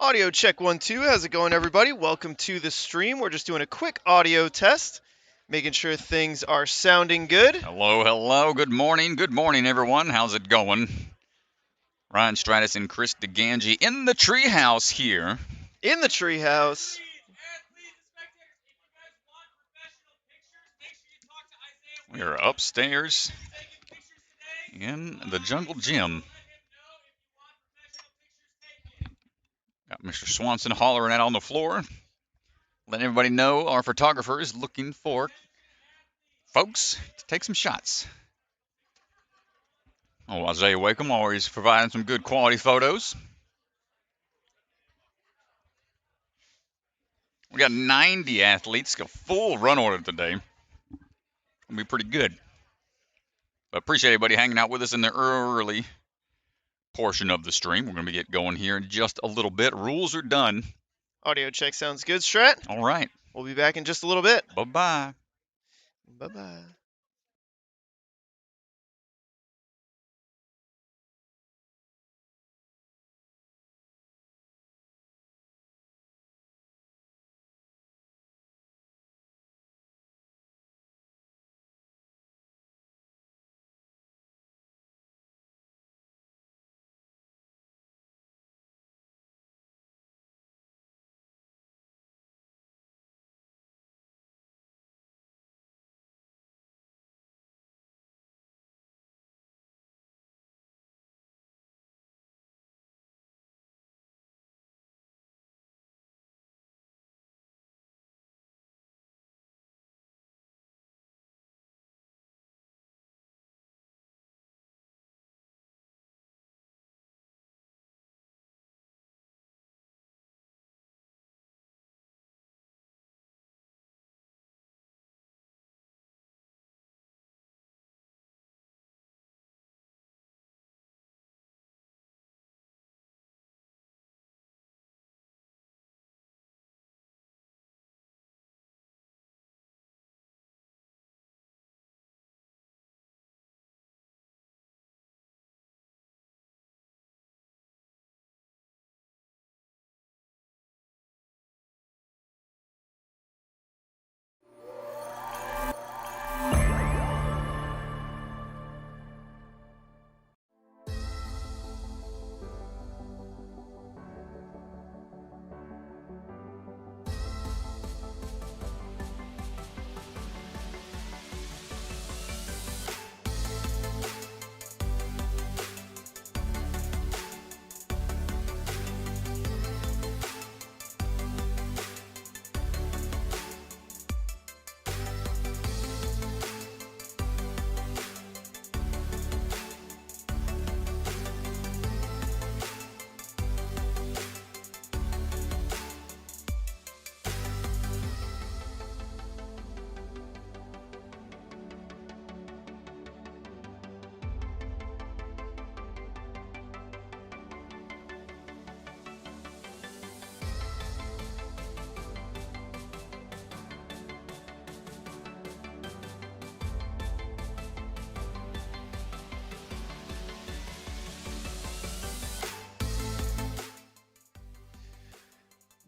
Audio check 1, 2. How's it going, everybody? Welcome to the stream. We're just doing a quick audio test, making sure things are sounding good. Hello. Good morning, everyone. How's it going? Ryan Stratus and Chris DeGangi in the treehouse here. In the treehouse. We are upstairs in the Jungle Gym. Got Mr. Swanson hollering out on the floor. Letting everybody know our photographer is looking for folks to take some shots. Oh, Isaiah Wakeham always providing some good quality photos. We got 90 athletes, a full run order today. It'll be pretty good. But appreciate everybody hanging out with us in the early portion of the stream. We're going to get going here in just a little bit. Rules are done. Audio check sounds good, Strat. All right. We'll be back in just a little bit. Bye-bye. Bye-bye.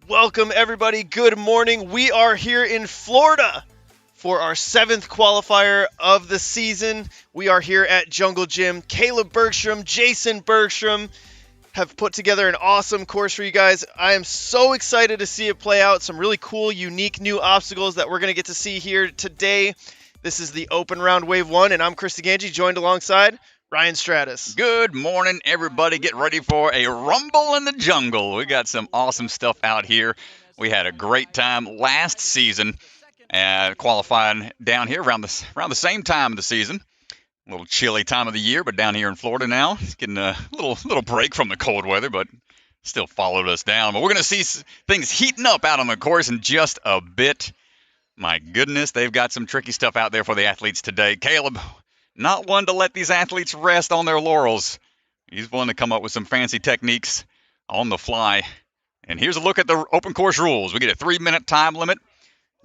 Welcome, everybody. Good morning. We are here in Florida for our 7th qualifier of the season. We are here at Jungle Gym. Caitlyn Bergstrom, Jason Bergstrom have put together an awesome course for you guys. I am so excited to see it play out. Some really cool, unique new obstacles that we're going to get to see here today. This is the open round wave 1, and I'm Chris DeGangi, joined alongside Ryan Stratus. Good morning, everybody. Get ready for a rumble in the jungle. We got some awesome stuff out here. We had a great time last season qualifying down here around the same time of the season. A little chilly time of the year, but down here in Florida now, it's getting a little break from the cold weather, but still followed us down. But we're going to see things heating up out on the course in just a bit. My goodness, they've got some tricky stuff out there for the athletes today. Caleb, not one to let these athletes rest on their laurels. He's one to come up with some fancy techniques on the fly. And here's a look at the open course rules. We get a 3-minute time limit.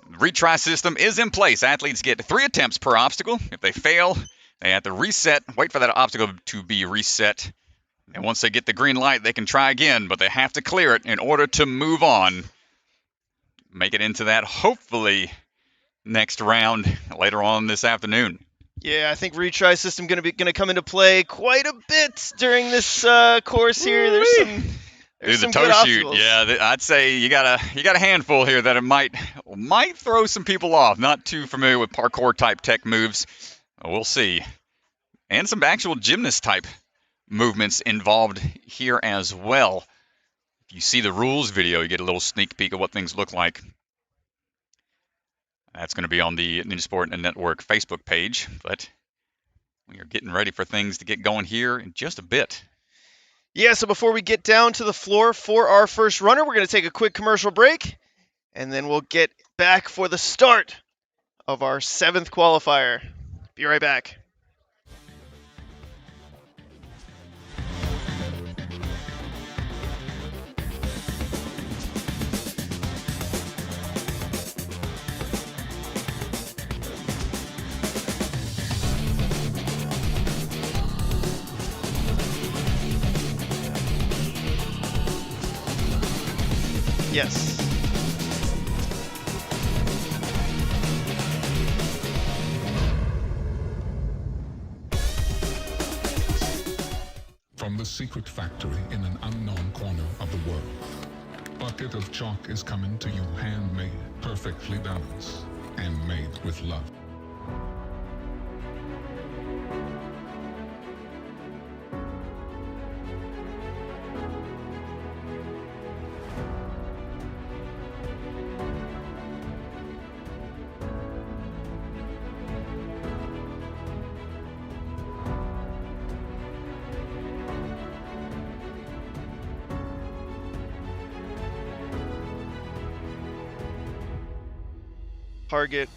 The retry system is in place. Athletes get 3 attempts per obstacle. If they fail, they have to reset, wait for that obstacle to be reset. And once they get the green light, they can try again, but they have to clear it in order to move on. Make it into that, hopefully, next round later on this afternoon. Yeah, I think retry system going to come into play quite a bit during this course here. There's some toe good shoot. obstacles. Yeah, I'd say you got a handful here that it might throw some people off. Not too familiar with parkour type tech moves. We'll see. And some actual gymnast type movements involved here as well. If you see the rules video, you get a little sneak peek of what things look like. That's going to be on the Ninja Sport Network Facebook page, but we are getting ready for things to get going here in just a bit. Yeah, so before we get down to the floor for our first runner, we're going to take a quick commercial break, and then we'll get back for the start of our 7th qualifier. Be right back. Yes. From the secret factory in an unknown corner of the world, bucket of chalk is coming to you handmade, perfectly balanced, and made with love. Target.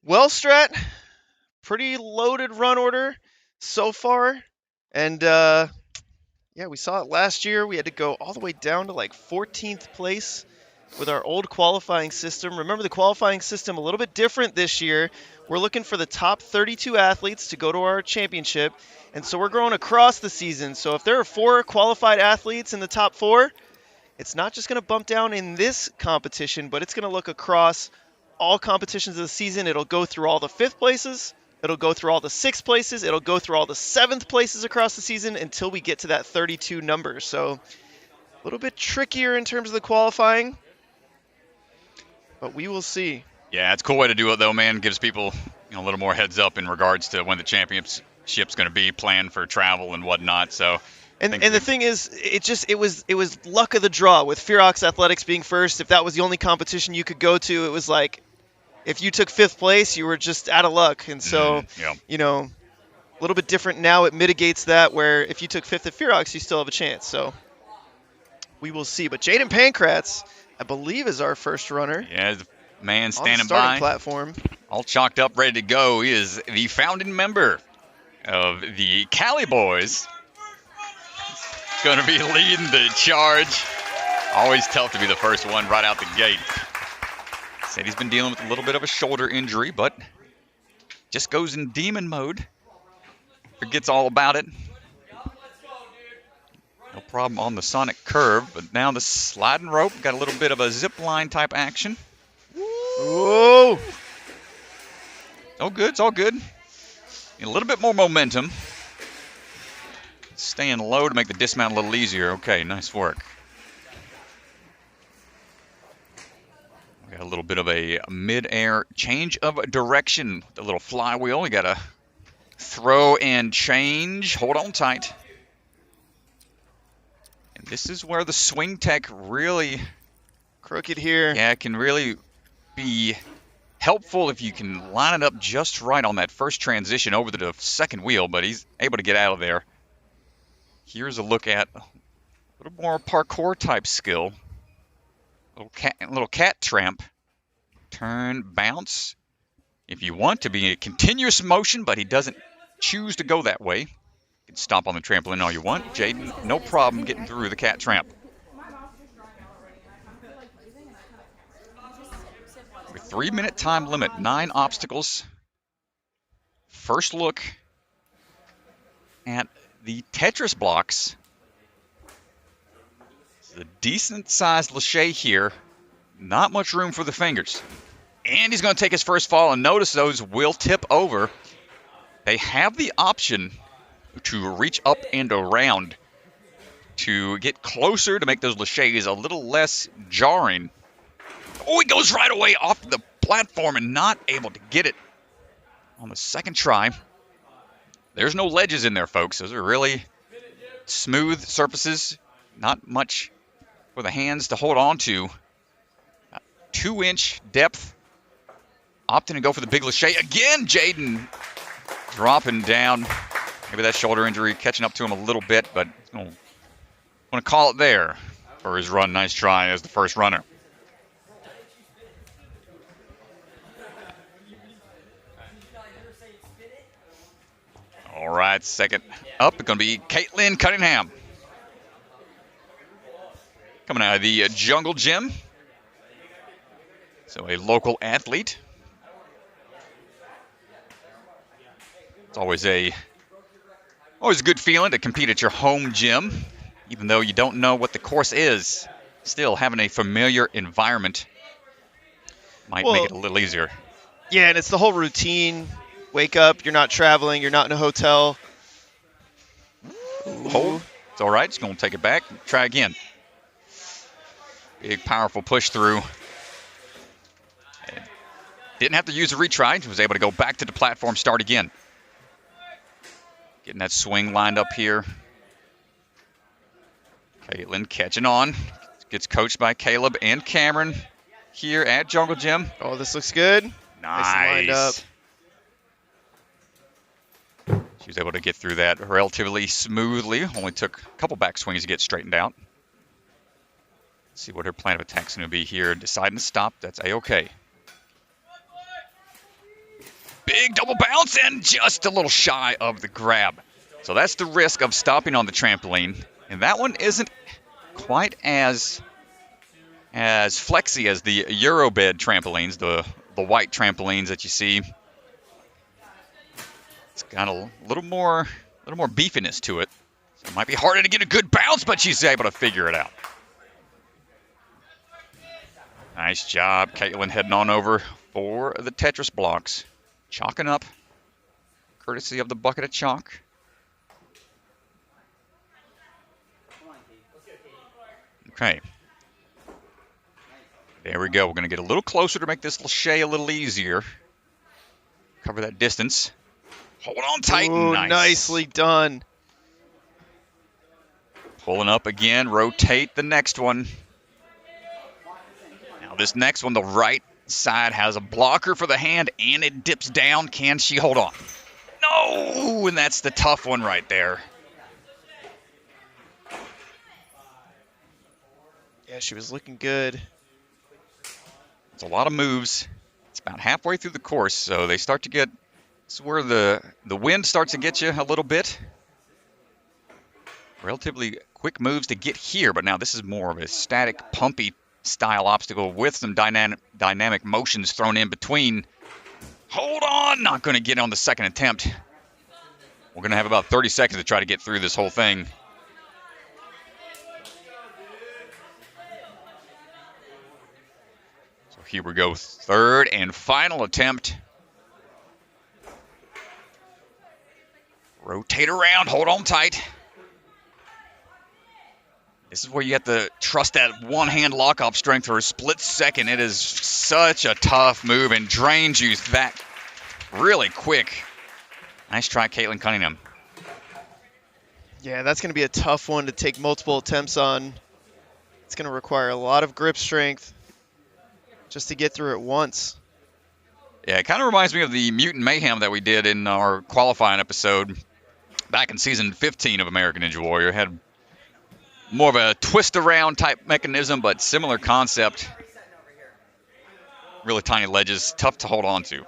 Well, Strat, pretty loaded run order so far, and yeah, we saw it last year. We had to go all the way down to like 14th place with our old qualifying system. Remember, the qualifying system a little bit different this year. We're looking for the top 32 athletes to go to our championship, and so we're going across the season. So if there are 4 qualified athletes in the top 4, it's not just going to bump down in this competition, but it's going to look across all competitions of the season. It'll go through all the 5th places. It'll go through all the 6th places. It'll go through all the 7th places across the season until we get to that 32 number. So a little bit trickier in terms of the qualifying, but we will see. Yeah, it's a cool way to do it, though, man. Gives people a little more heads up in regards to when the championship's going to be, planned for travel and whatnot. So, and the thing is, it was luck of the draw with Ferox Athletics being first. If that was the only competition you could go to, it was like, if you took 5th place, you were just out of luck. And so, a little bit different now. It mitigates that, where if you took 5th at Ferox, you still have a chance. So we will see. But Jaden Pankratz, I believe, is our first runner. Yeah, the man standing on the starting by, platform. all chalked up, ready to go. He is the founding member of the Cali Boys. He's going to be leading the charge. Always tough to be the first one right out the gate. Said he's been dealing with a little bit of a shoulder injury, but just goes in demon mode. Forgets all about it. No problem on the sonic curve, but now the sliding rope. Got a little bit of a zip line type action. Whoa! All good, it's all good. A little bit more momentum. Staying low to make the dismount a little easier. Okay, nice work. Got a little bit of a mid-air change of direction. The little flywheel. We got to throw and change. Hold on tight. And this is where the swing tech really... crooked here. Yeah, it can really be helpful if you can line it up just right on that first transition over to the second wheel, but he's able to get out of there. Here's a look at a little more parkour type skill. Little cat tramp. Turn, bounce. If you want to be a continuous motion, but he doesn't choose to go that way. You can stomp on the trampoline all you want. Jaden, no problem getting through the cat tramp. With 3-minute time limit, 9 obstacles. First look at the Tetris blocks. It's a decent-sized lache here. Not much room for the fingers. And he's going to take his first fall, and notice those will tip over. They have the option to reach up and around to get closer to make those laches a little less jarring. Oh, he goes right away off the platform and not able to get it on the second try. There's no ledges in there, folks. Those are really smooth surfaces. Not much for the hands to hold on to. 2-inch depth. Opting to go for the big lache. Again, Jaden dropping down. Maybe that shoulder injury catching up to him a little bit, but I'm going to call it there for his run. Nice try as the first runner. All right, second up is going to be Caitlin Cunningham. Coming out of the Jungle Gym. So a local athlete. It's always a good feeling to compete at your home gym, even though you don't know what the course is. Still, having a familiar environment might make it a little easier. Yeah, and it's the whole routine. Wake up, you're not traveling, you're not in a hotel. Hold. It's all right. It's going to take it back. Try again. Big, powerful push through. And didn't have to use a retry. He was able to go back to the platform, start again. Getting that swing lined up here. Caitlin catching on. Gets coached by Caleb and Cameron here at Jungle Gym. Oh, this looks good. Nice. Lined up. She was able to get through that relatively smoothly. Only took a couple back swings to get straightened out. Let's see what her plan of attack is going to be here. Deciding to stop. That's A-OK. Big double bounce and just a little shy of the grab. So that's the risk of stopping on the trampoline. And that one isn't quite as flexy as the Eurobed trampolines, the white trampolines that you see. It's got a little more beefiness to it. So it might be harder to get a good bounce, but she's able to figure it out. Nice job, Caitlin, heading on over for the Tetris blocks. Chalking up, courtesy of the bucket of chalk. Okay. There we go. We're going to get a little closer to make this lache a little easier. Cover that distance. Hold on tight. Ooh, nice. Nicely done. Pulling up again. Rotate the next one. Now this next one, the right side has a blocker for the hand, and it dips down. Can she hold on? No! And that's the tough one right there. Yeah, she was looking good. It's a lot of moves. It's about halfway through the course, so they start to get... It's where the wind starts to get you a little bit. Relatively quick moves to get here, but now this is more of a static, pumpy style obstacle with some dynamic motions thrown in between. Hold on! Not going to get on the second attempt. We're going to have about 30 seconds to try to get through this whole thing. So here we go. Third and final attempt. Rotate around. Hold on tight. This is where you have to trust that one-hand lock-off strength for a split second. It is such a tough move and drains you that really quick. Nice try, Caitlin Cunningham. Yeah, that's going to be a tough one to take multiple attempts on. It's going to require a lot of grip strength just to get through it once. Yeah, it kind of reminds me of the Mutant Mayhem that we did in our qualifying episode back in season 15 of American Ninja Warrior. Had more of a twist around type mechanism, but similar concept. Really tiny ledges, tough to hold on to.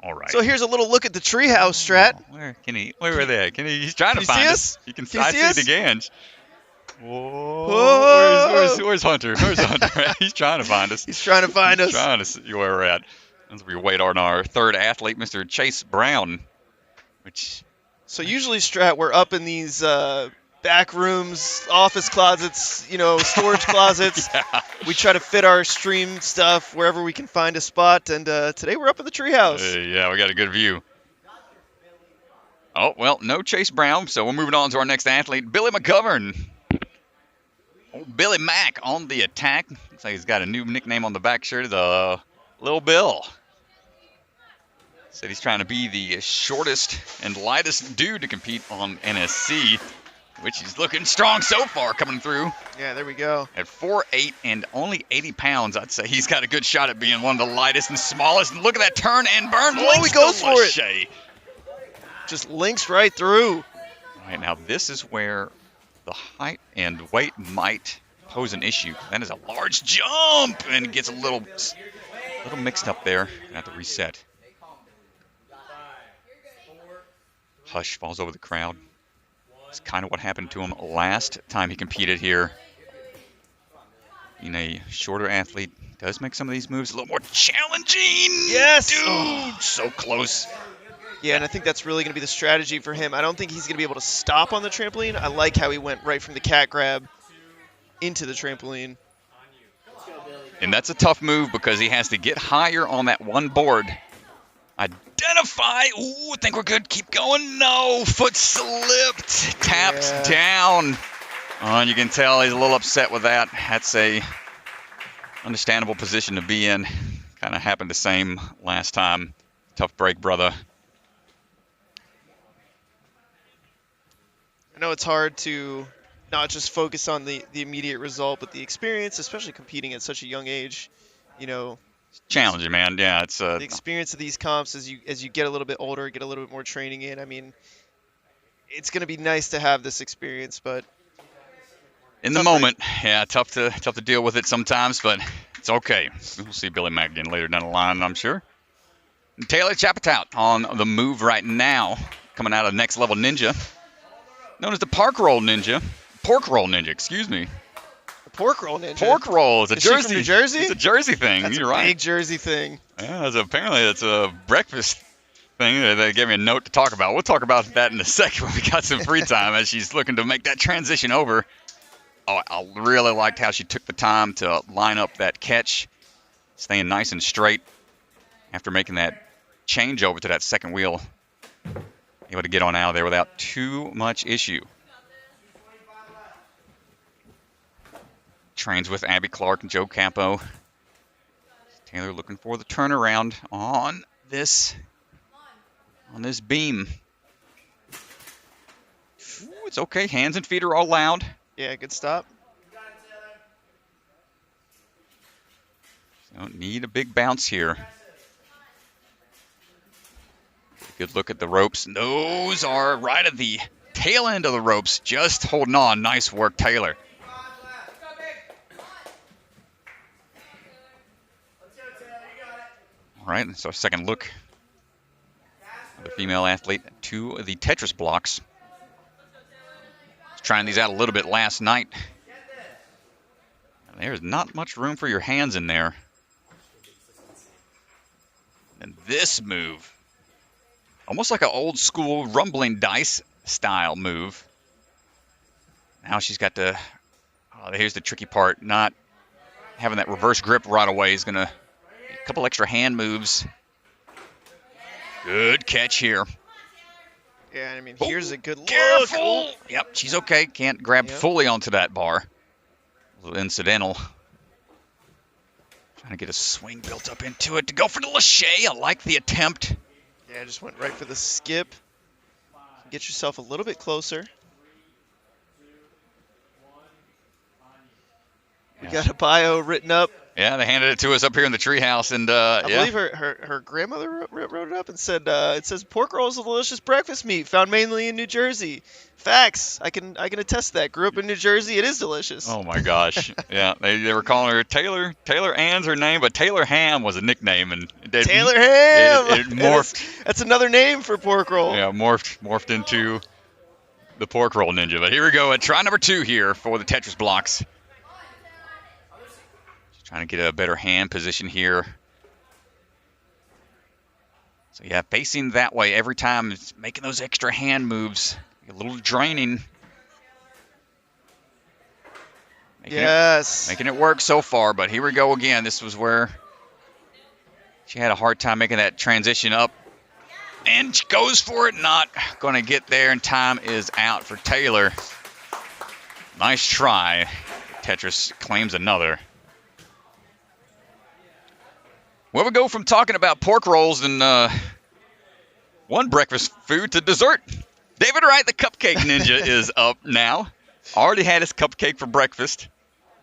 All right. So here's a little look at the treehouse, Strat. Where can he? Where are they? He's trying to find us. You can see the Gange. Whoa. Where's Hunter? Where's Hunter? He's trying to find us. He's trying to find us. Trying to see where we're at. As we wait on our third athlete, Mr. Chase Brown. So usually, Strat, we're up in these back rooms, office closets, storage closets. Yeah. We try to fit our stream stuff wherever we can find a spot, and today we're up in the treehouse. Yeah, we got a good view. Oh, well, no Chase Brown, so we're moving on to our next athlete, Billy McGovern. Old Billy Mac on the attack. Looks like he's got a new nickname on the back shirt, the Little Bill. Said he's trying to be the shortest and lightest dude to compete on NSC. Which he's looking strong so far coming through. Yeah, there we go. At 4'8" and only 80 pounds, I'd say he's got a good shot at being one of the lightest and smallest. And look at that turn and burn. Oh, he goes for it. Just links right through. All right, now this is where the height and weight might pose an issue. That is a large jump and gets a little mixed up there. Gonna have to reset. Hush falls over the crowd. It's kind of what happened to him last time he competed here. Being a shorter athlete does make some of these moves a little more challenging. Yes! Dude, so close. Yeah, and I think that's really going to be the strategy for him. I don't think he's going to be able to stop on the trampoline. I like how he went right from the cat grab into the trampoline. And that's a tough move because he has to get higher on that one board. Identify. Ooh, I think we're good. Keep going. No. Foot slipped. Tapped down. And you can tell he's a little upset with that. That's a understandable position to be in. Kind of happened the same last time. Tough break, brother. I know it's hard to not just focus on the immediate result, but the experience, especially competing at such a young age. It's challenging, man. Yeah, it's the experience of these comps as you get a little bit older, get a little bit more training in. I mean, it's going to be nice to have this experience, but in the moment, yeah, tough to deal with it sometimes, but it's okay. We'll see Billy Mack again later down the line, I'm sure. And Taylor Chapoutot on the move right now, coming out of Next Level Ninja, known as the Pork Roll Ninja, excuse me. Pork roll ninja. Pork roll. It's a Jersey. From New Jersey? It's a Jersey thing. That's You're a right. Big Jersey thing. Yeah, apparently it's a breakfast thing. They gave me a note to talk about. We'll talk about that in a second when we got some free time as she's looking to make that transition over. Oh, I really liked how she took the time to line up that catch, staying nice and straight after making that change over to that second wheel. Able to get on out of there without too much issue. Trains with Abby Clark and Joe Capo. Taylor looking for the turnaround on this beam. Ooh, it's okay. Hands and feet are all allowed. Yeah, good stop. Don't need a big bounce here. Good look at the ropes. Those are right at the tail end of the ropes. Just holding on. Nice work, Taylor. All right, so second look of the female athlete to the Tetris blocks. Trying these out a little bit last night. There's not much room for your hands in there. And this move, almost like an old school rumbling dice style move. Now she's got to, here's the tricky part, not having that reverse grip right away is going to, a couple extra hand moves. Good catch here. Yeah, I mean, here's a good look. Careful! Yep, she's okay. Can't grab fully onto that bar. A little incidental. Trying to get a swing built up into it to go for the Lachey. I like the attempt. Yeah, just went right for the skip. Get yourself a little bit closer. We got a bio written up. Yeah, they handed it to us up here in the treehouse, and I believe her grandmother wrote it up and said it says pork roll is a delicious breakfast meat found mainly in New Jersey. Facts. I can attest that. Grew up in New Jersey. It is delicious. Oh my gosh. Yeah, they were calling her Taylor. Taylor Ann's her name, but Taylor Ham was a nickname, and Taylor Ham. It morphed. That's another name for pork roll. Yeah, morphed into the pork roll ninja. But here we go at try number 2 here for the Tetris blocks. Trying to get a better hand position here. So yeah, facing that way every time, it's making those extra hand moves. A little draining. Making it work so far, but here we go again. This was where she had a hard time making that transition up. And she goes for it, not going to get there, and time is out for Taylor. Nice try. Tetris claims another. Well, we go from talking about pork rolls and one breakfast food to dessert. David Wright, the cupcake ninja, is up now. Already had his cupcake for breakfast.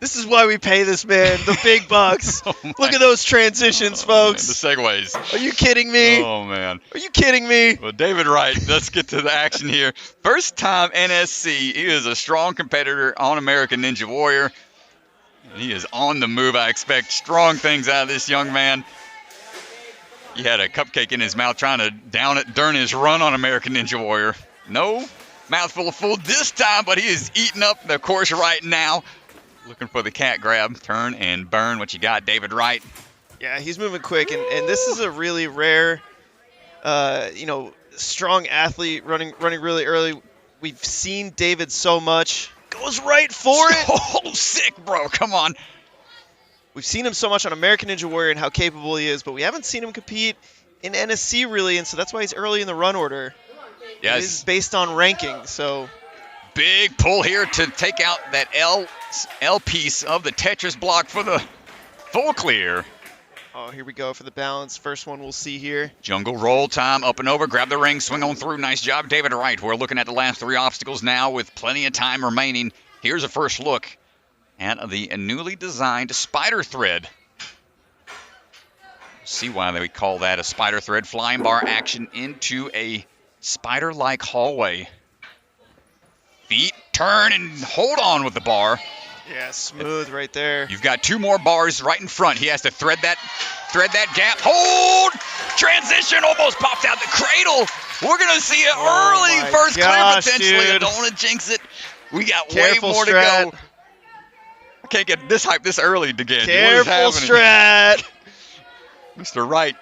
This is why we pay this man the big bucks. Look at those transitions, folks. Man, the segues. Are you kidding me? Oh, man. Are you kidding me? Well, David Wright, let's get to the action here. First time NSC. He is a strong competitor on American Ninja Warrior. He is on the move. I expect strong things out of this young man. He had a cupcake in his mouth trying to down it during his run on American Ninja Warrior. No mouthful of food this time, but he is eating up the course right now. Looking for the cat grab. Turn and burn. What you got, David Wright? Yeah, he's moving quick, and this is a really rare, strong athlete running really early. We've seen David so much. Goes right for it. Oh, sick, bro. Come on. We've seen him so much on American Ninja Warrior and how capable he is, but we haven't seen him compete in NSC really, and so that's why he's early in the run order. Yes. It is based on ranking, so. Big pull here to take out that L piece of the Tetris block for the full clear. Oh, here we go for the balance. First one we'll see here. Jungle roll time, up and over, grab the ring, swing on through. Nice job, David Wright. We're looking at the last 3 obstacles now with plenty of time remaining. Here's a first look at the newly designed spider thread. See why they call that a spider thread. Flying bar action into a spider-like hallway. Feet turn and hold on with the bar. Yeah, smooth right there. You've got 2 more bars right in front. He has to thread that gap. Hold! Transition almost popped out the cradle. We're going to see an early first clear potentially. I don't want to jinx it. We got Careful, way more Strat. to go. I can't get this hype this early again. Careful, Strat. Mr. Wright.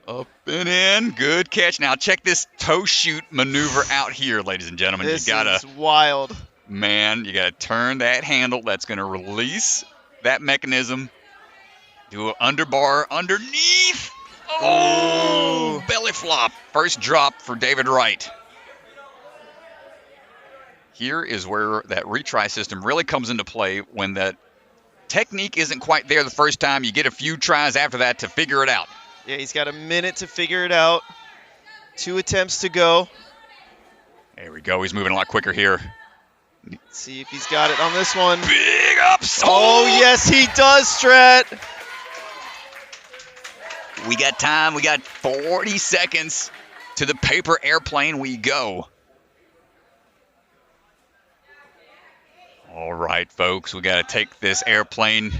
Up and in. Good catch. Now check this toe shoot maneuver out here, ladies and gentlemen. This is wild. Man, you got to turn that handle. That's going to release that mechanism. Do an underbar underneath. Oh, belly flop. First drop for David Wright. Here is where that retry system really comes into play. When that technique isn't quite there the first time, you get a few tries after that to figure it out. Yeah, he's got a minute to figure it out. 2 attempts to go. There we go. He's moving a lot quicker here. Let's see if he's got it on this one. Big ups. Oh, yes, he does, Strat. We got time. We got 40 seconds. To the paper airplane we go. All right, folks. We got to take this airplane,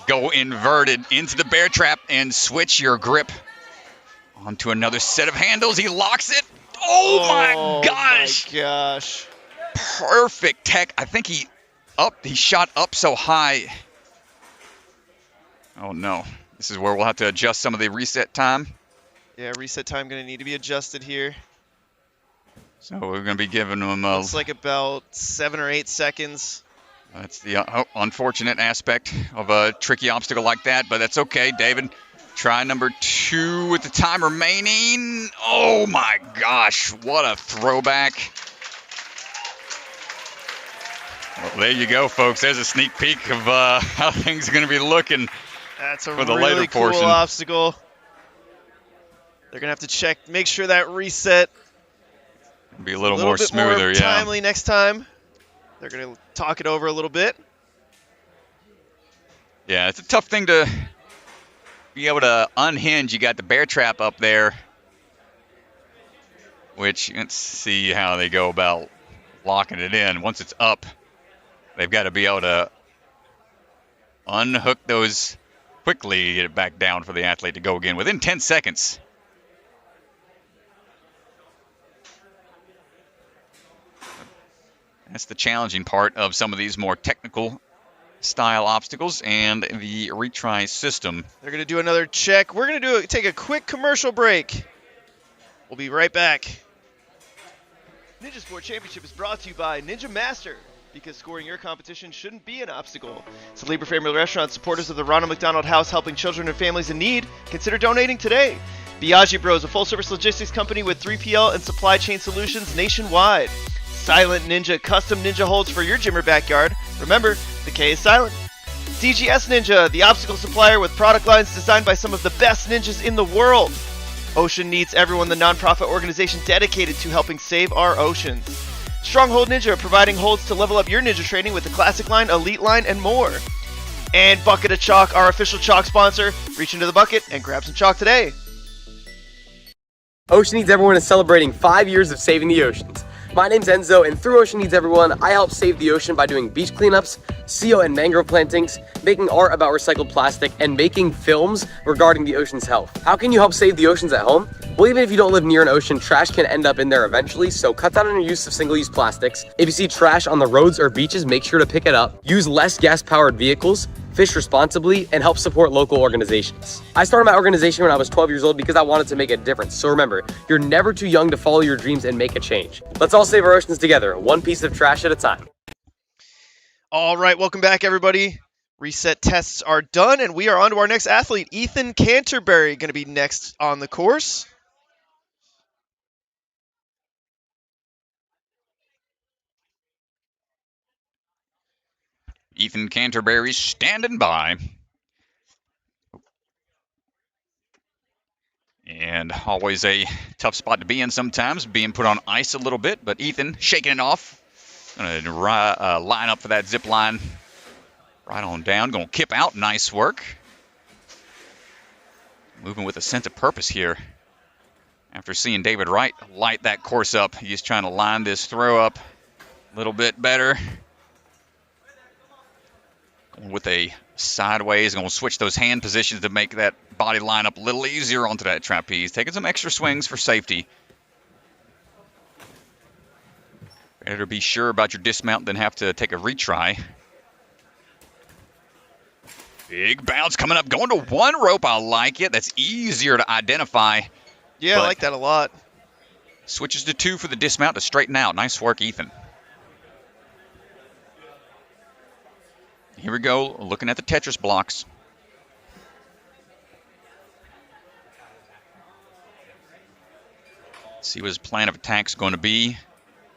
go inverted into the bear trap, and switch your grip onto another set of handles. He locks it. Oh my gosh. My gosh. Perfect tech. I think he shot up so high. Oh no. This is where we'll have to adjust some of the reset time. Yeah, reset time going to need to be adjusted here. So we're going to be giving him looks like about 7 or 8 seconds. That's the unfortunate aspect of a tricky obstacle like that, but that's okay, David. Try number 2 with the time remaining. Oh my gosh, what a throwback. Well, there you go, folks. There's a sneak peek of how things are going to be looking. That's a for the really later cool portion. obstacle. They're going to have to make sure that reset Be a little more bit smoother, more yeah. timely next time. They're going to talk it over a little bit. Yeah, it's a tough thing to be able to unhinge. You got the bear trap up there, which let's see how they go about locking it in. Once it's up, they've got to be able to unhook those quickly, get it back down for the athlete to go again within 10 seconds. That's the challenging part of some of these more technical style obstacles and the retry system. They're going to do another check. We're going to take a quick commercial break. We'll be right back. Ninja Sport Championship is brought to you by Ninja Master, because scoring your competition shouldn't be an obstacle. It's a Labor Family Restaurant, supporters of the Ronald McDonald House, helping children and families in need. Consider donating today. Biaggi Bros, a full-service logistics company with 3PL and supply chain solutions nationwide. Silent Ninja, custom ninja holds for your gym or backyard. Remember, the K is silent. DGS Ninja, the obstacle supplier with product lines designed by some of the best ninjas in the world. Ocean Needs Everyone, the nonprofit organization dedicated to helping save our oceans. Stronghold Ninja, providing holds to level up your ninja training with the Classic line, Elite line, and more. And Bucket of Chalk, our official chalk sponsor. Reach into the bucket and grab some chalk today. Ocean Needs Everyone is celebrating 5 years of saving the oceans. My name's Enzo, and through Ocean Needs Everyone, I help save the ocean by doing beach cleanups, seal and mangrove plantings, making art about recycled plastic, and making films regarding the ocean's health. How can you help save the oceans at home? Well, even if you don't live near an ocean, trash can end up in there eventually, so cut down on your use of single-use plastics. If you see trash on the roads or beaches, make sure to pick it up. Use less gas-powered vehicles, fish responsibly, and help support local organizations. I started my organization when I was 12 years old because I wanted to make a difference. So remember, you're never too young to follow your dreams and make a change. Let's all save our oceans together, one piece of trash at a time. All right, welcome back, everybody. Reset tests are done, and we are on to our next athlete, Ethan Canterbury, going to be next on the course. Ethan Canterbury standing by. And always a tough spot to be in sometimes, being put on ice a little bit, but Ethan shaking it off. Going to line up for that zip line right on down. Going to kip out. Nice work. Moving with a sense of purpose here. After seeing David Wright light that course up, he's trying to line this throw up a little bit better. Going with a sideways. Going to switch those hand positions to make that body line up a little easier onto that trapeze. Taking some extra swings for safety. Better be sure about your dismount than have to take a retry. Big bounce coming up. Going to one rope. I like it. That's easier to identify. Yeah, I like that a lot. Switches to two for the dismount to straighten out. Nice work, Ethan. Here we go. Looking at the Tetris blocks. See what his plan of attack is going to be.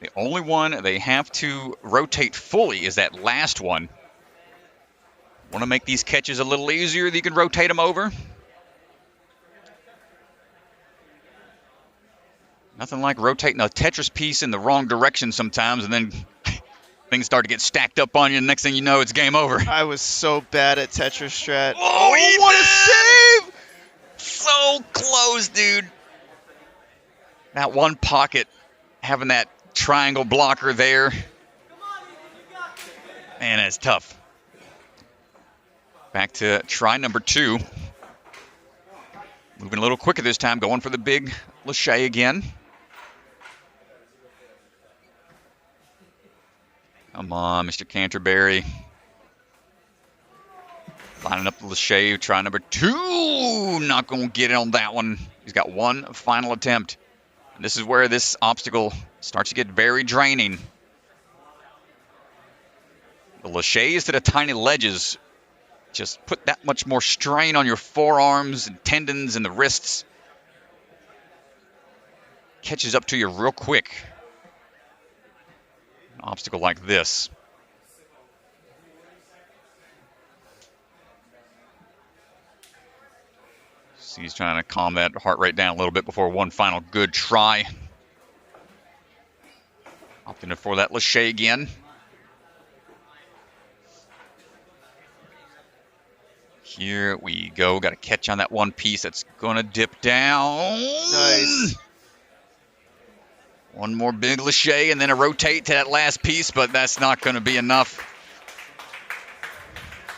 The only one they have to rotate fully is that last one. Want to make these catches a little easier, you can rotate them over. Nothing like rotating a Tetris piece in the wrong direction sometimes, and then things start to get stacked up on you, and next thing you know, it's game over. I was so bad at Tetris strat. Oh, what a save! So close, dude. That one pocket, having that triangle blocker there. Man, it's tough. Back to try number two. Moving a little quicker this time, going for the big Lachey again. Come on, Mr. Canterbury. Lining up the Lachey, try number two. Not going to get it on that one. He's got one final attempt. And this is where this obstacle starts to get very draining. The Lacheys to the tiny ledges just put that much more strain on your forearms and tendons and the wrists. Catches up to you real quick. An obstacle like this. he's trying to calm that heart rate down a little bit before one final good try. Opting for that Lachey again. Here we go. Got to catch on that one piece. That's going to dip down. Nice. One more big Lachey and then a rotate to that last piece, but that's not going to be enough.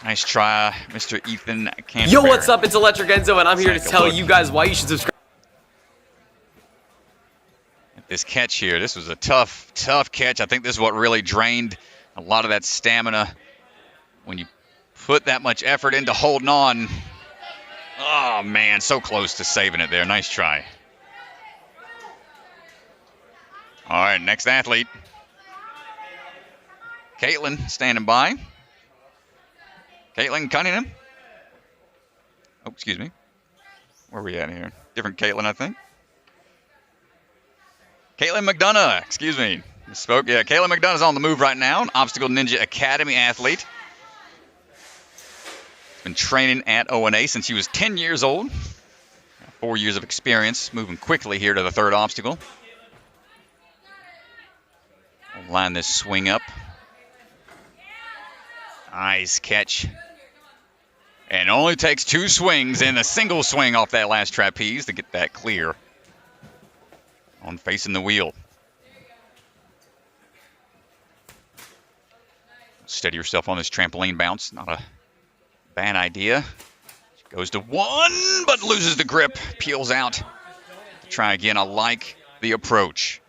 Nice try, Mr. Ethan Canterbury. Yo, what's up? It's Electric Enzo, and I'm here to tell you guys why you should subscribe. This catch here, this was a tough catch. I think this is what really drained a lot of that stamina when you put that much effort into holding on. Oh, man, so close to saving it there. Nice try. All right, next athlete. Caitlyn standing by. Caitlyn Cunningham. Oh, excuse me. Where are we at here? Different Caitlyn, I think. Caitlin McDonough, excuse me. Misspoke. Yeah, Caitlin McDonough's on the move right now, an Obstacle Ninja Academy athlete. Been training at ONA since she was 10 years old. 4 years of experience, moving quickly here to the third obstacle. We'll line this swing up. Nice catch. And only takes 2 swings and a single swing off that last trapeze to get that clear. On facing the wheel. Steady yourself on this trampoline bounce. Not a bad idea. She goes to 1, but loses the grip. Peels out. Try again. I like the approach.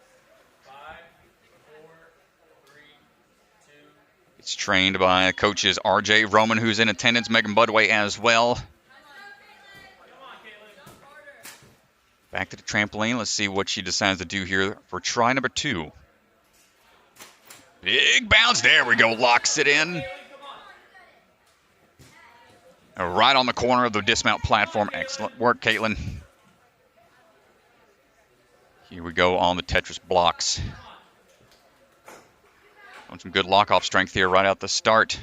It's trained by coaches RJ Roman, who's in attendance, Megan Budway as well. Back to the trampoline. Let's see what she decides to do here for try number 2. Big bounce. There we go. Locks it in. Right on the corner of the dismount platform. Excellent work, Caitlin. Here we go on the Tetris blocks. On some good lock-off strength here right out the start.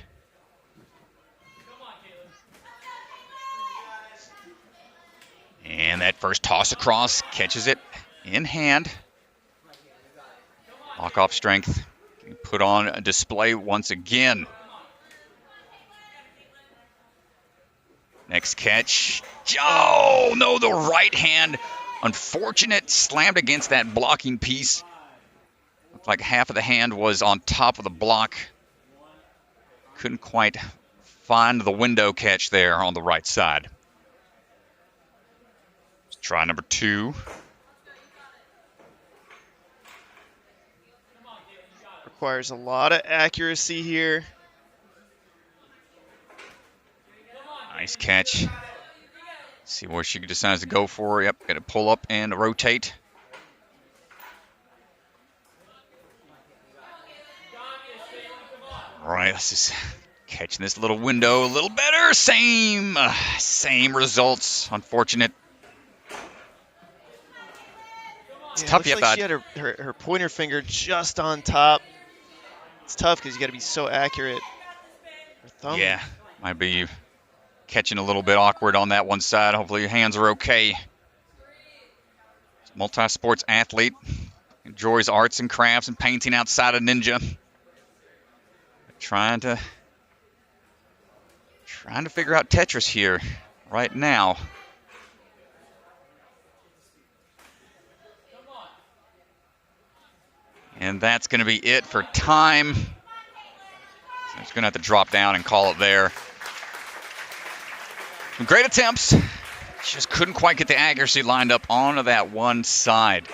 And that first toss across catches it in hand. Lock-off strength. Put on a display once again. Next catch. Oh, no, the right hand. Unfortunate. Slammed against that blocking piece. Looked like half of the hand was on top of the block. Couldn't quite find the window catch there on the right side. Let's try number 2. Requires a lot of accuracy here. Nice catch. See where she decides to go for. Yep, got to pull up and rotate. All right, let's just catching this little window a little better. Same results. Unfortunate. It's tough. Looks like she had her pointer finger just on top. It's tough because you got to be so accurate. Her thumb. Yeah, might be catching a little bit awkward on that one side. Hopefully your hands are okay. Multi-sports athlete. Enjoys arts and crafts and painting outside of Ninja. Trying to figure out Tetris here right now. And that's going to be it for time. So it's going to have to drop down and call it there. Some great attempts. Just couldn't quite get the accuracy lined up onto that one side.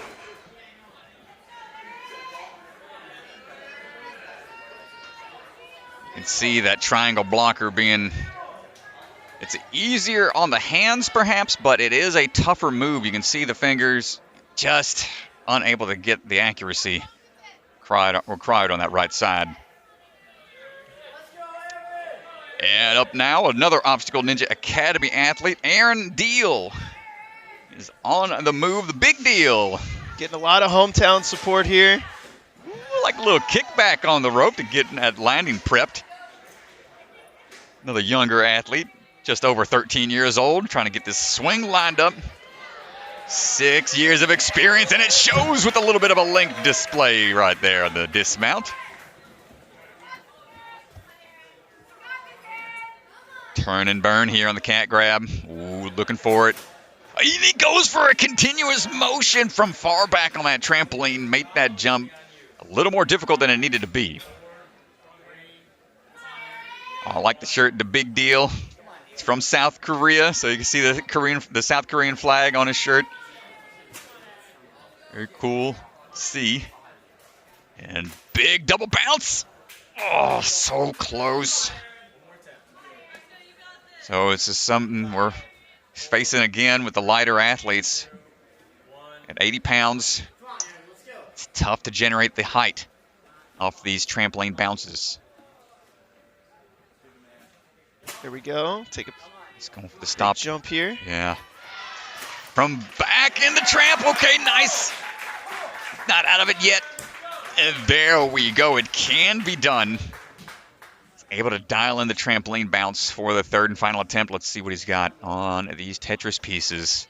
You can see that triangle blocker being, it's easier on the hands perhaps, but it is a tougher move. You can see the fingers just unable to get the accuracy required on that right side. And up now, another Obstacle Ninja Academy athlete, Aaron Deal, is on the move. The big deal. Getting a lot of hometown support here. Like a little kickback on the rope to get that landing prepped. Another younger athlete, just over 13 years old, trying to get this swing lined up. 6 years of experience, and it shows with a little bit of a length display right there on the dismount. Turn and burn here on the cat grab. Ooh, looking for it. He goes for a continuous motion from far back on that trampoline. Made that jump a little more difficult than it needed to be. I like the shirt, the big deal. It's from South Korea, so you can see the South Korean flag on his shirt. Very cool to see. And big double bounce. Oh, so close. So it's just something we're facing again with the lighter athletes. At 80 pounds, it's tough to generate the height off these trampoline bounces. There we go. He's going for the stop jump here. Yeah. From back in the tramp. Okay, nice. Not out of it yet. And there we go. It can be done. Able to dial in the trampoline bounce for the third and final attempt. Let's see what he's got on these Tetris pieces.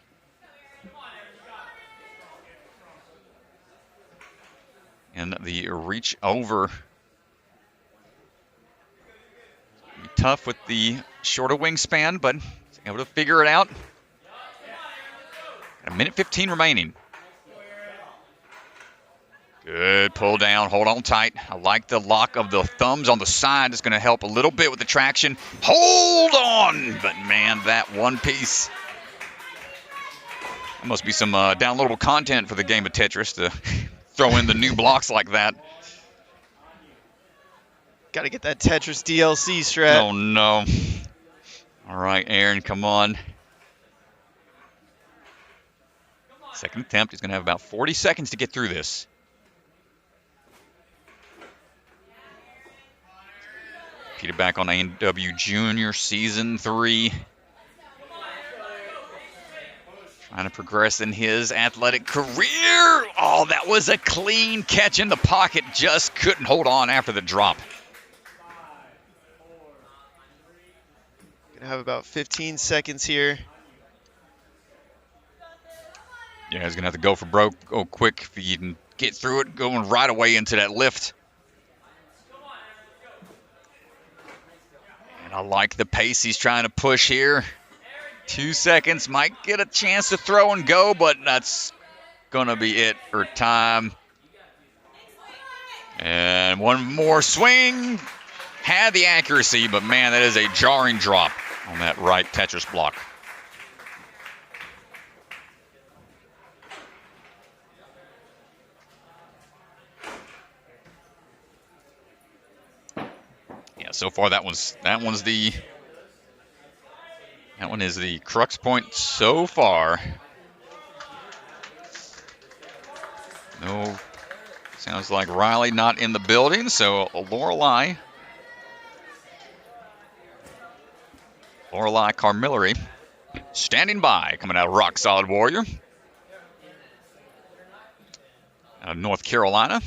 And the reach over. Be tough with the shorter wingspan, but he's able to figure it out. Got a minute 15 remaining. Good pull down, hold on tight. I like the lock of the thumbs on the side. It's going to help a little bit with the traction. Hold on! But man, that one piece. That must be some downloadable content for the game of Tetris to throw in the new blocks like that. Got to get that Tetris DLC strat. Oh no. All right, Aaron, come on. Second attempt. He's going to have about 40 seconds to get through this. Peter back on A&W Junior Season 3. Trying to progress in his athletic career. Oh, that was a clean catch in the pocket. Just couldn't hold on after the drop. Gonna have about 15 seconds here. Yeah, he's going to have to go for broke, go quick if he can get through it, going right away into that lift. And I like the pace he's trying to push here. 2 seconds, might get a chance to throw and go, but that's going to be it for time. And one more swing. Had the accuracy, but man, that is a jarring drop on that right Tetris block. Yeah, so far that one is the crux point so far. No, sounds like Riley not in the building, so Lorelei Camilleri standing by, coming out of Rock Solid Warrior. Out of North Carolina.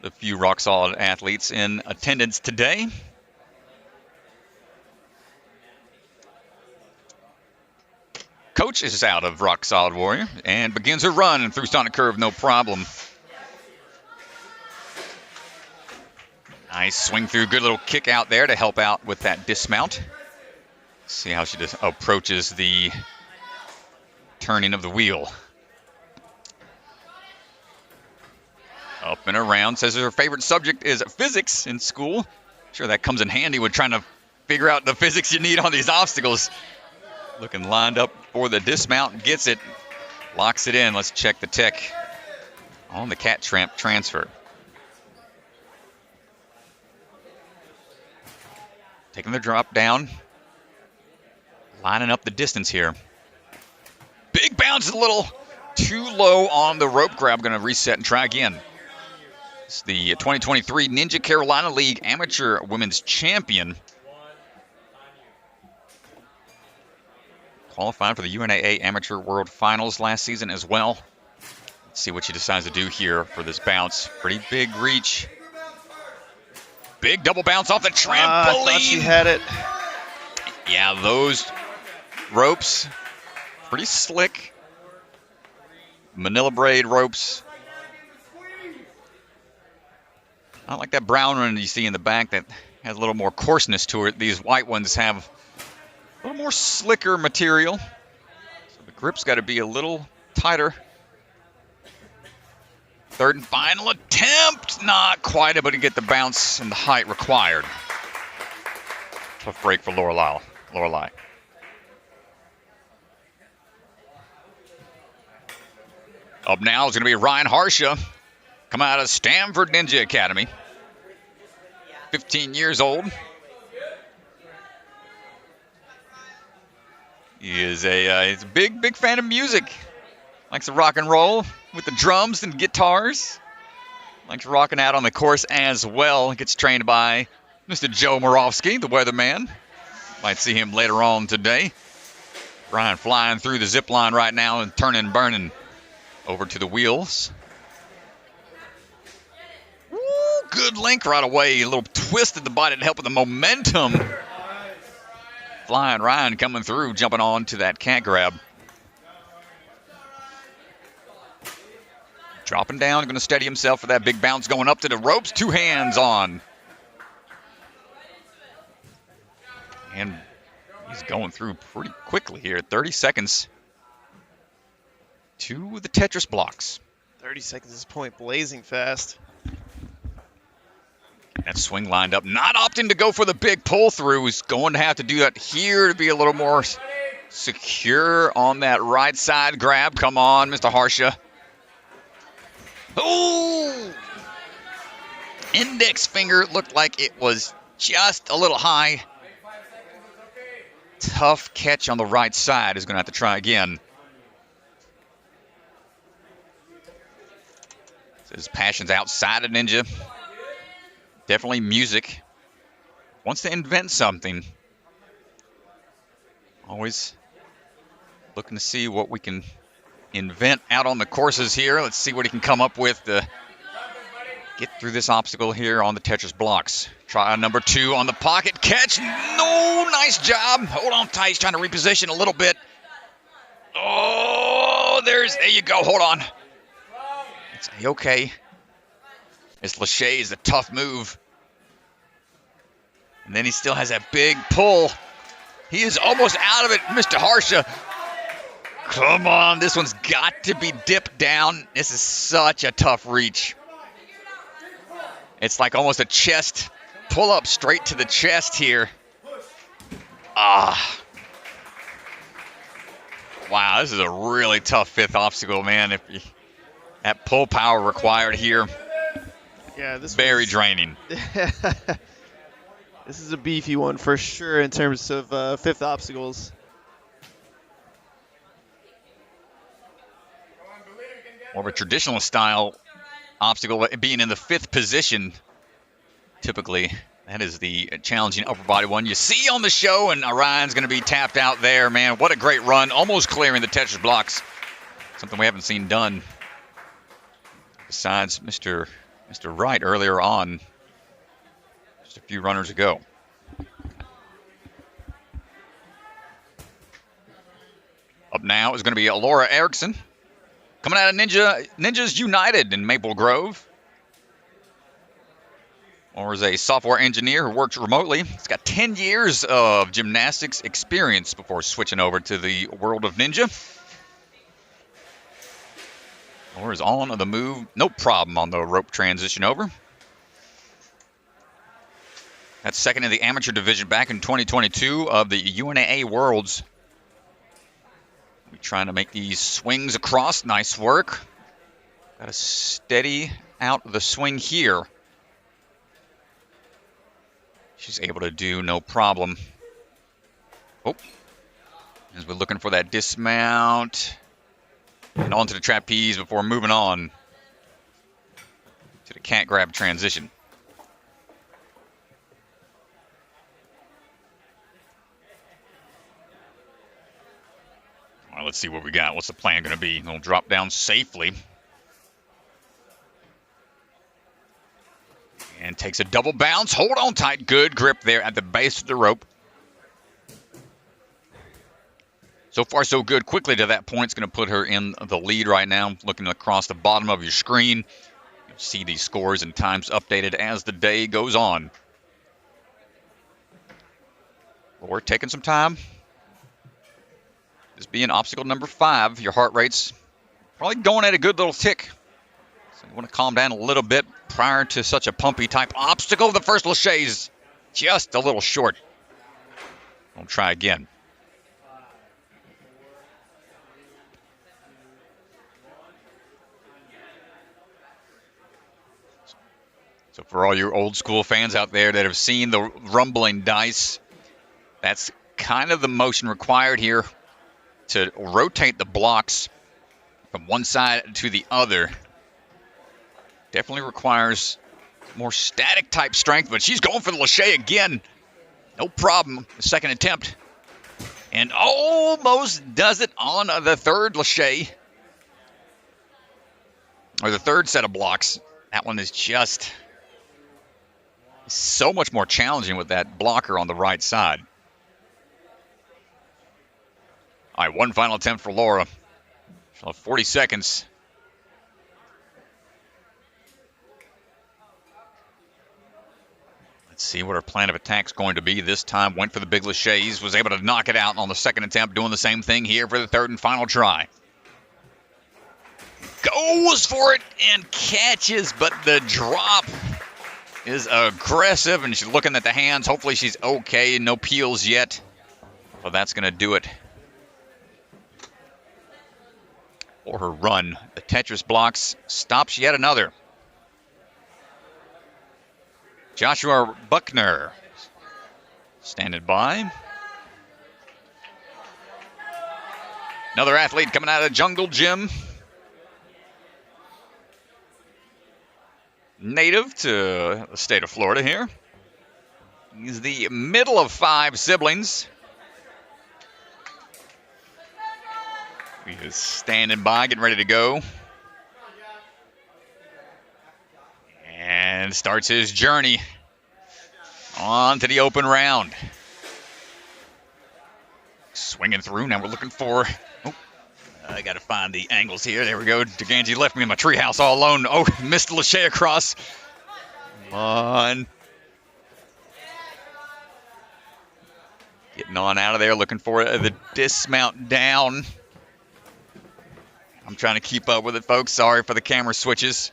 A few Rock Solid athletes in attendance today. Coach is out of Rock Solid Warrior and begins her run through Sonic Curve, no problem. Nice swing through, good little kick out there to help out with that dismount. See how she just approaches the turning of the wheel. Up and around, says her favorite subject is physics in school. Sure, that comes in handy with trying to figure out the physics you need on these obstacles. Looking lined up for the dismount, gets it, locks it in. Let's check the tech on the cat tramp transfer. Taking the drop down, lining up the distance here. Big bounce, a little too low on the rope grab. Going to reset and try again. It's the 2023 Ninja Carolina League Amateur Women's Champion. Qualified for the UNAA Amateur World Finals last season as well. Let's see what she decides to do here for this bounce. Pretty big reach. Big double bounce off the trampoline. I thought she had it. Yeah, those ropes, pretty slick. Manila braid ropes. Not like that brown one you see in the back that has a little more coarseness to it. These white ones have a little more slicker material. So the grip's got to be a little tighter. Third and final attempt. Not quite able to get the bounce and the height required. Tough break for Lorelei. Up now is going to be Ryan Harsha, coming out of Stanford Ninja Academy. 15 years old. He is he's a big fan of music. Likes to rock and roll with the drums and guitars. Likes rocking out on the course as well. Gets trained by Mr. Joe Morovsky, the weatherman. Might see him later on today. Ryan flying through the zip line right now and turning, burning over to the wheels. Woo, good link right away. A little twist at the body to help with the momentum. Flying Ryan coming through, jumping on to that cat grab. Dropping down, going to steady himself for that big bounce going up to the ropes. 2 hands on. And he's going through pretty quickly here. 30 seconds to the Tetris blocks. 30 seconds at this point, blazing fast. That swing lined up, not opting to go for the big pull through. He's going to have to do that here to be a little more secure on that right side grab. Come on, Mr. Harsha. Oh! Index finger looked like it was just a little high. Tough catch on the right side. Is going to have to try again. His passion's outside of Ninja. Definitely music. Wants to invent something. Always looking to see what we can invent out on the courses here. Let's see what he can come up with to get through this obstacle here on the Tetris blocks. Try number 2 on the pocket catch. No, nice job. Hold on tight. He's trying to reposition a little bit. Oh, there you go. Hold on. It's okay. It's Lachey's a tough move. And then he still has that big pull. He is almost out of it, Mr. Harsha. Come on, this one's got to be dipped down. This is such a tough reach. It's like almost a chest pull up straight to the chest here. Wow, this is a really tough 5th obstacle, man. That pull power required here. Yeah, this very draining. This is a beefy one for sure in terms of 5th obstacles. More of a traditional style obstacle, being in the 5th position. Typically, that is the challenging upper body one you see on the show, and Ryan's going to be tapped out there, man. What a great run, almost clearing the Tetris blocks. Something we haven't seen done besides Mr. Wright earlier on, just a few runners ago. Up now is going to be Laura Erickson, coming out of Ninjas United in Maple Grove. Laura's a software engineer who works remotely. He's got 10 years of gymnastics experience before switching over to the world of Ninja. Laura's on the move. No problem on the rope transition over. That's second in the amateur division back in 2022 of the UNAA Worlds. We're trying to make these swings across. Nice work. Got to steady out the swing here. She's able to do no problem. Oh. As we're looking for that dismount. And onto the trapeze before moving on to the cat grab transition. All right, let's see what we got. What's the plan going to be? We'll drop down safely. And takes a double bounce. Hold on tight. Good grip there at the base of the rope. So far, so good. Quickly to that point, it's going to put her in the lead right now. Looking across the bottom of your screen, you'll see these scores and times updated as the day goes on. We're taking some time. This being obstacle number 5, your heart rate's probably going at a good little tick. So you want to calm down a little bit prior to such a pumpy type obstacle. The first lache's just a little short. We'll try again. So for all your old school fans out there that have seen the rumbling dice, that's kind of the motion required here to rotate the blocks from one side to the other. Definitely requires more static type strength, but she's going for the lache again. No problem. The second attempt. And almost does it on the third lache. Or the third set of blocks. That one is just so much more challenging with that blocker on the right side. All right, one final attempt for Laura. She'll have 40 seconds. Let's see what her plan of attack's going to be this time. Went for the big laches, was able to knock it out on the second attempt, doing the same thing here for the third and final try. Goes for it and catches, but the drop is aggressive, and she's looking at the hands. Hopefully she's okay. No peels yet. Well, that's going to do it for her run. The Tetris blocks stops yet another. Joshua Buckner standing by. Another athlete coming out of the jungle gym. Native to the state of Florida here. He's the middle of 5 siblings. He is standing by, getting ready to go. And starts his journey on to the open round. Swinging through. Now we're looking for... I got to find the angles here. There we go. Deganji left me in my treehouse all alone. Oh, missed the lache across. Come on. Getting on out of there, looking for the dismount down. I'm trying to keep up with it, folks. Sorry for the camera switches.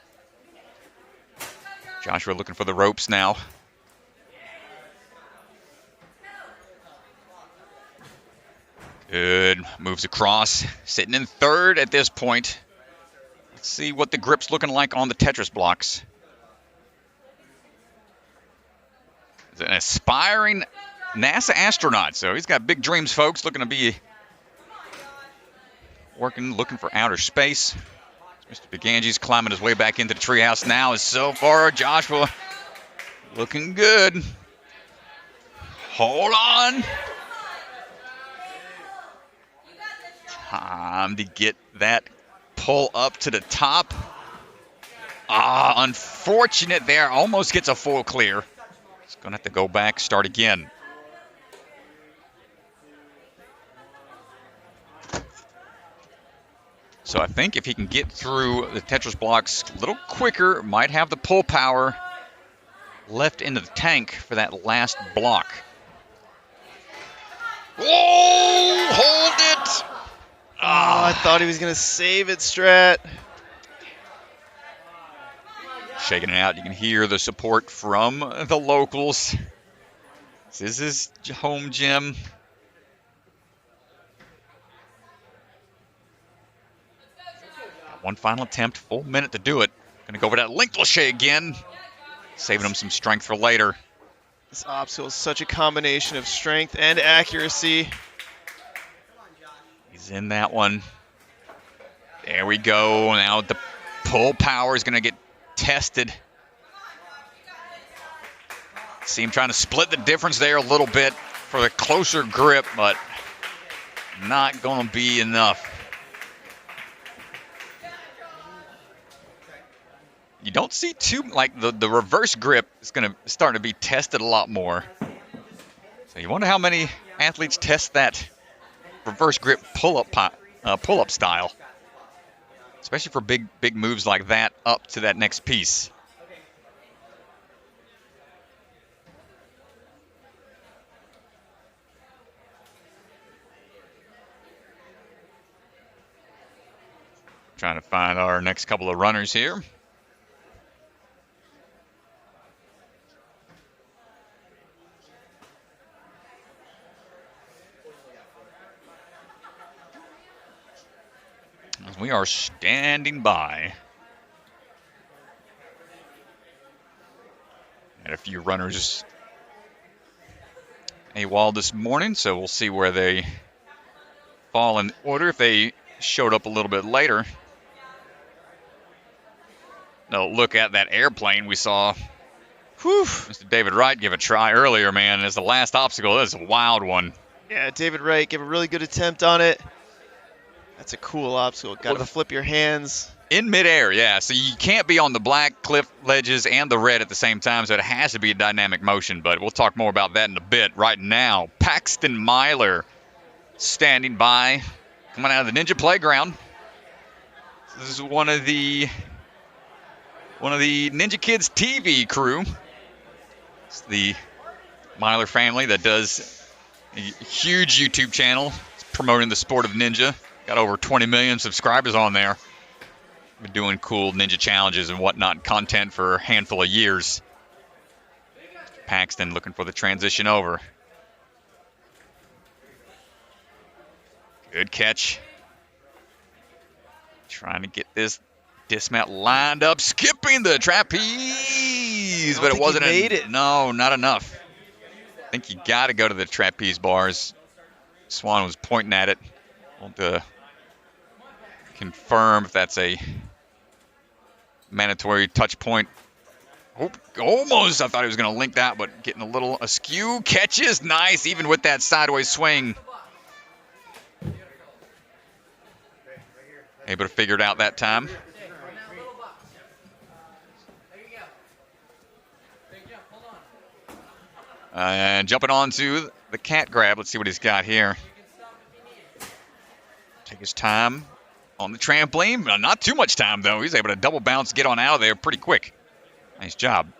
Joshua looking for the ropes now. Good. Moves across. Sitting in third at this point. Let's see what the grip's looking like on the Tetris blocks. He's an aspiring NASA astronaut, so he's got big dreams, folks. Looking to be looking for outer space. Mr. Beganji's climbing his way back into the treehouse now. As so far, Joshua looking good. Hold on. Time to get that pull up to the top. Unfortunate there. Almost gets a full clear. He's going to have to go back, start again. So I think if he can get through the Tetris blocks a little quicker, might have the pull power left into the tank for that last block. Whoa! Hold it! I thought he was going to save it, Strat. Shaking it out. You can hear the support from the locals. This is his home gym. One final attempt, full minute to do it. Going to go over that linked lache again. Saving him some strength for later. This obstacle is such a combination of strength and accuracy. He's in that one. There we go. Now the pull power is going to get tested. See him trying to split the difference there a little bit for the closer grip, but not going to be enough. You don't see too, like the reverse grip is going to start to be tested a lot more. So you wonder how many athletes test that reverse grip pull-up style, especially for big moves like that up to that next piece. Trying to find our next couple of runners here. As we are standing by. Had a few runners AWOL this morning, so we'll see where they fall in order. If they showed up a little bit later. No, look at that airplane we saw. Whew. Mr. David Wright give a try earlier, man. As the last obstacle, that is a wild one. Yeah, David Wright gave a really good attempt on it. That's a cool obstacle. Got to flip your hands. In midair, yeah. So you can't be on the black cliff ledges and the red at the same time, so it has to be a dynamic motion. But we'll talk more about that in a bit. Right now, Paxton Myler standing by, coming out of the Ninja Playground. This is one of the Ninja Kids TV crew. It's the Myler family that does a huge YouTube channel promoting the sport of ninja. Got over 20 million subscribers on there. Been doing cool ninja challenges and whatnot content for a handful of years. Paxton looking for the transition over. Good catch. Trying to get this dismount lined up, skipping the trapeze, but it wasn't. Made it. No, not enough. I think you got to go to the trapeze bars. Swan was pointing at it. Want to confirm if that's a mandatory touch point. Oh, almost. I thought he was going to link that, but getting a little askew. Catches nice, even with that sideways swing. Able to figure it out that time. And jumping on to the cat grab. Let's see what he's got here. Take his time on the trampoline. Not too much time, though. He's able to double bounce, get on out of there pretty quick. Nice job.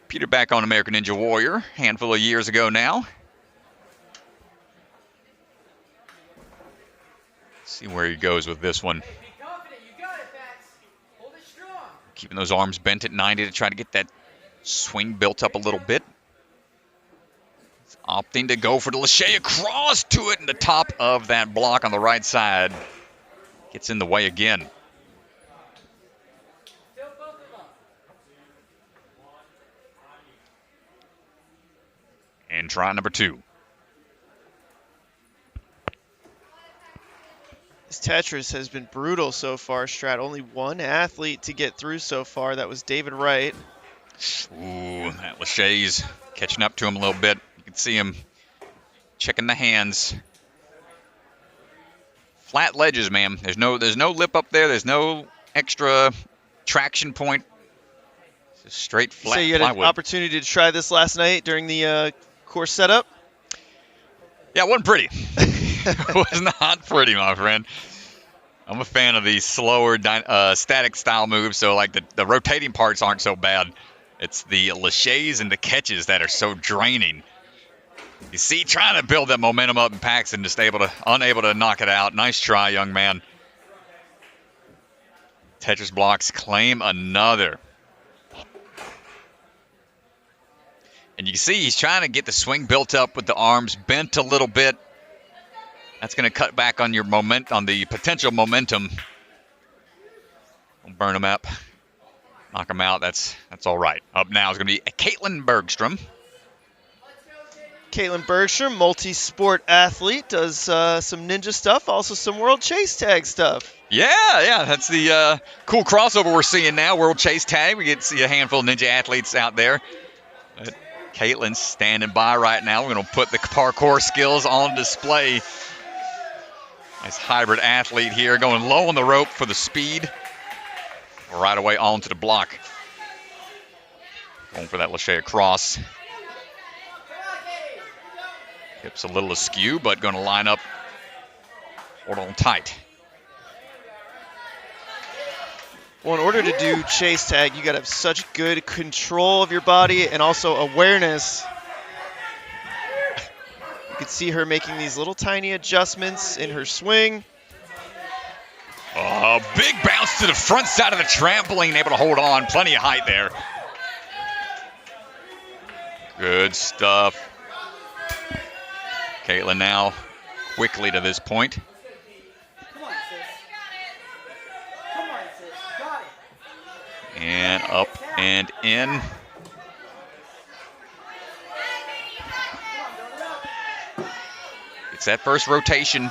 Peter back on American Ninja Warrior. Handful of years ago now. Let's see where he goes with this one. Keeping those arms bent at 90 to try to get that swing built up a little bit. He's opting to go for the lache across to it in the top of that block on the right side. Gets in the way again. And try number 2. This Tetris has been brutal so far, Strat. Only one athlete to get through so far. That was David Wright. Ooh, that lache's catching up to him a little bit. You can see him checking the hands. Flat ledges, man. There's no lip up there. There's no extra traction point. It's just straight flat So you had plywood. an opportunity to try this last night during the course setup? Yeah, it wasn't pretty. It was not pretty, my friend. I'm a fan of the slower static style moves, so like the rotating parts aren't so bad. It's the laches and the catches that are so draining. You see, trying to build that momentum up in Paxton, just unable to knock it out. Nice try, young man. Tetris blocks claim another. And you can see he's trying to get the swing built up with the arms bent a little bit. That's going to cut back on your on the potential momentum. Don't burn him up. Knock him out. That's all right. Up now is going to be Caitlyn Bergstrom. Caitlyn Bergstrom, multi-sport athlete, does some ninja stuff, also some World Chase Tag stuff. Yeah, that's the cool crossover we're seeing now, World Chase Tag. We get to see a handful of ninja athletes out there. But Caitlyn's standing by right now. We're going to put the parkour skills on display. Nice hybrid athlete here, going low on the rope for the speed. Right away onto the block. Going for that lache across. Hips a little askew, but going to line up, hold on tight. Well, in order to do chase tag, you got to have such good control of your body and also awareness. You can see her making these little tiny adjustments in her swing. Oh, big bounce to the front side of the trampoline, able to hold on. Plenty of height there. Good stuff. Caitlyn now quickly to this point. And up and in. It's that first rotation.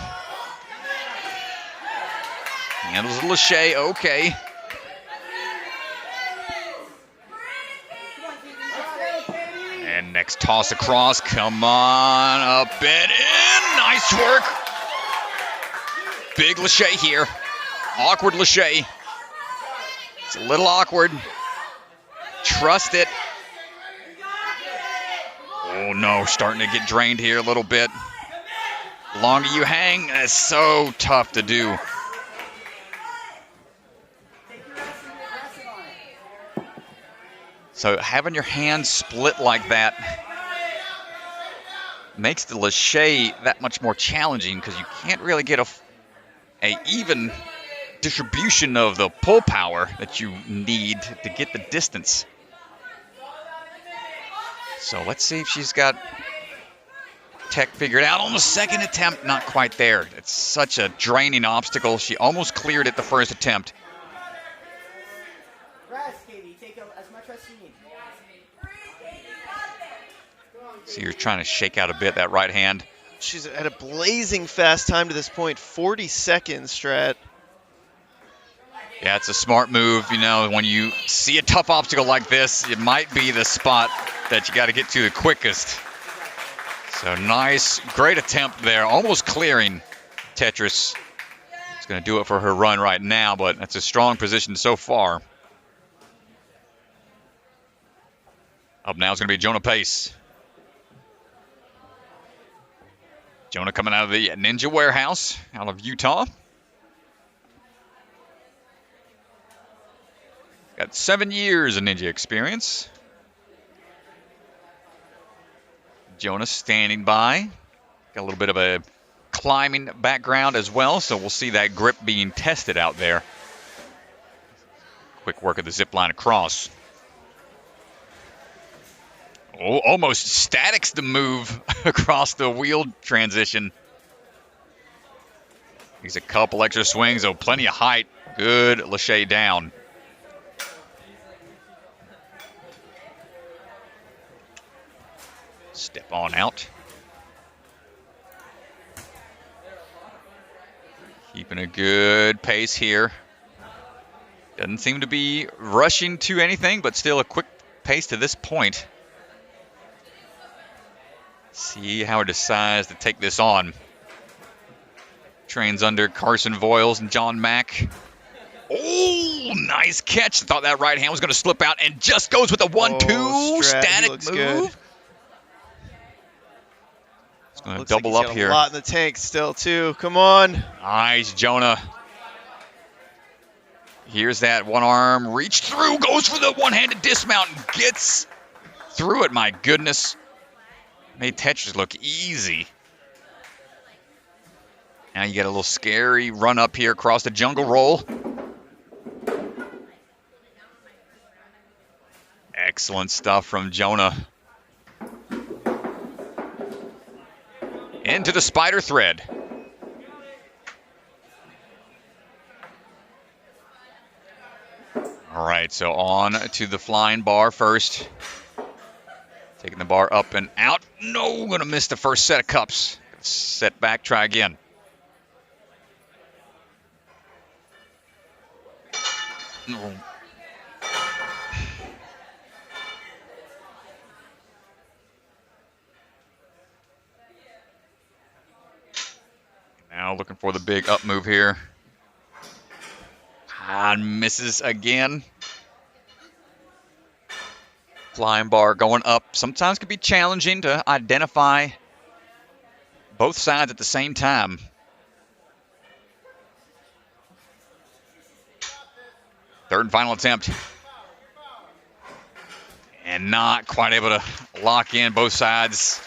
Handles Lachey, okay. And next toss across, come on, up and in. Nice work. Big Lachey here. Awkward Lachey. It's a little awkward. Trust it. Oh no, starting to get drained here a little bit. The longer you hang, that's so tough to do. So having your hands split like that makes the Lachey that much more challenging because you can't really get a even distribution of the pull power that you need to get the distance. So let's see if she's got tech figured out on the second attempt. Not quite there. It's such a draining obstacle. She almost cleared it the first attempt. So you're trying to shake out a bit that right hand. She's at a blazing fast time to this point, 40 seconds, Strat. Yeah, it's a smart move. You know, when you see a tough obstacle like this, it might be the spot that you got to get to the quickest. So nice, great attempt there, almost clearing Tetris. It's going to do it for her run right now, but that's a strong position so far. Up now is going to be Jonah Pace. Jonah coming out of the Ninja Warehouse out of Utah. Got 7 years of Ninja experience. Jonah standing by. Got a little bit of a climbing background as well, so we'll see that grip being tested out there. Quick work of the zip line across. Oh, almost statics the move across the wheel transition. He's a couple extra swings, oh, plenty of height. Good Lachey down. Step on out. Keeping a good pace here. Doesn't seem to be rushing to anything, but still a quick pace to this point. See how it decides to take this on. Trains under Carson Voiles and John Mack. Oh, nice catch. Thought that right hand was going to slip out and just goes with a 1-2 static move. Good. It's going to double up here. A lot in the tank still, too. Come on. Nice, Jonah. Here's that one arm. Reach through. Goes for the one-handed dismount and gets through it. My goodness. Made Tetris look easy. Now you get a little scary run up here across the jungle roll. Excellent stuff from Jonah. Into the spider thread. All right, so on to the flying bar first. Taking the bar up and out. No, gonna miss the first set of cups. Set back, try again. No. Now looking for the big up move here. And misses again. Flying bar going up. Sometimes can be challenging to identify both sides at the same time. Third and final attempt. And not quite able to lock in both sides.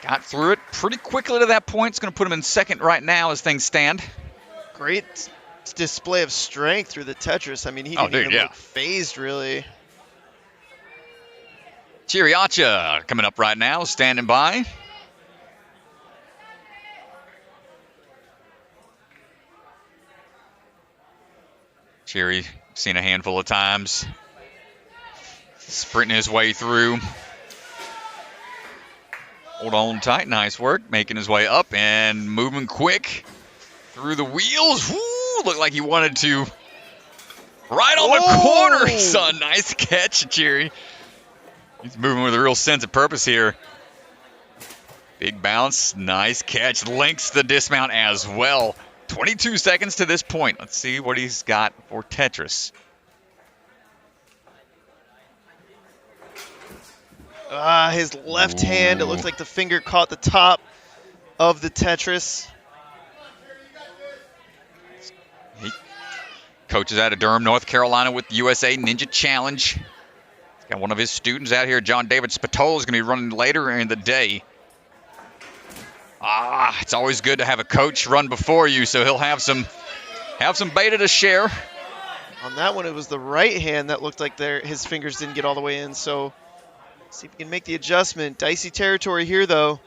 Got through it pretty quickly to that point. It's going to put him in second right now as things stand. Great display of strength through the Tetris. I mean, he didn't even look phased, really. Chiriacha coming up right now, standing by. Chiri, seen a handful of times. Sprinting his way through. Hold on tight, nice work. Making his way up and moving quick through the wheels. Woo, looked like he wanted to. Right on the corner, son. Nice catch, Chiri. He's moving with a real sense of purpose here. Big bounce, nice catch. Links the dismount as well. 22 seconds to this point. Let's see what he's got for Tetris. His left hand, it looks like the finger caught the top of the Tetris. He coaches out of Durham, North Carolina with USA Ninja Challenge. He's got one of his students out here, John David Spatola, is going to be running later in the day. It's always good to have a coach run before you, so he'll have some beta to share. On that one, it was the right hand that looked like his fingers didn't get all the way in, so see if we can make the adjustment. Dicey territory here, though.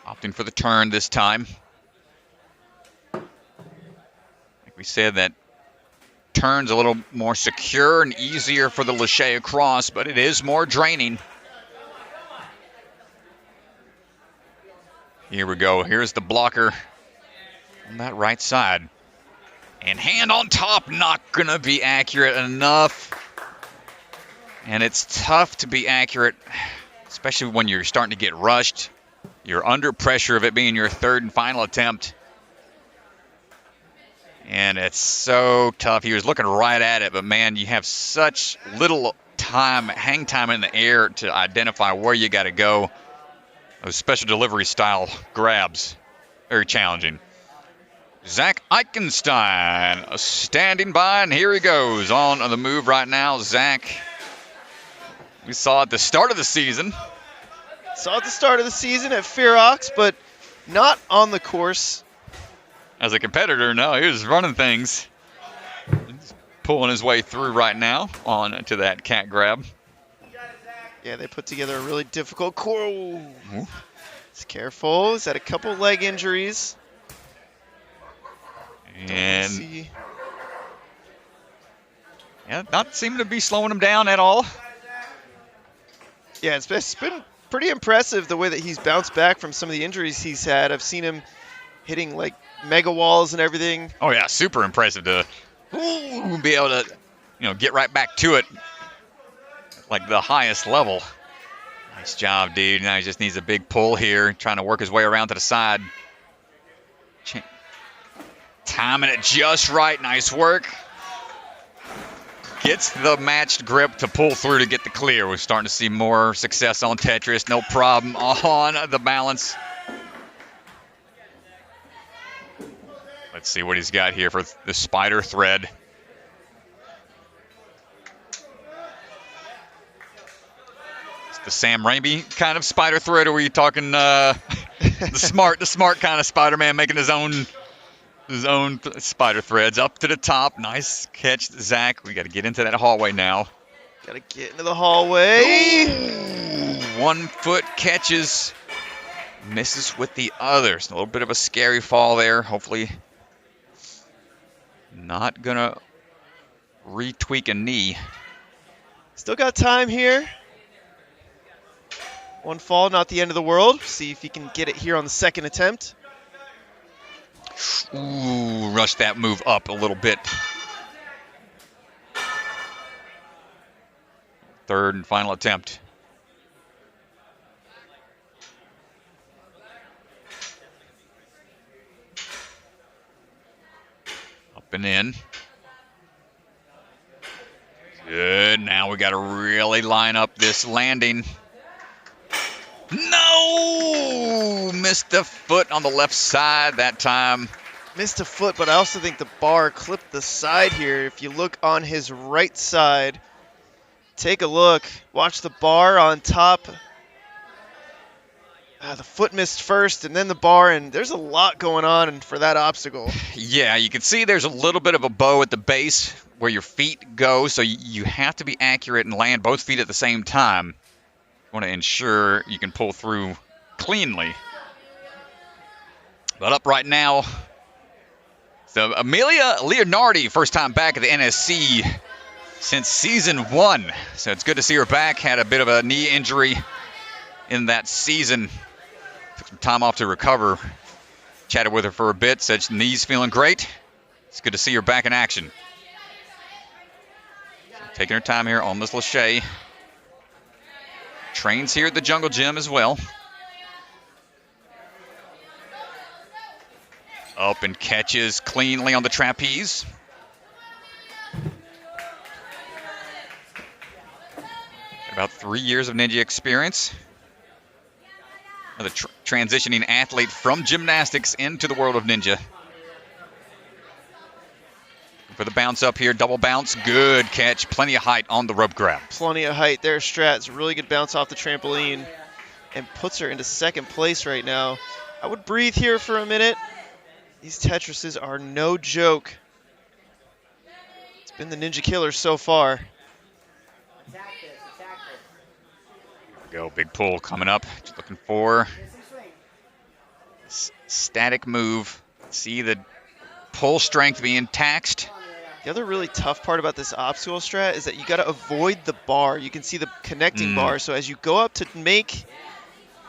Opting for the turn this time. Like we said, that turn's a little more secure and easier for the Lachey across, but it is more draining. Here we go. Here's the blocker on that right side. And hand on top, not going to be accurate enough. And it's tough to be accurate, especially when you're starting to get rushed. You're under pressure of it being your third and final attempt. And it's so tough. He was looking right at it, but man, you have such little time, hang time in the air to identify where you got to go. Those special delivery style grabs, very challenging. Zack Eichenstein standing by, and here he goes on the move right now. Zach, we saw at the start of the season. Saw at the start of the season at Ferox, but not on the course. As a competitor, no, he was running things. He's pulling his way through right now on to that cat grab. Yeah, they put together a really difficult course. He's careful. He's had a couple leg injuries. And yeah, not seeming to be slowing him down at all. Yeah, it's been pretty impressive the way that he's bounced back from some of the injuries he's had. I've seen him hitting like mega walls and everything. Oh yeah, super impressive to be able to, get right back to it, like the highest level. Nice job, dude. Now he just needs a big pull here, trying to work his way around to the side. Timing it just right. Nice work. Gets the matched grip to pull through to get the clear. We're starting to see more success on Tetris. No problem on the balance. Let's see what he's got here for the spider thread. It's the Sam Raimi kind of spider thread, or are we talking the smart kind of Spider-Man making his own spider threads up to the top? Nice catch, Zach. We got to get into that hallway now. Got to get into the hallway. Ooh, 1 foot catches, misses with the others. A little bit of a scary fall there. Hopefully not going to retweak a knee. Still got time here. One fall, not the end of the world. See if he can get it here on the second attempt. Ooh, rush that move up a little bit. Third and final attempt. Up and in. Good now we got to really line up this landing. No! Missed a foot on the left side that time. Missed a foot, but I also think the bar clipped the side here. If you look on his right side, take a look. Watch the bar on top. The foot missed first, and then the bar, and there's a lot going on for that obstacle. Yeah, you can see there's a little bit of a bow at the base where your feet go, so you have to be accurate and land both feet at the same time. You want to ensure you can pull through cleanly. But up right now, so Amelia Leonardi, first time back at the NSC since season 1. So it's good to see her back. Had a bit of a knee injury in that season. Took some time off to recover. Chatted with her for a bit, said her knee's feeling great. It's good to see her back in action. So taking her time here on this Lachey. Trains here at the Jungle Gym as well. Up and catches cleanly on the trapeze. About 3 years of ninja experience. Another transitioning athlete from gymnastics into the world of ninja. For the bounce up here, double bounce, good catch, plenty of height on the rope grab. Plenty of height there, Strat's really good bounce off the trampoline and puts her into second place right now. I would breathe here for a minute. These Tetrises are no joke. It's been the Ninja Killer so far. Go, big pull coming up. Just looking for static move. See the pull strength being taxed. The other really tough part about this obstacle strat is that you got to avoid the bar. You can see the connecting bar. So as you go up to make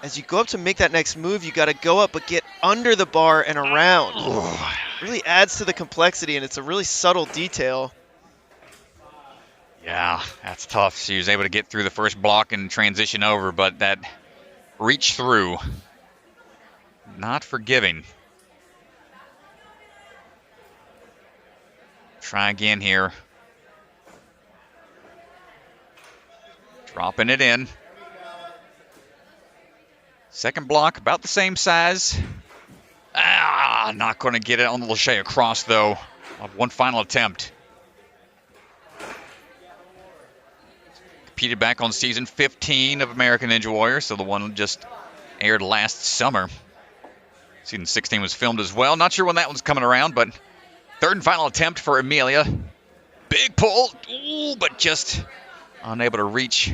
that next move, you got to go up but get under the bar and around. Really adds to the complexity, and it's a really subtle detail. Yeah, that's tough. She was able to get through the first block and transition over, but that reach through, not forgiving. Try again here. Dropping it in. Second block, about the same size. Not going to get it on the Lachey across, though. One final attempt. Competed back on season 15 of American Ninja Warrior, so the one just aired last summer. Season 16 was filmed as well. Not sure when that one's coming around, but third and final attempt for Amelia. Big pull, but just unable to reach.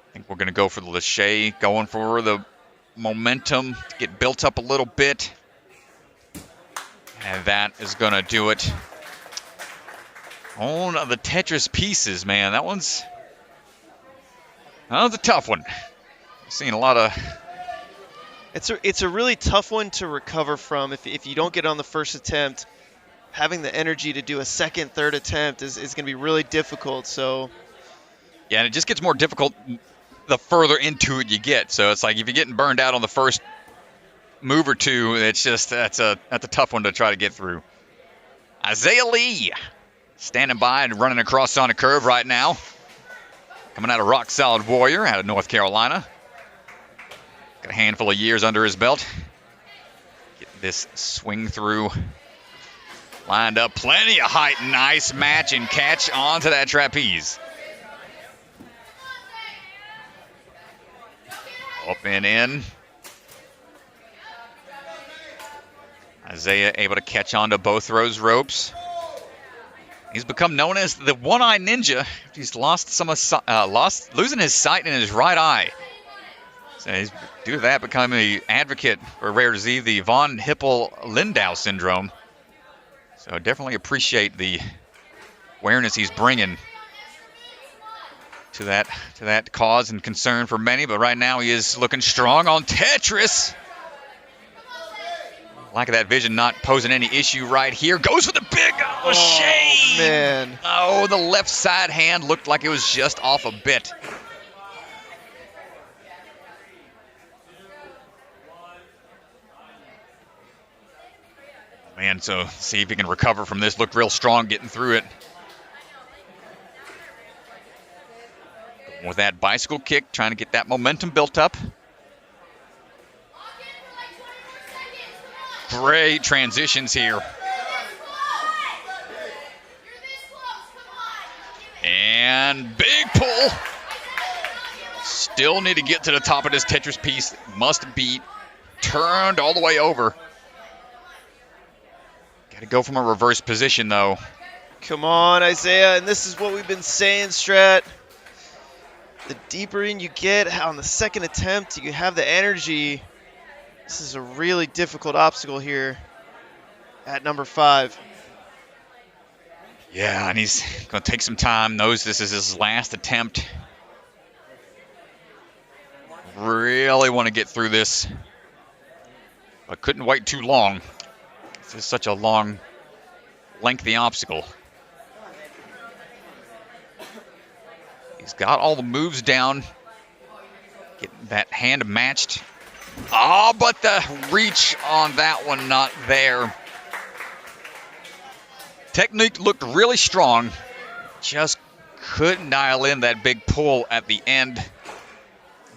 I think we're going to go for the Lachey, going for the momentum to get built up a little bit. And that is going to do it. On the Tetris pieces, man. That one's a tough one. I've seen a lot of... It's a really tough one to recover from. If you don't get on the first attempt, having the energy to do a second, third attempt is going to be really difficult. So, yeah, and it just gets more difficult the further into it you get. So it's like if you're getting burned out on the first move or two, it's just that's a tough one to try to get through. Isaiah Lee standing by and running across on a curve right now. Coming out of Rock Solid Warrior out of North Carolina. Got a handful of years under his belt. Get this swing through. Lined up, plenty of height. Nice match and catch onto that trapeze. Up and in. Isaiah able to catch onto both those ropes. He's become known as the One-Eye Ninja. He's losing his sight in his right eye. So he's, due to that, becoming an advocate for rare disease, the von Hippel-Lindau syndrome. So definitely appreciate the awareness he's bringing to that cause and concern for many. But right now he is looking strong on Tetris. Lack of that vision not posing any issue right here. Goes for the big Lachey. Man. Oh, the left side hand looked like it was just off a bit. Man, so see if he can recover from this. Looked real strong getting through it. With that bicycle kick, trying to get that momentum built up. Great transitions here. And big pull. Still need to get to the top of this Tetris piece. Must beat. Turned all the way over. Got to go from a reverse position, though. Come on, Isaiah. And this is what we've been saying, Strat. The deeper in you get on the second attempt, you have the energy. This is a really difficult obstacle here at number 5. Yeah, and he's going to take some time. Knows this is his last attempt. Really want to get through this. But couldn't wait too long. This is such a long, lengthy obstacle. He's got all the moves down. Getting that hand matched. Oh, but the reach on that one not there. Technique looked really strong. Just couldn't dial in that big pull at the end.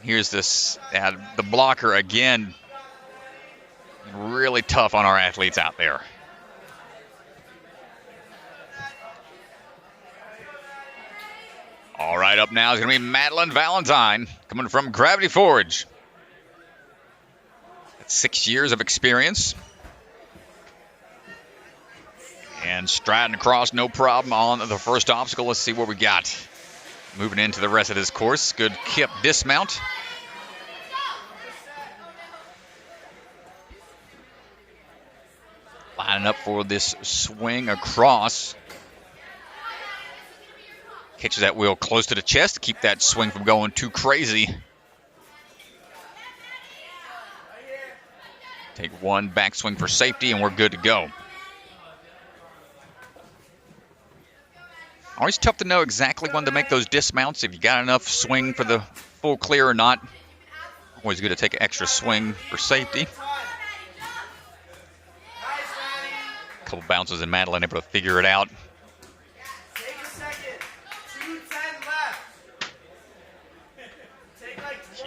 Here's this, the blocker again. Really tough on our athletes out there. All right, up now is going to be Madelynn Valentine coming from Gravity Forge. That's 6 years of experience. And striding across, no problem on the first obstacle. Let's see what we got. Moving into the rest of this course. Good kip dismount. Lining up for this swing across. Catches that wheel close to the chest to keep that swing from going too crazy. Take one backswing for safety, and we're good to go. Always tough to know exactly when to make those dismounts, if you got enough swing for the full clear or not. Always good to take an extra swing for safety. A couple bounces and Madelynn able to figure it out.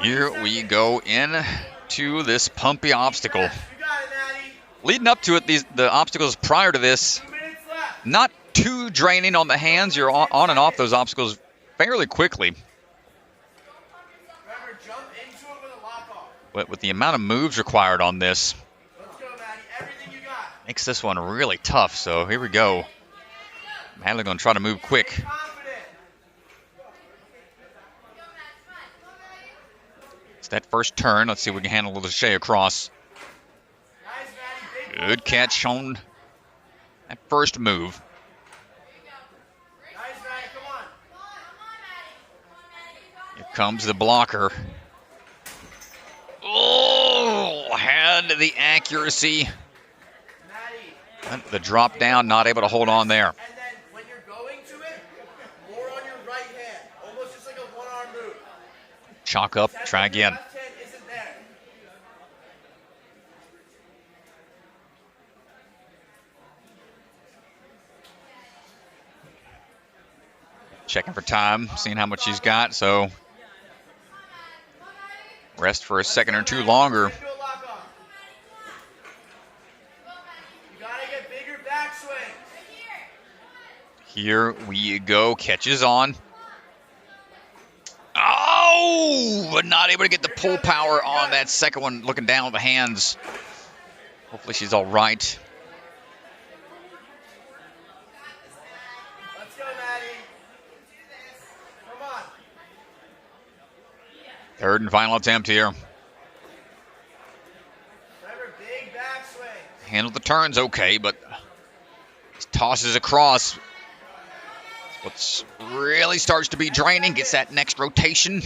Here we go into this pumpy obstacle. Leading up to it, the obstacles prior to this, not too draining on the hands. You're on and off those obstacles fairly quickly. But with the amount of moves required on this, makes this one really tough. So here we go. Madelynn going to try to move quick. It's that first turn. Let's see if we can handle the Shea across. Good catch on that first move. Here comes the blocker. Oh, had the accuracy. The drop down, not able to hold on there. And then when you're going to it, more on your right hand. Almost just like a one-arm move. Chalk up, try again. Left hand isn't there. Checking for time, seeing how much he's got, so rest for a second or two longer. Here we go, catches on. Oh, but not able to get the pull power on that second one, looking down with the hands. Hopefully she's all right. Let's go, Maddie. Come on. Third and final attempt here. Remember, big backswing. Handled the turns okay, but tosses across. What really starts to be draining, gets that next rotation.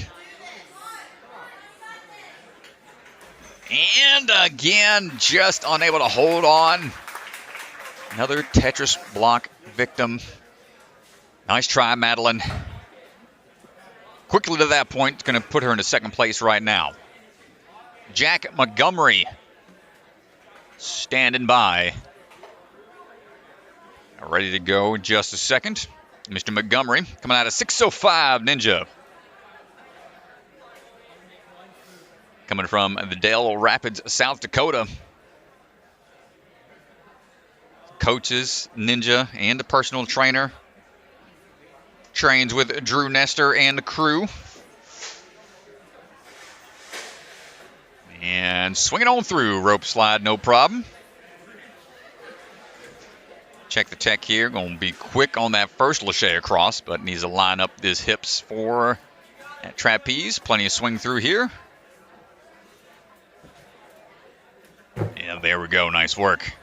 And again, just unable to hold on. Another Tetris block victim. Nice try, Madelynn. Quickly to that point, it's going to put her into second place right now. Jack Montgomery standing by. Ready to go in just a second. Mr. Montgomery coming out of 605 Ninja. Coming from the Dale Rapids, South Dakota. Coaches, Ninja, and a personal trainer. Trains with Drew Nestor and the crew. And swinging on through. Rope slide, no problem. Check the tech here. Going to be quick on that first lache across, but needs to line up his hips for that trapeze. Plenty of swing through here. And there we go. Nice work.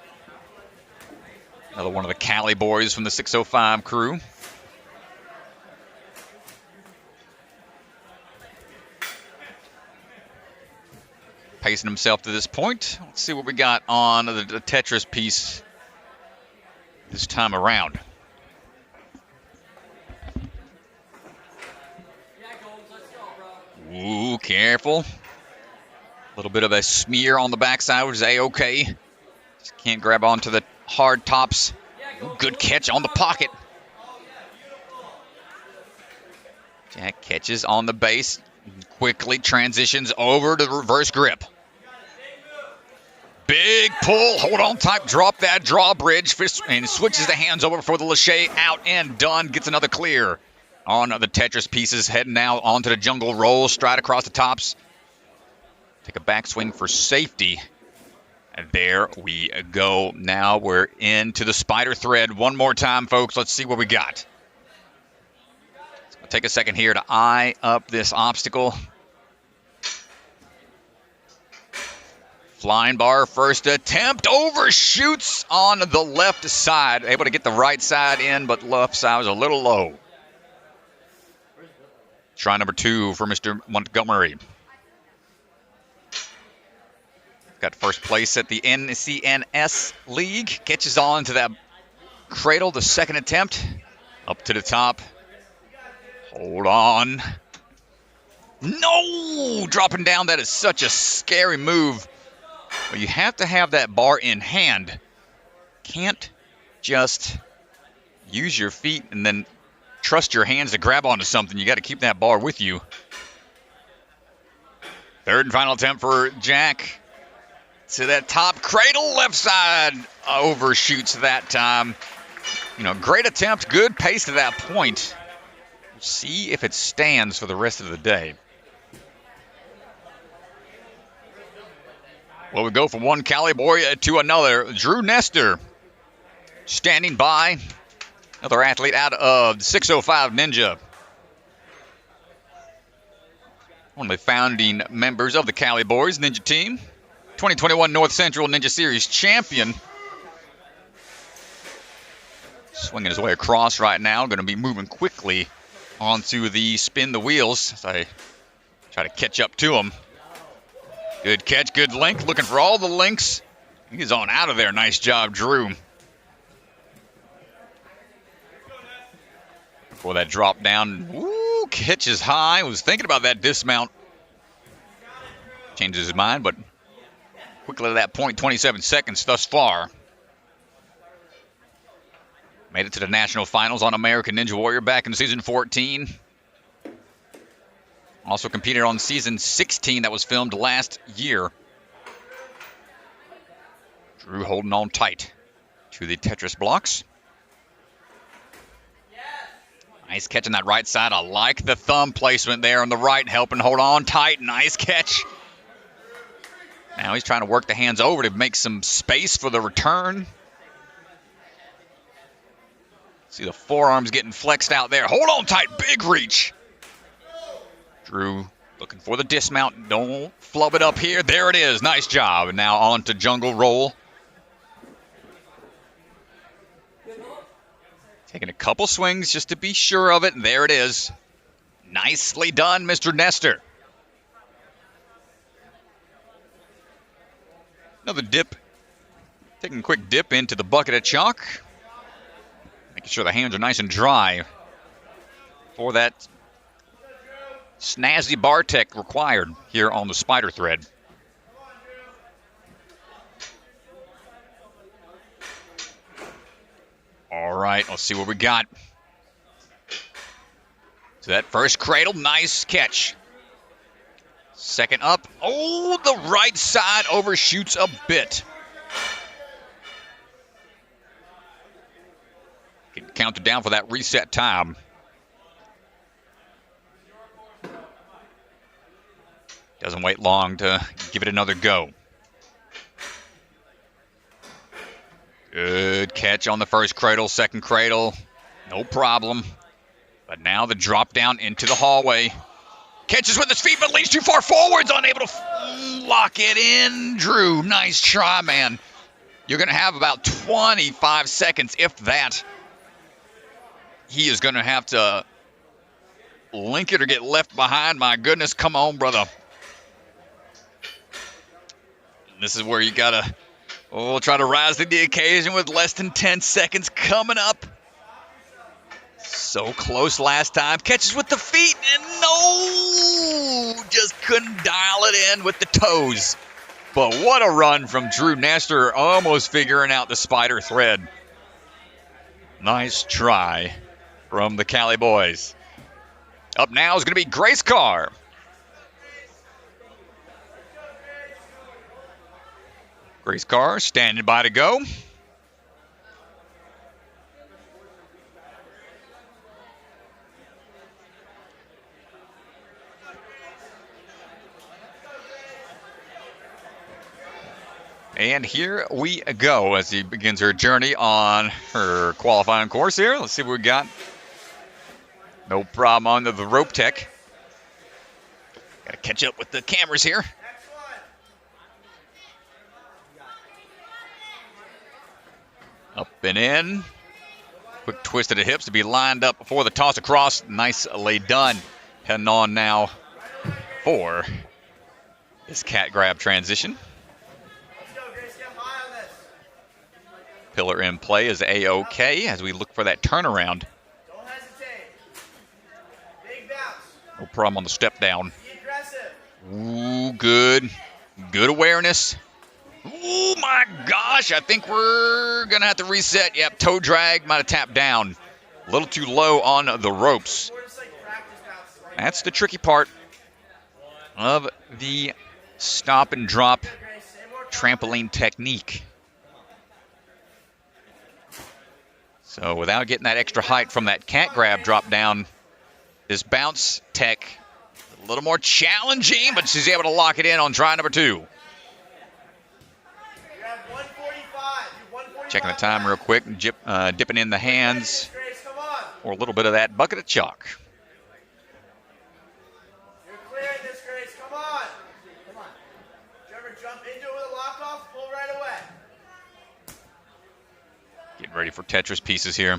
Another one of the Cali boys from the 605 crew. Pacing himself to this point. Let's see what we got on the Tetris piece this time around. Ooh, careful. A little bit of a smear on the backside, which is A-okay. Just can't grab onto the hard tops. Ooh, good catch on the pocket. Jack catches on the base. Quickly transitions over to the reverse grip. Big pull, hold on tight, drop that drawbridge, and switches the hands over for the lache, out and done. Gets another clear on the Tetris pieces, heading now onto the jungle roll, stride across the tops. Take a backswing for safety. And there we go. Now we're into the spider thread one more time, folks. Let's see what we got. Take a second here to eye up this obstacle. Flying bar, first attempt, overshoots on the left side. Able to get the right side in, but left side was a little low. Try number 2 for Mr. Montgomery. Got first place at the NCNS League. Catches on to that cradle, the second attempt. Up to the top. Hold on. No! Dropping down, that is such a scary move. Well, you have to have that bar in hand. Can't just use your feet and then trust your hands to grab onto something. You got to keep that bar with you. Third and final attempt for Jack. To that top cradle, left side overshoots that time. You know, great attempt, good pace to that point. See if it stands for the rest of the day. Well, we go from one Cali boy to another. Drew Nestor standing by. Another athlete out of the 605 Ninja. One of the founding members of the Cali Boys Ninja team. 2021 North Central Ninja Series champion. Swinging his way across right now. Going to be moving quickly onto the spin the wheels as I try to catch up to him. Good catch, good link. Looking for all the links. He's on out of there. Nice job, Drew. Before that drop down, woo, catches high. Was thinking about that dismount. Changes his mind, but quickly to that point, 27 seconds thus far. Made it to the national finals on American Ninja Warrior back in season 14. Also competed on season 16 that was filmed last year. Drew holding on tight to the Tetris blocks. Nice catch on that right side. I like the thumb placement there on the right, helping hold on tight. Nice catch. Now he's trying to work the hands over to make some space for the return. See the forearms getting flexed out there. Hold on tight, big reach. Drew looking for the dismount. Don't flub it up here. There it is. Nice job. And now on to jungle roll. Taking a couple swings just to be sure of it. And there it is. Nicely done, Mr. Nestor. Another dip. Taking a quick dip into the bucket of chalk. Making sure the hands are nice and dry for that snazzy bar tech required here on the spider thread. All right, let's see what we got. So that first cradle, nice catch. Second up, oh, the right side overshoots a bit. Getting counted down for that reset time. Doesn't wait long to give it another go. Good catch on the first cradle, second cradle, no problem. But now the drop down into the hallway. Catches with his feet, but leans too far forwards, unable to lock it in. Drew, nice try, man. You're going to have about 25 seconds, if that. He is going to have to link it or get left behind. My goodness, come on, brother. This is where you got to try to rise to the occasion with less than 10 seconds coming up. So close last time. Catches with the feet, and no! Just couldn't dial it in with the toes. But what a run from Drew Nestor, almost figuring out the spider thread. Nice try from the Cali boys. Up now is going to be Grace Carr. Grace Carr standing by to go. And here we go as he begins her journey on her qualifying course here. Let's see what we got. No problem on the rope tech. Got to catch up with the cameras here. Up and in. Quick twist of the hips to be lined up before the toss across. Nicely done. Heading on now for this cat grab transition. Pillar in play is A-OK as we look for that turnaround. Don't hesitate. Big bounce. No problem on the step down. Be aggressive. Ooh, good. Good awareness. Oh, my gosh. I think we're going to have to reset. Yep, toe drag. Might have tapped down. A little too low on the ropes. That's the tricky part of the stop and drop trampoline technique. So without getting that extra height from that cat grab drop down, this bounce tech a little more challenging, but she's able to lock it in on try number 2. Checking the time real quick, dipping in the hands for a little bit of that bucket of chalk. You're clearing this, Grace. Come on. Come on. Trevor, jump into it with a lock off. Pull right away. Getting ready for Tetris pieces here.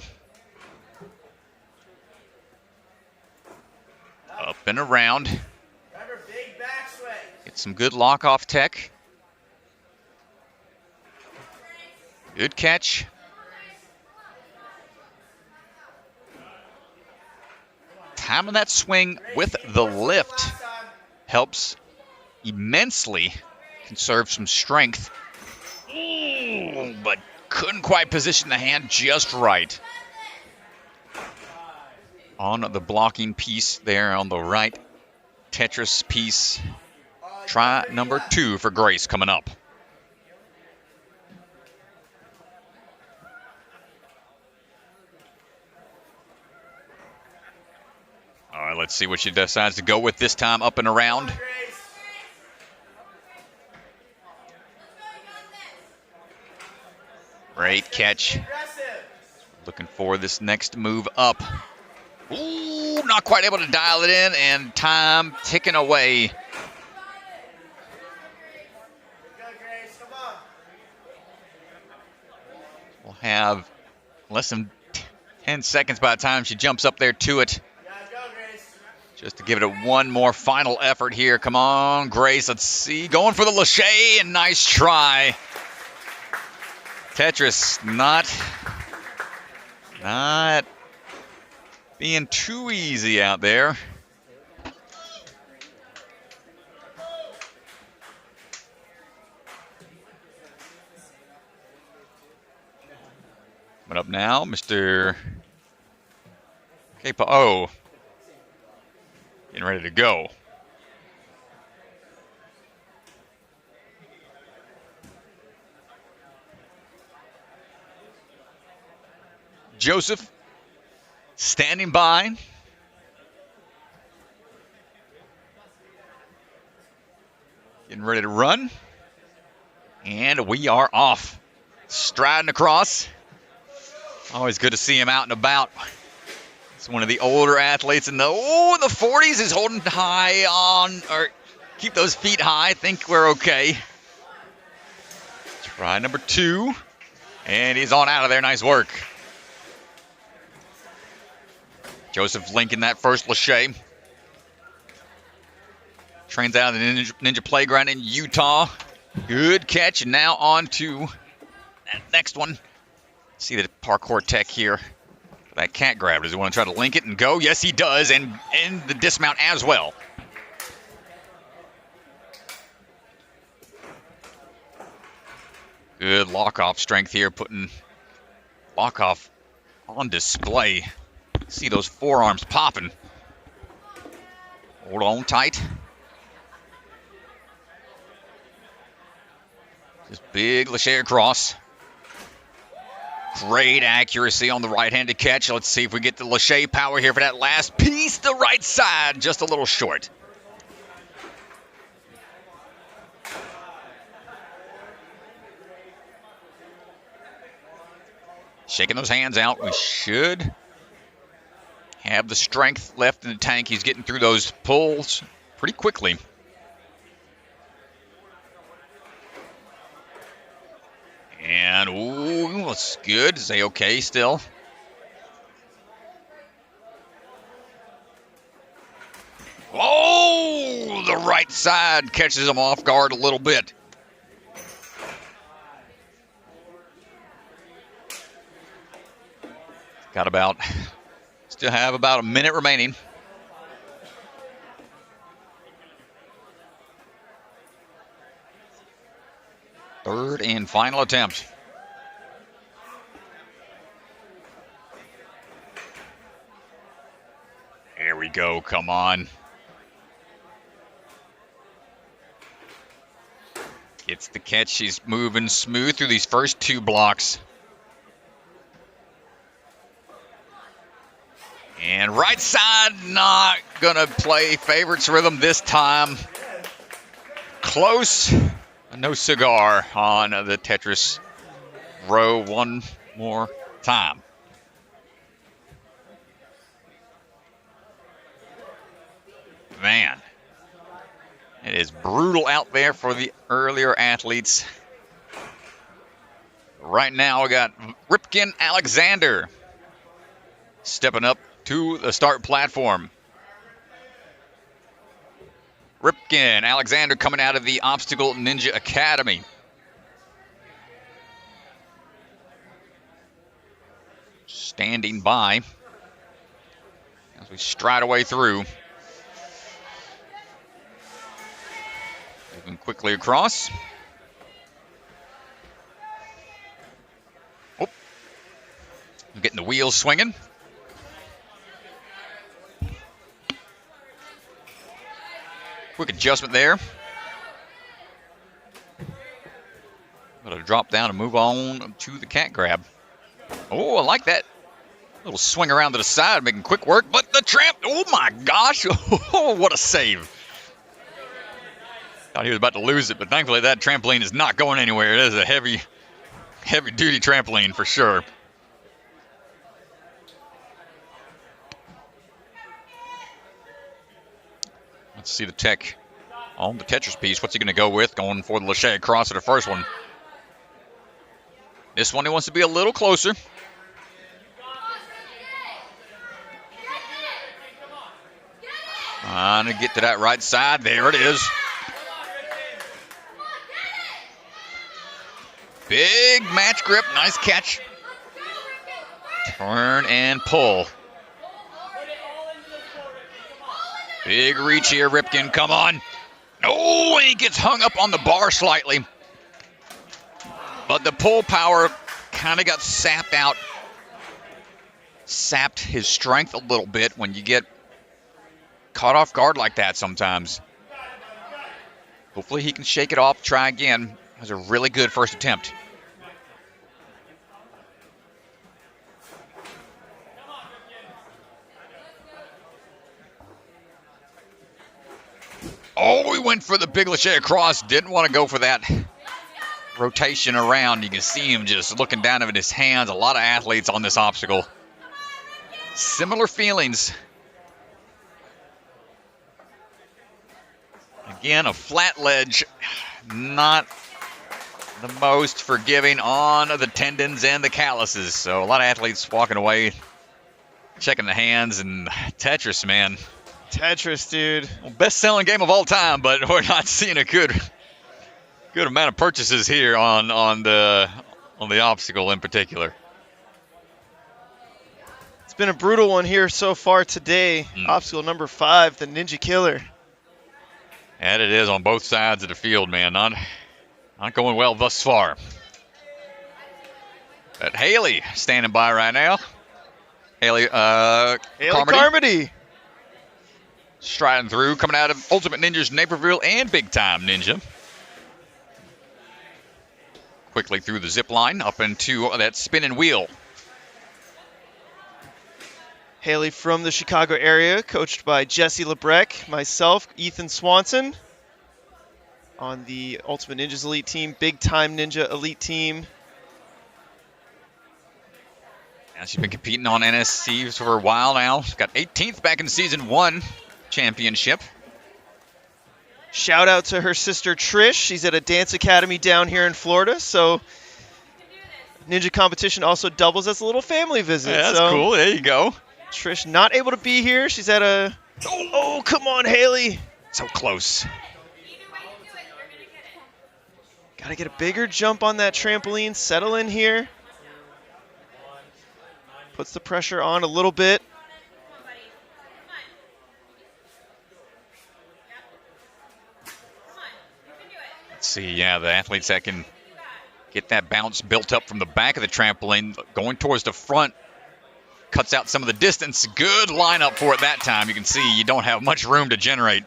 Up and around. Trevor, big backswing. Get some good lock-off tech. Good catch. Timing that swing with the lift helps immensely conserve some strength. Ooh, but couldn't quite position the hand just right. On the blocking piece there on the right Tetris piece. Try number 2 for Grace coming up. All right, let's see what she decides to go with this time. Up and around. Great catch. Looking for this next move up. Ooh, not quite able to dial it in, and time ticking away. We'll have less than 10 seconds by the time she jumps up there to it. Just to give it one more final effort here. Come on, Grace. Let's see. Going for the Lachey, and nice try. Tetris not being too easy out there. Coming up now, Mr. Chapoutot. Getting ready to go. Joseph standing by. Getting ready to run. And we are off. Striding across. Always good to see him out and about. It's one of the older athletes in the 40s. Is holding high on, or keep those feet high. I think we're okay. Try number 2. And he's on out of there. Nice work. Joseph linking that first Lachey. Trains out of the Ninja Playground in Utah. Good catch. And now on to that next one. See the parkour tech here. That cat grab. Does he want to try to link it and go? Yes, he does. And the dismount as well. Good lock-off strength here. Putting lock-off on display. See those forearms popping. Hold on tight. Just big Lachey across. Great accuracy on the right-handed catch. Let's see if we get the Lachey power here for that last piece. The right side, just a little short. Shaking those hands out. We should have the strength left in the tank. He's getting through those pulls pretty quickly. And, ooh, that's good. Is he okay still? Oh, the right side catches him off guard a little bit. Still have about a minute remaining. Third and final attempt. There we go. Come on. Gets the catch. She's moving smooth through these first 2 blocks. And right side, not going to play favorites rhythm this time. Close. No cigar on the Tetris row one more time. Man, it is brutal out there for the earlier athletes. Right now we got Ripken Alexander stepping up to the start platform. Ripken Alexander coming out of the Obstacle Ninja Academy. Standing by as we stride away through. Moving quickly across. Oh, getting the wheels swinging. Quick adjustment there. Got to drop down and move on to the cat grab. Oh, I like that. Little swing around to the side, making quick work. But the tramp, oh my gosh. Oh, what a save. Thought he was about to lose it, but thankfully that trampoline is not going anywhere. It is a heavy duty trampoline for sure. Let's see the tech on the Tetris piece. What's he going to go with? Going for the Lachey across to the first one. This one he wants to be a little closer. Trying to get to that right side. There it is. Big match grip. Nice catch. Turn and pull. Big reach here, Ripken. Come on. Oh, and he gets hung up on the bar slightly. But the pull power kind of got sapped out sapped his strength a little bit when you get caught off guard like that sometimes. Hopefully he can shake it off, try again. It was a really good first attempt. Oh, he went for the big lachey across. Didn't want to go for that rotation around. You can see him just looking down at his hands. A lot of athletes on this obstacle. Similar feelings. Again, a flat ledge, not the most forgiving on the tendons and the calluses. So a lot of athletes walking away, checking the hands, and Tetris, man. Tetris, dude. Well, best-selling game of all time, but we're not seeing a good amount of purchases here on the obstacle in particular. It's been a brutal one here so far today. Obstacle number 5, the Ninja Killer. And it is on both sides of the field, man. Not going well thus far. But Hailey standing by right now. Hailey Carmody. Striding through, coming out of Ultimate Ninja's Naperville and Big Time Ninja. Quickly through the zip line, up into that spinning wheel. Hailey from the Chicago area, coached by Jesse Lebrecq, myself, Ethan Swanson, on the Ultimate Ninjas Elite Team, Big Time Ninja Elite Team. Yeah, she's been competing on NSCs for a while now. She's got 18th back in Season 1 championship. Shout out to her sister Trish. She's at a dance academy down here in Florida, so Ninja competition also doubles as a little family visit. Yeah, that's cool. There you go. Trish not able to be here. She's at a... Oh, come on, Hailey. So close. Got to get a bigger jump on that trampoline. Settle in here. Puts the pressure on a little bit. Let's see, yeah, the athletes that can get that bounce built up from the back of the trampoline, going towards the front, cuts out some of the distance. Good lineup for it that time. You can see you don't have much room to generate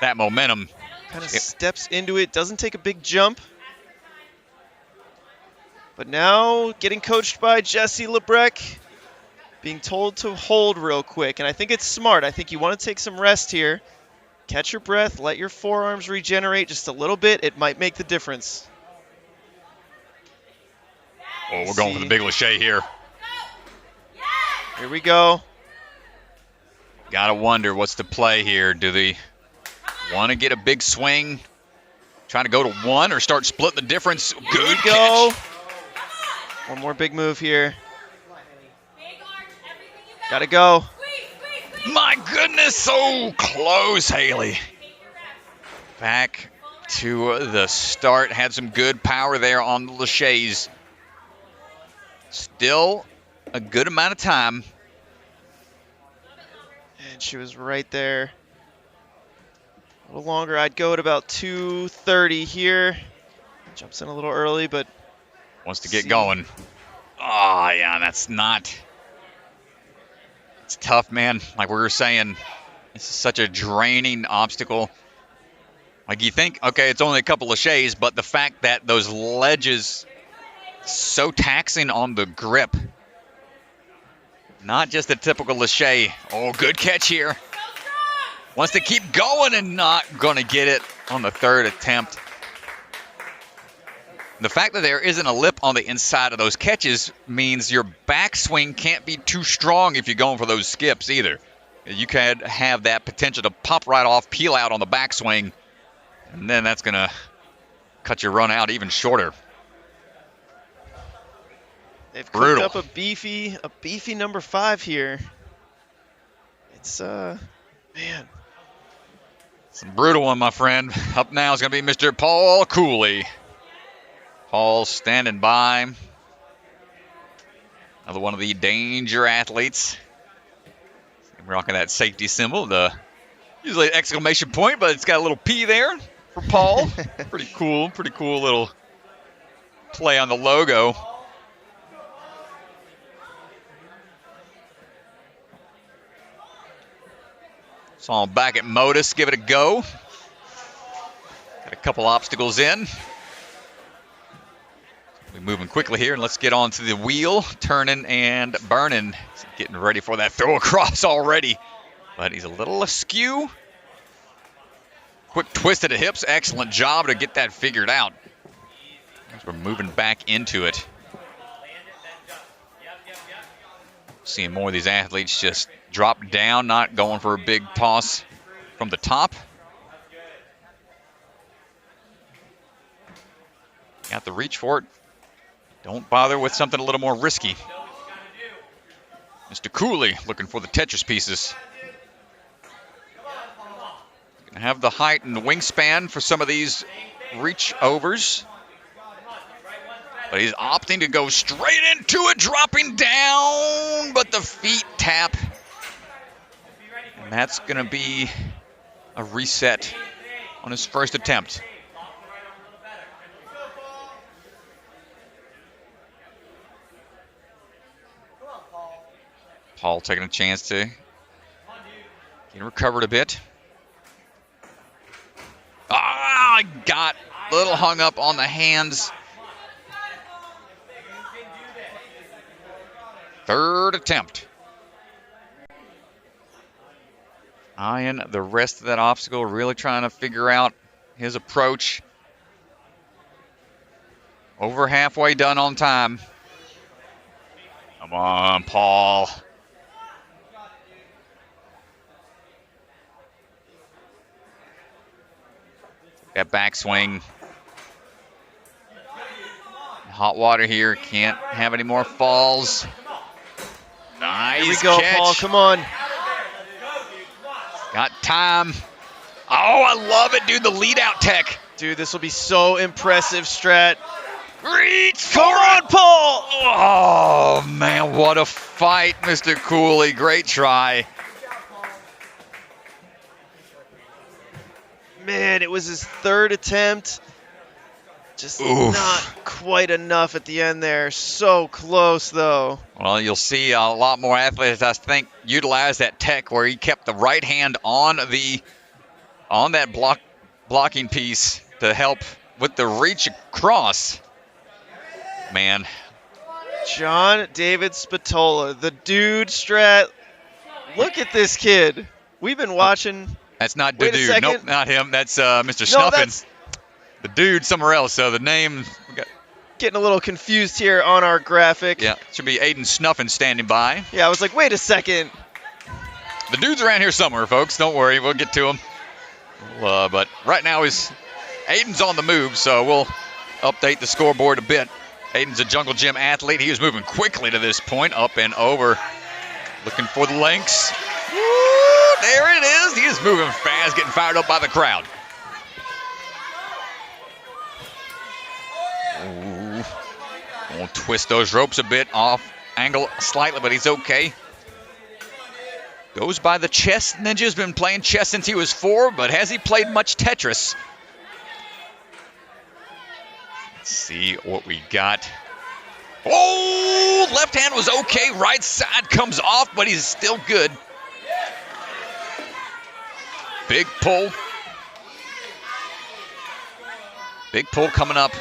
that momentum. Kind of steps into it, doesn't take a big jump. But now getting coached by Jesse Lebrecq, being told to hold real quick. And I think it's smart. I think you want to take some rest here. Catch your breath, let your forearms regenerate just a little bit. It might make the difference. Oh, we're going for the big lachey here. Here we go. Gotta wonder what's the play here. Do they want to get a big swing, trying to go to one, or start splitting the difference? Good go. catch. One more big move here. Gotta go. My goodness, so close, Hailey. Back to the start. Had some good power there on the lacheys. Still a good amount of time. And she was right there. A little longer. I'd go at about 2:30 here. Jumps in a little early, but wants to get going. Oh, yeah, that's not... It's tough, man. Like we were saying, this is such a draining obstacle. Like you think, okay, it's only a couple of lacheys, but the fact that those ledges so taxing on the grip. Not just a typical lachey. Oh, good catch here. Wants to keep going and not going to get it on the third attempt. The fact that there isn't a lip on the inside of those catches means your backswing can't be too strong if you're going for those skips either. You could have that potential to pop right off, peel out on the backswing, and then that's going to cut your run out even shorter. They've cooked up a beefy number 5 here. It's, man. It's a brutal one, my friend. Up now is going to be Mr. Paul Cooley. Paul standing by. Another one of the danger athletes. Rocking that safety symbol. The usually exclamation point, but it's got a little P there for Paul. Pretty cool little play on the logo. Saw him back at Modus, give it a go. Got a couple obstacles in. We're moving quickly here, and let's get onto the wheel. Turning and burning. He's getting ready for that throw across already. But he's a little askew. Quick twist of the hips. Excellent job to get that figured out. As we're moving back into it. Seeing more of these athletes just drop down, not going for a big toss from the top. Got the reach for it. Don't bother with something a little more risky. Mr. Cooley looking for the Tetris pieces. Gonna have the height and the wingspan for some of these reach overs. But he's opting to go straight into it, dropping down, but the feet tap. And that's going to be a reset on his first attempt. Paul taking a chance to get recovered a bit. I got a little hung up on the hands. Third attempt. Eyeing the rest of that obstacle, really trying to figure out his approach. Over halfway done on time. Come on, Paul. That backswing. Hot water here. Can't have any more falls. Nice Here we go, catch. Paul. Come on. Got time. Oh, I love it, dude. The lead out tech. Dude, this will be so impressive, Strat. Reach. Come on, Paul. Oh, man, what a fight, Mr. Cooley. Great try. Man, it was his third attempt. Just Oof. not quite enough at the end there. So close, though. Well, you'll see a lot more athletes, I think, utilize that tech where he kept the right hand on that blocking piece to help with the reach across. Man. John David Spatola, the dude, Strat. Look at this kid. We've been watching. That's not the Wait a dude. second. Nope, not him. That's Mr. No, Snuffin. that's The dude somewhere else. So the name, getting a little confused here on our graphic. yeah, should be Aiden Snuffin standing by. Yeah, I was like, wait a second. The dude's around here somewhere, folks. Don't worry, we'll get to him. But right now Aiden's on the move, so we'll update the scoreboard a bit. Aiden's a Jungle Gym athlete. He was moving quickly to this point, up and over, looking for the links. Woo, there it is. He is moving fast, getting fired up by the crowd. Ooh. We'll twist those ropes a bit, off angle slightly, but he's okay. Goes by the chess ninja's been playing chess since he was 4, but has he played much Tetris? Let's see what we got. Oh, left hand was okay. Right side comes off, but he's still good. Big pull. Big pull coming up.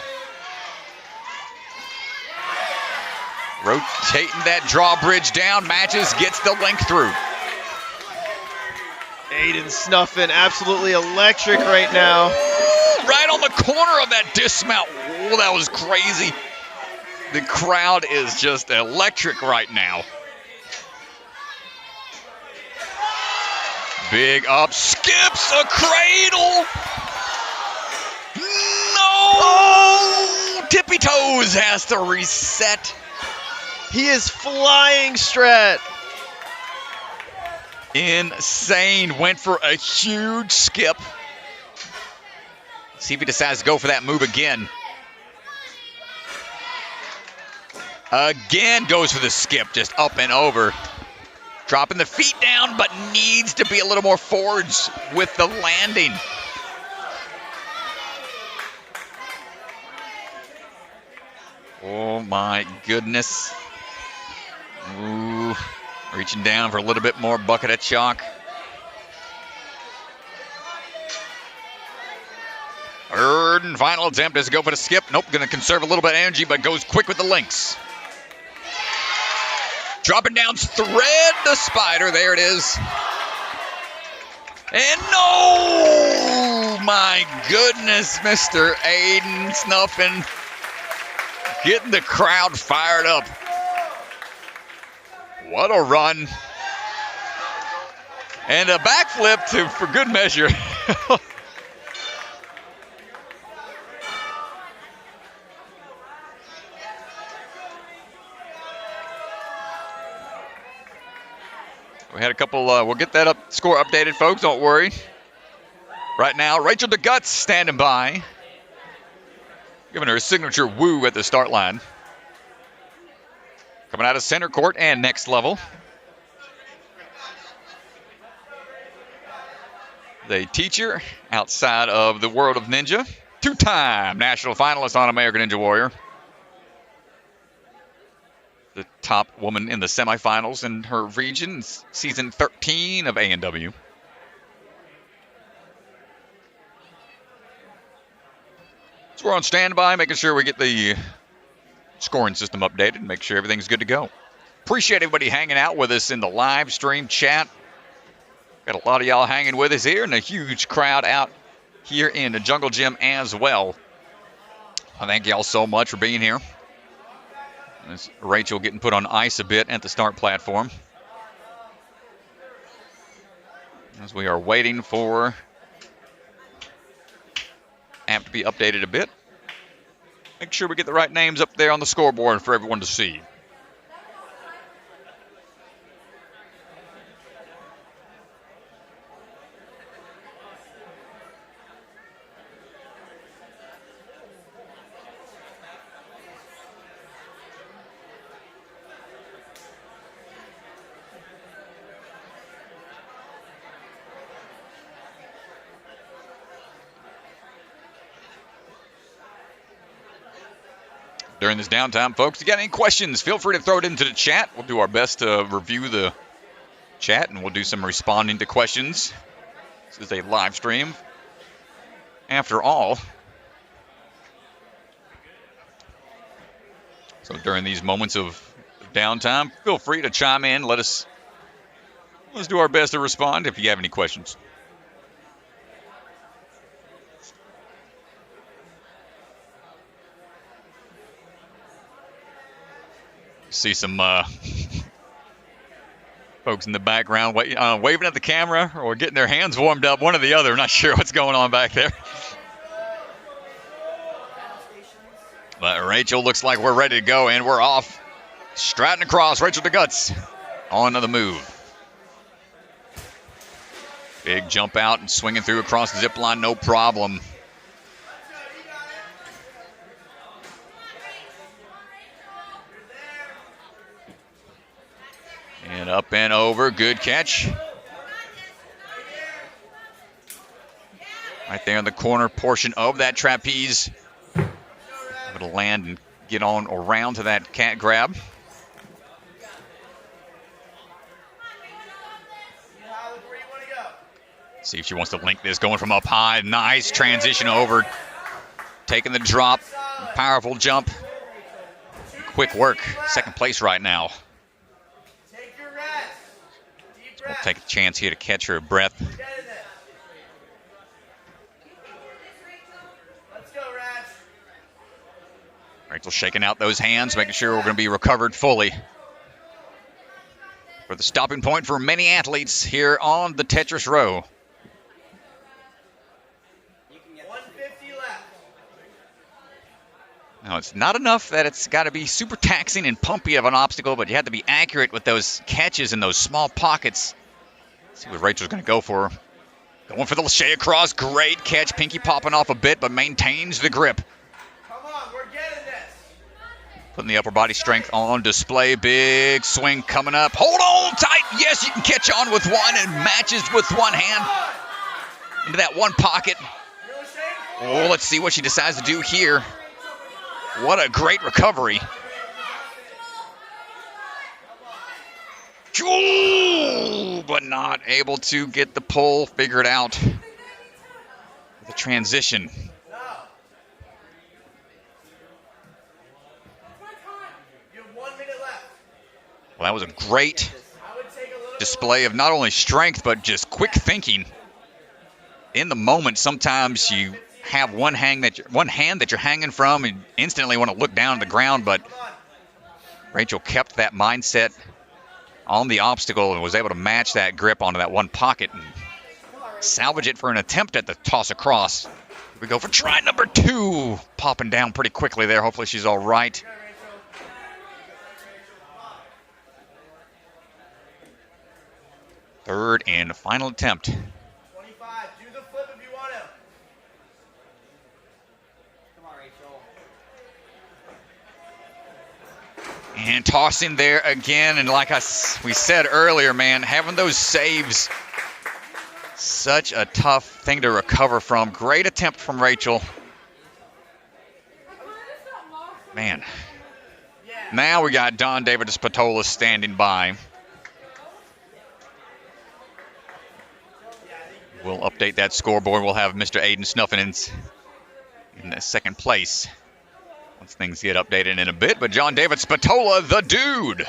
Rotating that drawbridge down, matches, gets the link through. Aiden Snuffin, absolutely electric right now. Right on the corner of that dismount. Oh, that was crazy. The crowd is just electric right now. Big up, skips a cradle. No! Oh, tippy toes has to reset. He is flying, Strat. Insane. Went for a huge skip. See if he decides to go for that move again. Again goes for the skip, just up and over. Dropping the feet down, but needs to be a little more forwards with the landing. Oh my goodness. Ooh, reaching down for a little bit more bucket of chalk. third and final attempt. Does it go for the skip? Nope, going to conserve a little bit of energy, but goes quick with the links. Dropping down, thread the spider. There it is. And no! My goodness, Mr. Aiden Snuffin getting the crowd fired up. What a run. And a backflip for good measure. We had a couple, we'll get that score updated, folks, don't worry. Right now, Rachel Degutz standing by, giving her a signature woo at the start line. Coming out of center court and next level. The teacher outside of the world of ninja, two-time national finalist on American Ninja Warrior. The top woman in the semifinals in her region, season 13 of A&W. So we're on standby, making sure we get the scoring system updated, make sure everything's good to go. Appreciate everybody hanging out with us in the live stream chat. Got a lot of y'all hanging with us here and a huge crowd out here in the Jungle Gym as well. I thank y'all so much for being here. There's Rachel getting put on ice a bit at the start platform. As we are waiting for app to be updated a bit. Make sure we get the right names up there on the scoreboard for everyone to see. During this downtime, folks, if you got any questions, feel free to throw it into the chat. We'll do our best to review the chat, and we'll do some responding to questions. This is a live stream, after all. So during these moments of downtime, feel free to chime in. Let's do our best to respond if you have any questions. See some folks in the background waving at the camera or getting their hands warmed up, one or the other. Not sure what's going on back there. But Rachel looks like we're ready to go, and we're off. Stratton across, Rachel Degutz on to the move. Big jump out and swinging through across the zip line, no problem. And up and over, good catch. Right there in the corner portion of that trapeze. Able to land and get on around to that cat grab. See if she wants to link this, going from up high. Nice transition over. Taking the drop, powerful jump. Quick work, second place right now. We'll take a chance here to catch her breath. Rachel shaking out those hands, making sure we're going to be recovered fully. For the stopping point for many athletes here on the Tetris Row. 150 left. Now, it's not enough that it's got to be super taxing and pumpy of an obstacle, but you have to be accurate with those catches in those small pockets. Let's see what Rachel's going to go for. Going for the Lachey across. Great catch. Pinky popping off a bit, but maintains the grip. Come on, we're getting this. Putting the upper body strength on display. Big swing coming up. Hold on tight. Yes, you can catch on with one and matches with one hand into that one pocket. Oh, let's see what she decides to do here. What a great recovery. Ooh, but not able to get the pull figured out. The transition. Well, that was a great display of not only strength, but just quick thinking. In the moment, sometimes you have one hand that you're hanging from and instantly want to look down at the ground, but Rachel kept that mindset on the obstacle and was able to match that grip onto that one pocket and salvage it for an attempt at the toss across. Here we go for try number 2. Popping down pretty quickly there. Hopefully she's all right. Third and final attempt. 25. Do the flip if you want to. Come on, Rachel. And tossing there again. And like we said earlier, man, having those saves, such a tough thing to recover from. Great attempt from Rachel. Man. Now we got Don David Spatola standing by. We'll update that scoreboard. We'll have Mr. Aiden Snuffin in the second place once things get updated in a bit. But John David Spatola, the dude,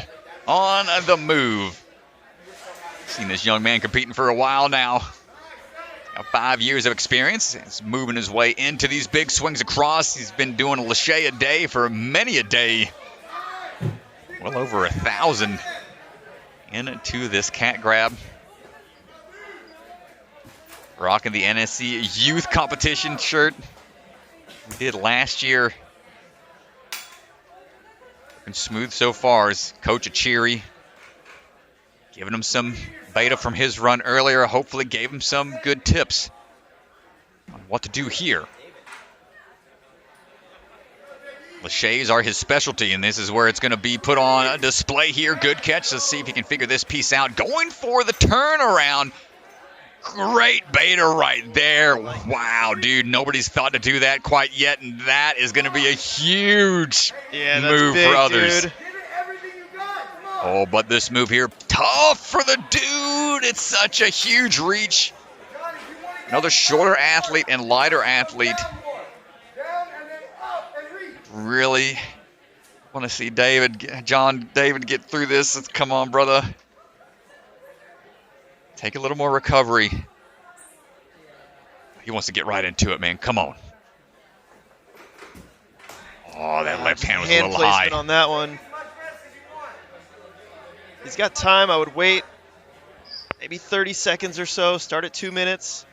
on the move. Seen this young man competing for a while now. Got 5 years of experience. He's moving his way into these big swings across. He's been doing a lache a day for many a day. Well over 1,000 into this cat grab. Rocking the NSC Youth Competition shirt we did last year. Looking smooth so far as Coach Achiri giving him some beta from his run earlier. Hopefully gave him some good tips on what to do here. Laches are his specialty, and this is where it's going to be put on display here. Good catch. Let's see if he can figure this piece out. Going for the turnaround. Great beta right there. Wow, dude, nobody's thought to do that quite yet, and that is going to be a huge move big, for others. Dude. Oh, but this move here, tough for the dude. It's such a huge reach. Another shorter athlete and lighter athlete. Really want to see John David get through this. Come on, brother. Take a little more recovery. He wants to get right into it, man. Come on. Oh, that left hand was a little high. On that one. He's got time. I would wait maybe 30 seconds or so. Start at 2 minutes.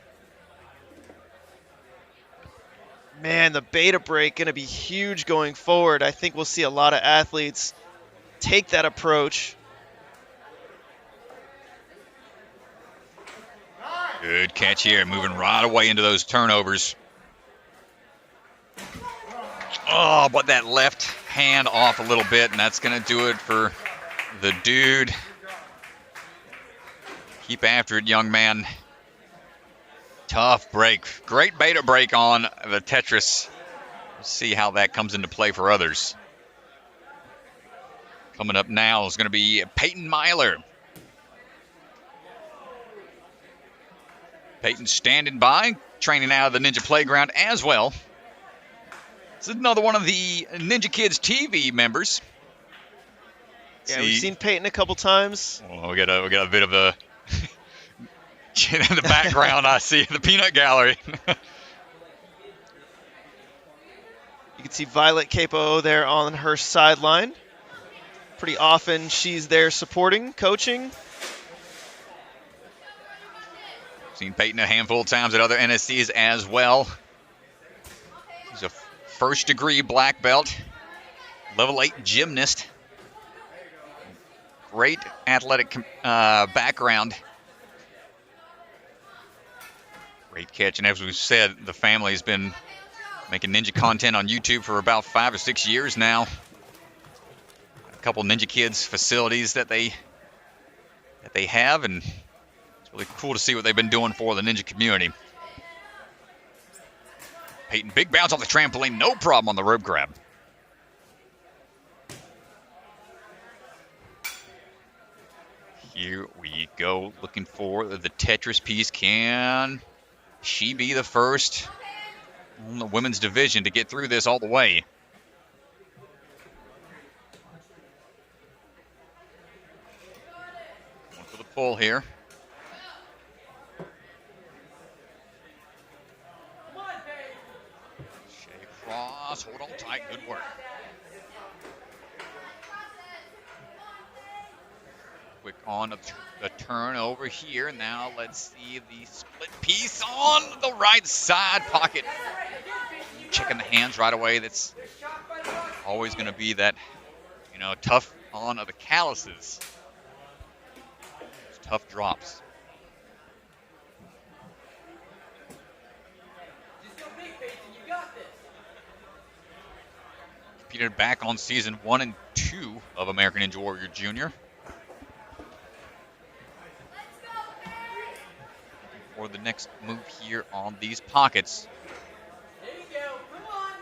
Man, the beta break going to be huge going forward. I think we'll see a lot of athletes take that approach. Good catch here, moving right away into those turnovers. Oh, but that left hand off a little bit, and that's going to do it for the dude. Keep after it, young man. Tough break. Great beta break on the Tetris. Let's see how that comes into play for others. Coming up now is going to be Payton Myler. Payton standing by, training out of the Ninja Playground as well. This is another one of the Ninja Kids TV members. Yeah, we've seen Payton a couple times. Oh, we got a bit of a in the background. I see the peanut gallery. You can see Violet Capo there on her sideline. Pretty often she's there supporting, coaching. Seen Payton a handful of times at other NSCs as well. He's a first-degree black belt, level 8 gymnast. Great athletic background. Great catch, and as we've said, the family's been making ninja content on YouTube for about 5 or 6 years now. A couple Ninja Kids facilities that they have, and it's really cool to see what they've been doing for the ninja community. Payton, big bounce off the trampoline, no problem on the rope grab. Here we go, looking for the Tetris piece. Can she be the first in the women's division to get through this all the way? pull here. Shea cross, hold on tight, good work. Quick on the turn over here. Now let's see the split piece on the right side pocket. Checking the hands right away. That's always going to be that, tough on of the calluses. Tough drops. Competed back on season 1 and 2 of American Ninja Warrior Jr. For the next move here on these pockets. There you go. Come on.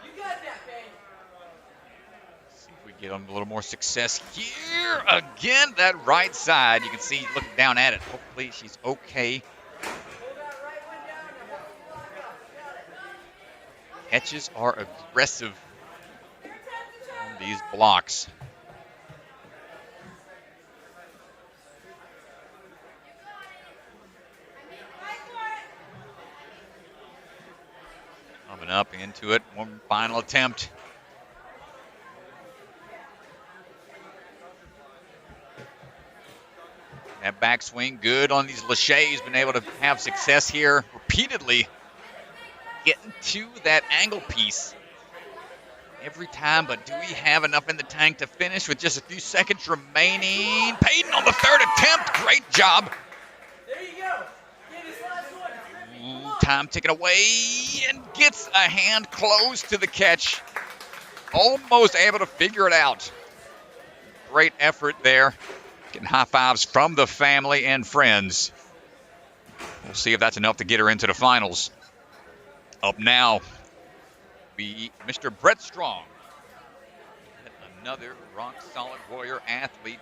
You got that, babe. See if we get a little more success here. Again, that right side. You can see looking down at it. Hopefully she's okay. Pull that right one down. Now hold the block up. Got it. Catches are aggressive on these blocks. Coming up into it. One final attempt. That backswing good on these Lachey's. Been able to have success here repeatedly. Getting to that angle piece every time, but do we have enough in the tank to finish with just a few seconds remaining? Payton on the third attempt. Great job. There you go. Get this last one. Time ticking away and gets a hand close to the catch. Almost able to figure it out. Great effort there. Getting high fives from the family and friends. We'll see if that's enough to get her into the finals. Up now, be Mr. Brett Strong. Another rock-solid Warrior athlete.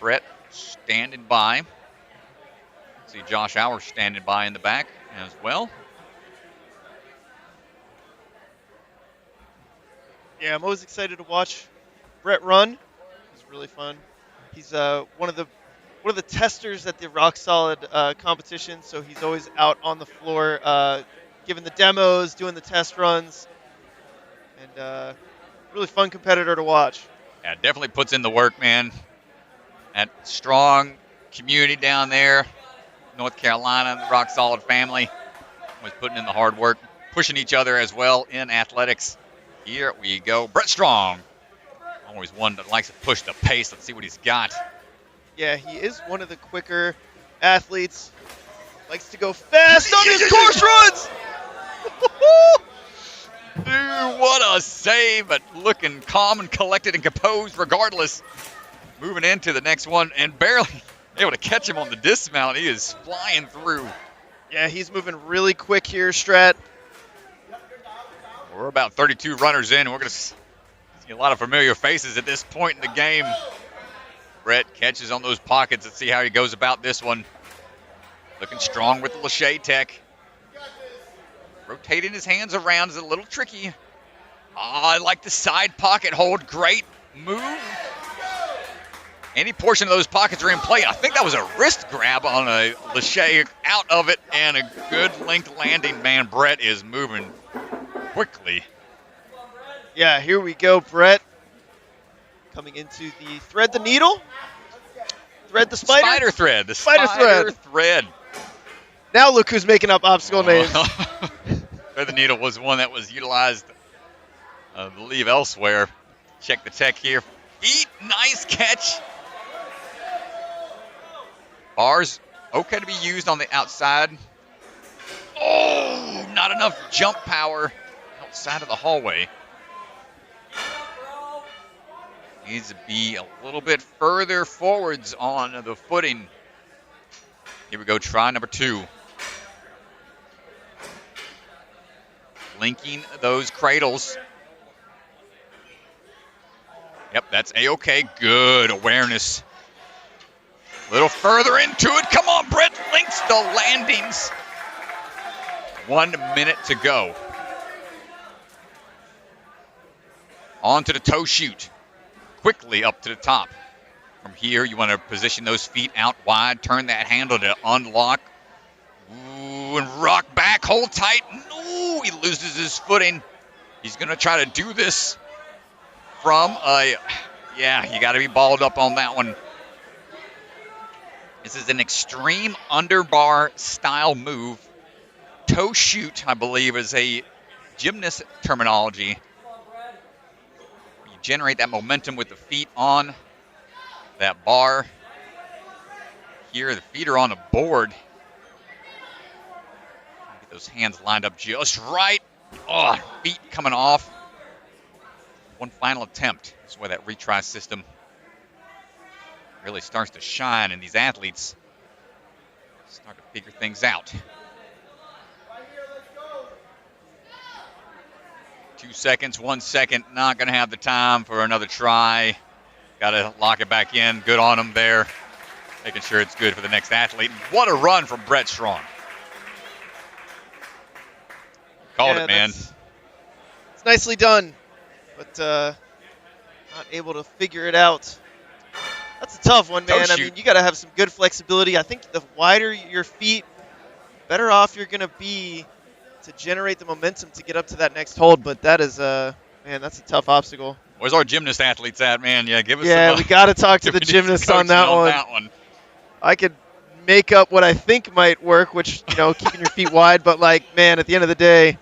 Brett standing by. See Josh Hour standing by in the back as well. Yeah, I'm always excited to watch Brett run. He's really fun. He's one of the testers at the Rock Solid competition, so he's always out on the floor giving the demos, doing the test runs, and really fun competitor to watch. Yeah, definitely puts in the work, man. That strong community down there, North Carolina, the Rock Solid family, was putting in the hard work, pushing each other as well in athletics. Here we go. Brett Strong, always one that likes to push the pace. Let's see what he's got. Yeah, he is one of the quicker athletes. Likes to go fast on his course runs. Dude, what a save, but looking calm and collected and composed regardless. Moving into the next one and barely able to catch him on the dismount. He is flying through. Yeah, he's moving really quick here, Strat. We're about 32 runners in, and we're going to see a lot of familiar faces at this point in the game. Brett catches on those pockets. Let's see how he goes about this one. Looking strong with the Lachey tech. Rotating his hands around is a little tricky. I like the side pocket hold. Great move. Any portion of those pockets are in play. I think that was a wrist grab on a Lachey out of it, and a good linked landing. Man, Brett is moving quickly. Yeah, here we go, Brett. Coming into the thread the needle. Thread the spider. Spider thread. The Spider thread. Now look who's making up obstacle names. Thread the needle was one that was utilized, I believe, elsewhere. Check the tech here. Feet, nice catch. Bars, okay to be used on the outside. Oh, not enough jump power outside of the hallway. Needs to be a little bit further forwards on the footing. Here we go, try number 2. Linking those cradles. Yep, that's A-okay. Good awareness. A little further into it. Come on, Brett links the landings. 1 minute to go. onto the toe shoot. Quickly up to the top. From here, you want to position those feet out wide. Turn that handle to unlock. Ooh, and rock back. Hold tight. No, he loses his footing. He's going to try to do this from a... Yeah, you got to be balled up on that one. This is an extreme underbar style move. Toe shoot, I believe, is a gymnast terminology. You generate that momentum with the feet on that bar. Here, the feet are on the board. Get those hands lined up just right. Oh, feet coming off. One final attempt. That's why that retry system really starts to shine, and these athletes start to figure things out. 2 seconds, 1 second, not going to have the time for another try. Got to lock it back in. Good on them there. Making sure it's good for the next athlete. What a run from Brett Strong. Called it, man. It's nicely done, but not able to figure it out. That's a tough one, man. I mean, you got to have some good flexibility. I think the wider your feet, better off you're going to be to generate the momentum to get up to that next hold. But that is, man, that's a tough obstacle. Where's our gymnast athletes at, man? Yeah, give us some, we got to talk to the gymnasts on that one. I could make up what I think might work, which, you know, keeping your feet wide. But, like, man, at the end of the day,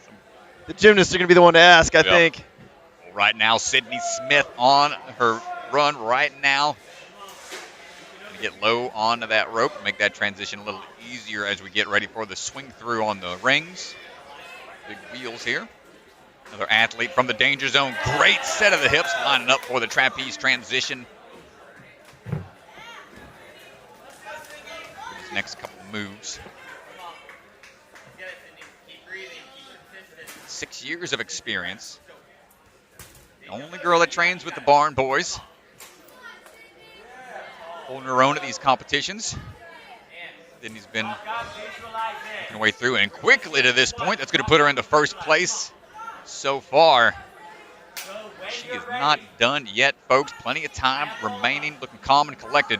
the gymnasts are going to be the one to ask, I think. Right now, Sydney Smith on her run right now. Get low onto that rope, make that transition a little easier as we get ready for the swing through on the rings. Big wheels here. Another athlete from the danger zone. Great set of the hips, lining up for the trapeze transition. These next couple moves. 6 years of experience. The only girl that trains with the Barn Boys. Holding her own at these competitions. Then he's been working her way through, and quickly to this point, that's going to put her into first place so far. She is not done yet, folks. Plenty of time remaining, looking calm and collected.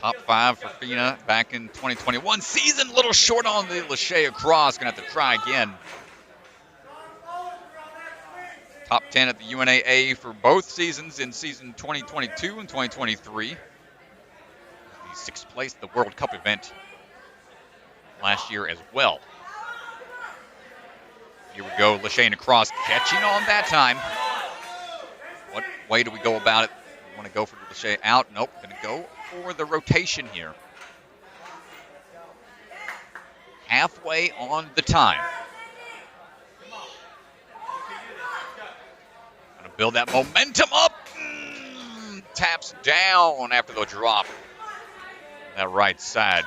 Top 5 for Fina back in 2021 season. A little short on the Lachey across. Going to have to try again. Top 10 at the UNAA for both seasons in season 2022 and 2023. The 6th place at the World Cup event last year as well. Here we go, Lachey across, catching on that time. What way do we go about it? We want to go for Lachey out. Nope, going to go for the rotation here. Halfway on the time. Build that momentum up. Taps down after the drop. That right side.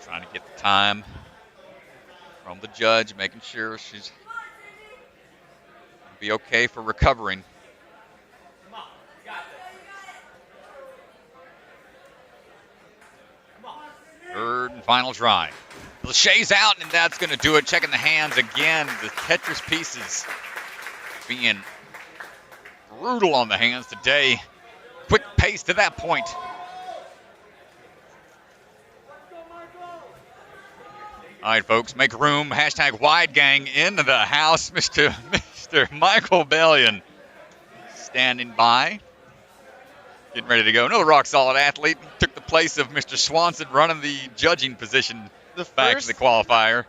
Trying to get the time from the judge, making sure she's be okay for recovering. Third and final try. Lachey's out, and that's going to do it. Checking the hands again. The Tetris pieces being brutal on the hands today. Quick pace to that point. All right, folks, make room. Hashtag wide gang into the house. Mr. Michael Bellion standing by. Getting ready to go. Another rock-solid athlete. Took the place of Mr. Swanson running the judging position back to the qualifier.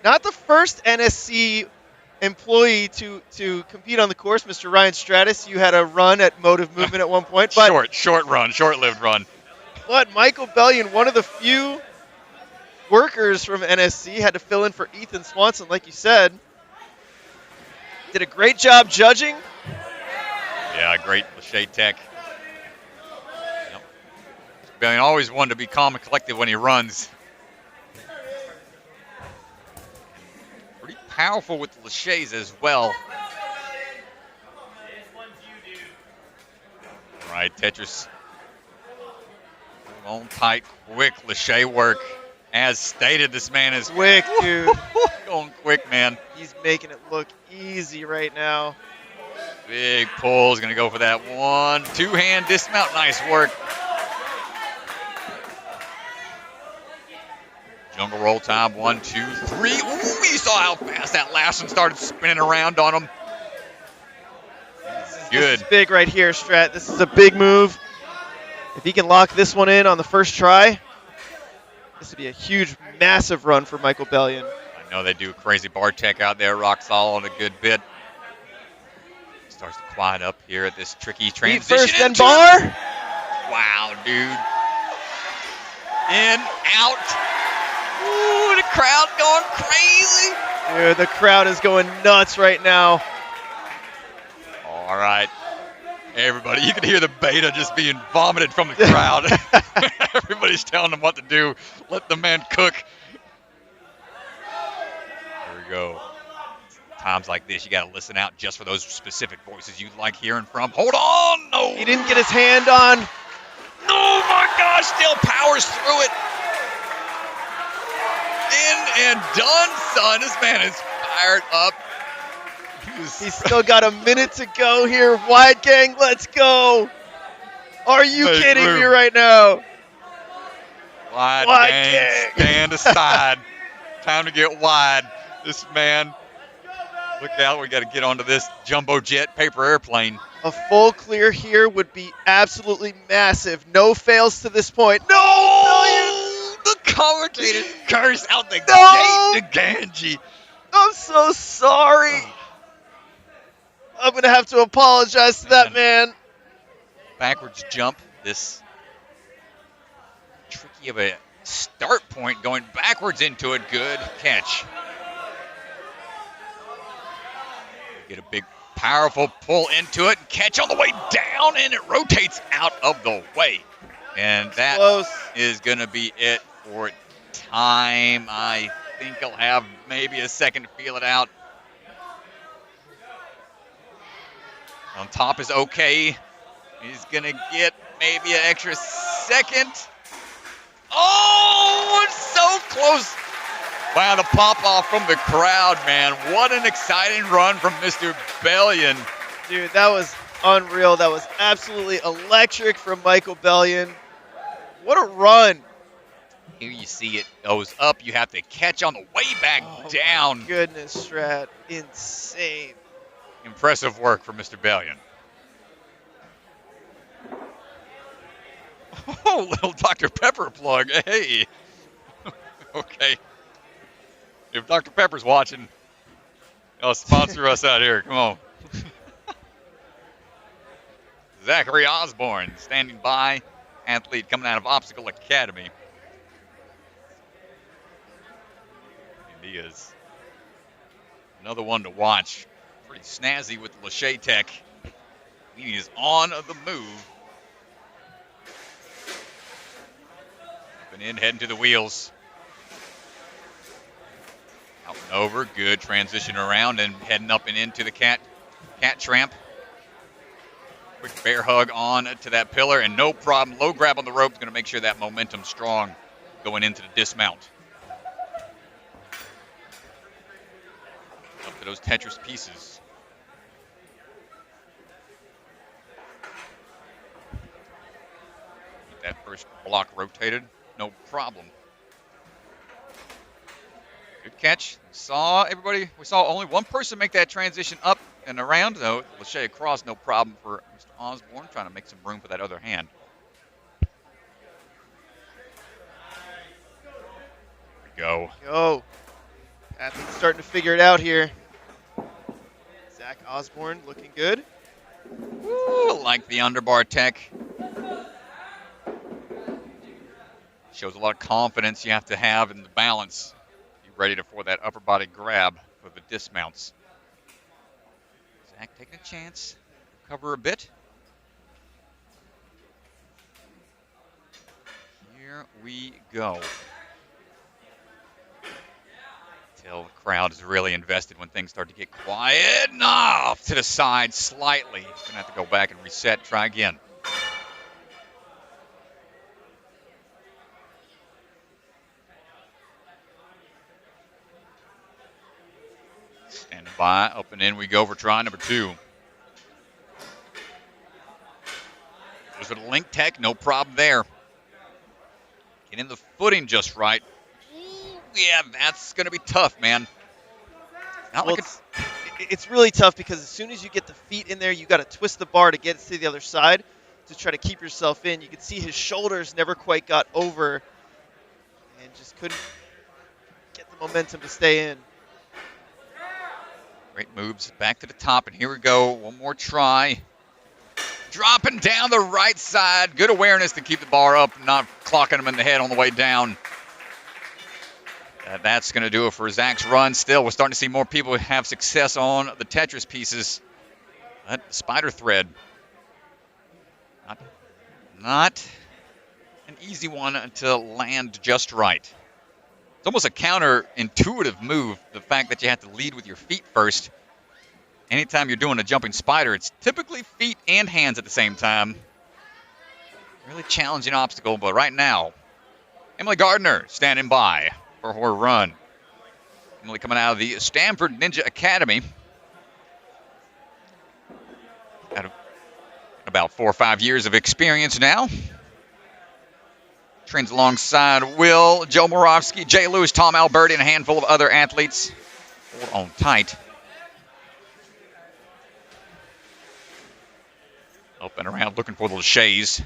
Not the first NSC employee to compete on the course, Mr. Ryan Stratus. You had a run at Motive Movement at one point. But short-lived run. But Michael Bellion, one of the few workers from NSC, had to fill in for Ethan Swanson, like you said. Did a great job judging. Yeah, great Lachey tech. Bellion always wanted to be calm and collected when he runs. Pretty powerful with the Lacheys as well. All right, Tetris. On tight, quick Lachey work. As stated, this man is Quick, dude. going quick, man. He's making it look easy right now. Big pull is going to go for that one. Two-hand dismount. Nice work. Jungle roll time. 1, 2, 3. Ooh, you saw how fast that last one started spinning around on him. Good. This is big right here, Strat. This is a big move. If he can lock this one in on the first try, this would be a huge, massive run for Michael Bellion. I know they do crazy bar tech out there. Rock solid a good bit. Starts to quiet up here at this tricky transition. Feet first, then bar. Wow, dude. In, out. Ooh, the crowd going crazy. Dude, the crowd is going nuts right now. All right. Everybody, you can hear the beta just being vomited from the crowd. Everybody's telling them what to do. Let the man cook. Here we go. Times like this, you got to listen out just for those specific voices you like hearing from. Hold on. No. He didn't get his hand on. Oh, my gosh. Still powers through it. In and done, son. This man is fired up. He's still got a minute to go here. Wide gang, let's go. Are you kidding me right now? Wide gang. Stand aside. Time to get wide. This man, look out. We got to get onto this jumbo jet paper airplane. A full clear here would be absolutely massive. No fails to this point. No! The commentator curse out the No! gate to Ganji. I'm so sorry. I'm going to have to apologize to that man. Backwards jump. This tricky of a start point going backwards into it. Good catch. Get a big, powerful pull into it. Catch on the way down, and it rotates out of the way. And that is going to be it for time. I think he'll have maybe a second to feel it out. On top is okay. He's going to get maybe an extra second. Oh, it's so close. Wow, the pop-off from the crowd, man. What an exciting run from Mr. Bellion. Dude, that was unreal. That was absolutely electric from Michael Bellion. What a run. Here you see it goes up. You have to catch on the way back down. My goodness, Strat. Insane. Impressive work for Mr. Bellion. Oh, little Dr. Pepper plug. Hey. Okay. If Dr. Pepper's watching, he'll sponsor us out here. Come on. Zachary Osborn standing by. Athlete coming out of Obstacle Academy. And he is another one to watch. Pretty snazzy with the Lachey tech. He is on the move. Up and in, heading to the wheels. Out and over, good transition around and heading up and into the cat tramp. Quick bear hug on to that pillar and no problem. Low grab on the rope is going to make sure that momentum's strong going into the dismount. Up to those Tetris pieces. Get that first block rotated, no problem. Good catch. We saw only one person make that transition up and around, though. Lachey across, no problem for Mr. Osborn, trying to make some room for that other hand. There we go. Go. Athlete's starting to figure it out here. Zack Osborn looking good. Woo, like the underbar tech. Shows a lot of confidence you have to have in the balance. Ready for that upper body grab for the dismounts. Zach taking a chance. Cover a bit. Here we go. Till the crowd is really invested when things start to get quiet. And off to the side slightly. Gonna have to go back and reset, try again. by. Up and in we go for try number 2. Goes for the link tech, no problem there. Getting the footing just right. Ooh, yeah, that's going to be tough, man. Not Well, like it's really tough because as soon as you get the feet in there, you got to twist the bar to get it to the other side to try to keep yourself in. You can see his shoulders never quite got over and just couldn't get the momentum to stay in. Great moves back to the top, and here we go. One more try. Dropping down the right side. Good awareness to keep the bar up, not clocking him in the head on the way down. That's going to do it for Zach's run. Still, we're starting to see more people have success on the Tetris pieces. That spider thread. Not an easy one to land just right. It's almost a counterintuitive move, the fact that you have to lead with your feet first. Anytime you're doing a jumping spider, it's typically feet and hands at the same time. Really challenging obstacle, but right now, Emily Gardiner standing by for her run. Emily coming out of the Stanford Ninja Academy. Got about 4 or 5 years of experience now. Trains alongside Will, Joe Moravsky, Jay Lewis, Tom Alberti, and a handful of other athletes. Hold on tight. Up and around looking for those shays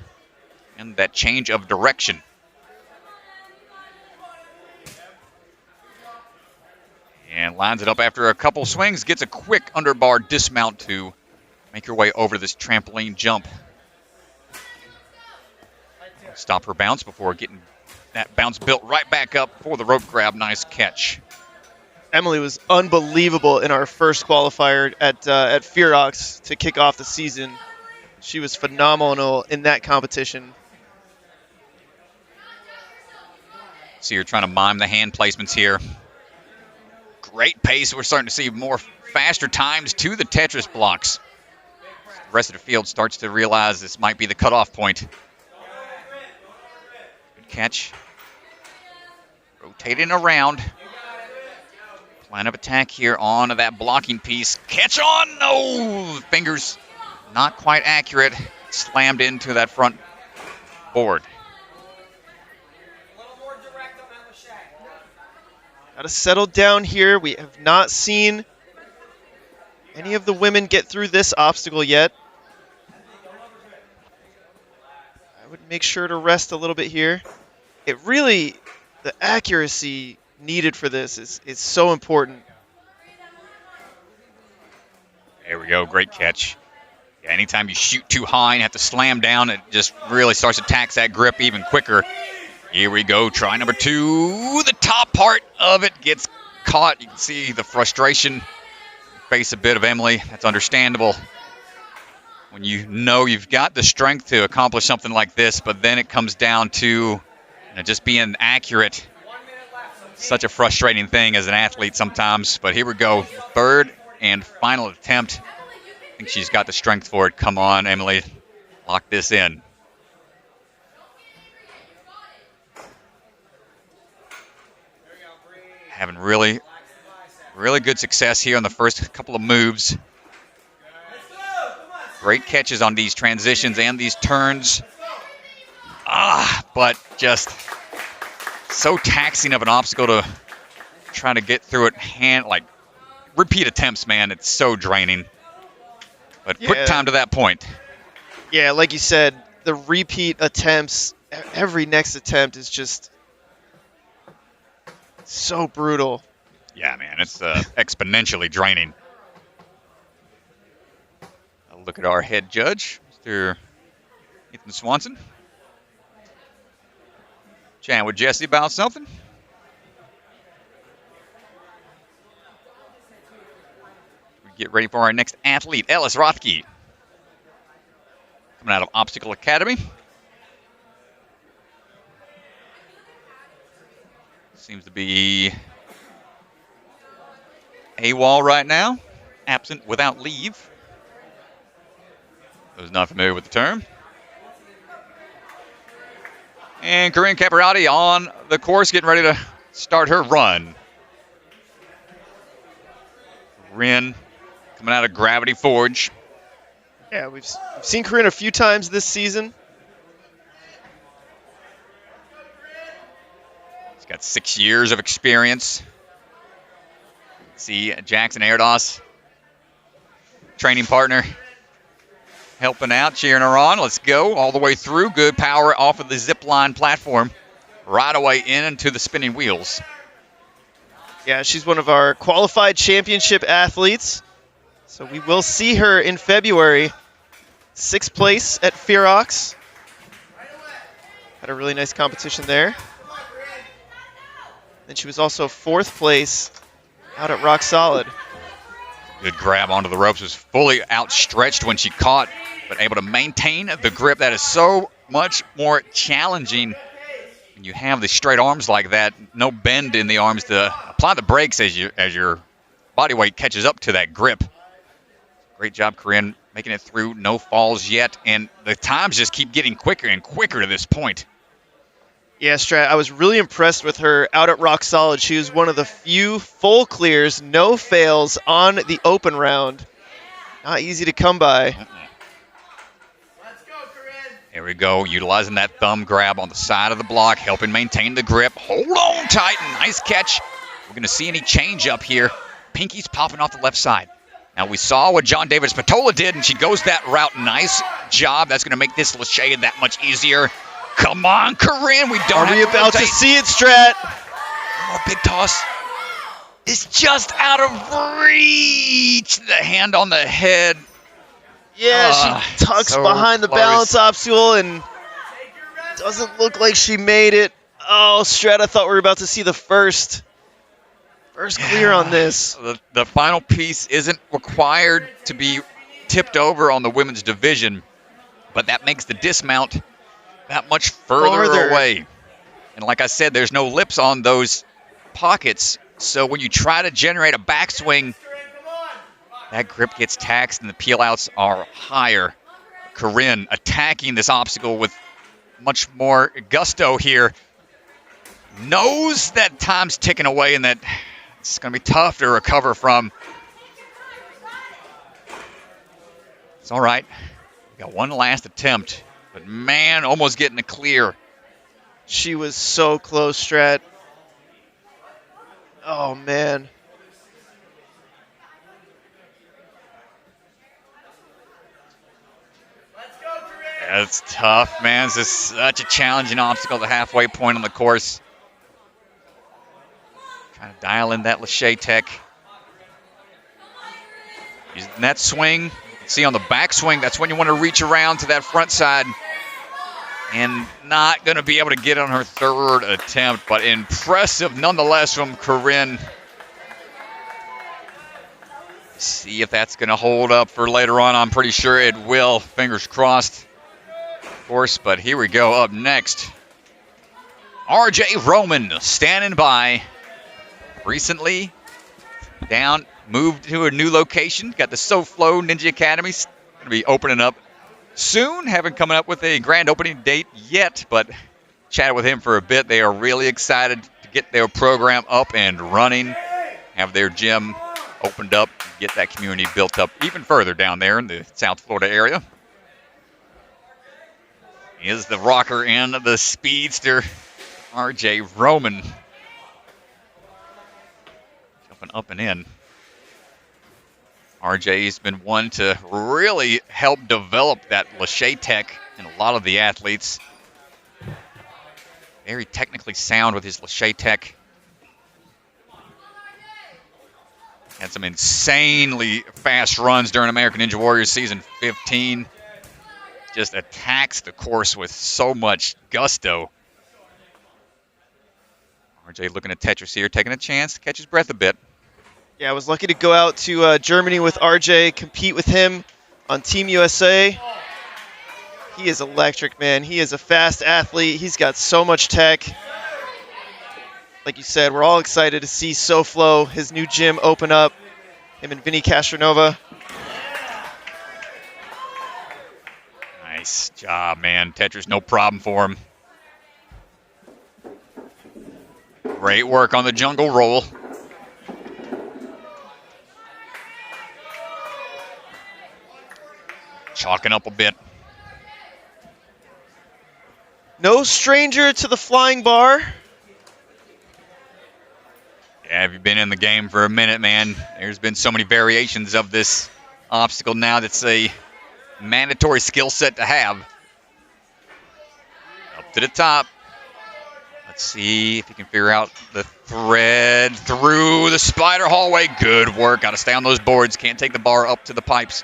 and that change of direction. And lines it up after a couple swings. Gets a quick underbar dismount to make her way over this trampoline jump. Stop her bounce before getting that bounce built right back up for the rope grab. Nice catch. Emily was unbelievable in our first qualifier at Fearox to kick off the season. She was phenomenal in that competition. See her trying to mime the hand placements here. Great pace. We're starting to see more faster times to the Tetris blocks. The rest of the field starts to realize this might be the cutoff point. Good catch. Rotating around. Plan of attack here on that blocking piece. Catch on! No! Fingers not quite accurate. Slammed into that front board. Got to settle down here. We have not seen any of the women get through this obstacle yet. I would make sure to rest a little bit here. It really, the accuracy needed for this is so important. There we go. Great catch. Yeah, anytime you shoot too high and have to slam down, it just really starts to tax that grip even quicker. Here we go. Try number 2. The top part of it gets caught. You can see the frustration face a bit of Emily. That's understandable when you know you've got the strength to accomplish something like this, but then it comes down to just being accurate. Such a frustrating thing as an athlete sometimes. But here we go. Third and final attempt. I think she's got the strength for it. Come on, Emily. Lock this in. Having really good success here on the first couple of moves. Great catches on these transitions and these turns. But just so taxing of an obstacle to try to get through it. Repeat attempts, man. It's so draining. But quick time to that point. Yeah, like you said, the repeat attempts, every next attempt is just so brutal. Yeah, man, it's exponentially draining. I'll look at our head judge, Mr. Ethan Swanson. Chatting with Jesse about something. We get ready for our next athlete, Ellis Rothke. Coming out of Obstacle Academy. Seems to be AWOL right now. Absent without leave. Those not familiar with the term. And Corine Capriotti on the course, getting ready to start her run. Corine coming out of Gravity Forge. Yeah, we've seen Corine a few times this season. She's got 6 years of experience. See Jackson Erdos, training partner, helping out, cheering her on. Let's go all the way through. Good power off of the zip line platform. Right away in into the spinning wheels. Yeah, she's one of our qualified championship athletes. So we will see her in February. 6th place at Ferox. Had a really nice competition there. And she was also 4th place out at Rock Solid. Good grab onto the ropes. Was fully outstretched when she caught, but able to maintain the grip. That is so much more challenging when you have the straight arms like that. No bend in the arms to apply the brakes as your body weight catches up to that grip. Great job, Corine, making it through. No falls yet, and the times just keep getting quicker and quicker to this point. Yeah, Strat, I was really impressed with her out at Rock Solid. She was one of the few full clears, no fails on the open round. Not easy to come by. Let's go, Corine. Here we go, utilizing that thumb grab on the side of the block, helping maintain the grip. Hold on tight, nice catch. We're going to see any change up here. Pinky's popping off the left side. Now, we saw what John David Spatola did, and she goes that route. Nice job. That's going to make this Lachey that much easier. Come on, Corine. We don't Are we about to see it, Strat? More big toss. It's just out of reach. The hand on the head. Yeah, she tucks so behind the close. balance obstacle and doesn't look like she made it. Oh, Strat, I thought we were about to see the first clear on this. The final piece isn't required to be tipped over on the women's division, but that makes the dismount that much further away. And like I said, there's no lips on those pockets, so when you try to generate a backswing, that grip gets taxed and the peel-outs are higher. Corine attacking this obstacle with much more gusto here. Knows that time's ticking away and that it's going to be tough to recover from. It's all right. We got one last attempt. But, man, almost getting a clear. She was so close, Strat. Oh, man. Let's go, Corine. That's tough, man. This is such a challenging obstacle, the halfway point on the course. Trying to dial in that Lachey tech. Using that swing. You can see on the backswing, that's when you want to reach around to that front side. And not going to be able to get on her third attempt, but impressive nonetheless from Corine. See if that's going to hold up for later on. I'm pretty sure it will. Fingers crossed, of course. But here we go. Up next, RJ Roman standing by. Recently moved to a new location. Got the SoFlo Ninja Academy. Going to be opening up soon. Haven't come up with a grand opening date yet, but chatted with him for a bit. They are really excited to get their program up and running, have their gym opened up, get that community built up even further down there in the South Florida area. Is the rocker and the speedster, RJ Roman. Jumping up and in. RJ's been one to really help develop that Lachey tech in a lot of the athletes. Very technically sound with his Lachey tech. Had some insanely fast runs during American Ninja Warrior Season 15. Just attacks the course with so much gusto. RJ looking at Tetris here, taking a chance to catch his breath a bit. Yeah, I was lucky to go out to Germany with RJ, compete with him on Team USA. He is electric, man. He is a fast athlete. He's got so much tech. Like you said, we're all excited to see SoFlo, his new gym, open up. Him and Vinny Castronova. Nice job, man. Tetris, no problem for him. Great work on the jungle roll. Chalking up a bit. No stranger to the flying bar. Yeah, have you been in the game for a minute, man? There's been so many variations of this obstacle now that's a mandatory skill set to have. Up to the top. Let's see if you can figure out the thread through the spider hallway. Good work. Got to stay on those boards. Can't take the bar up to the pipes.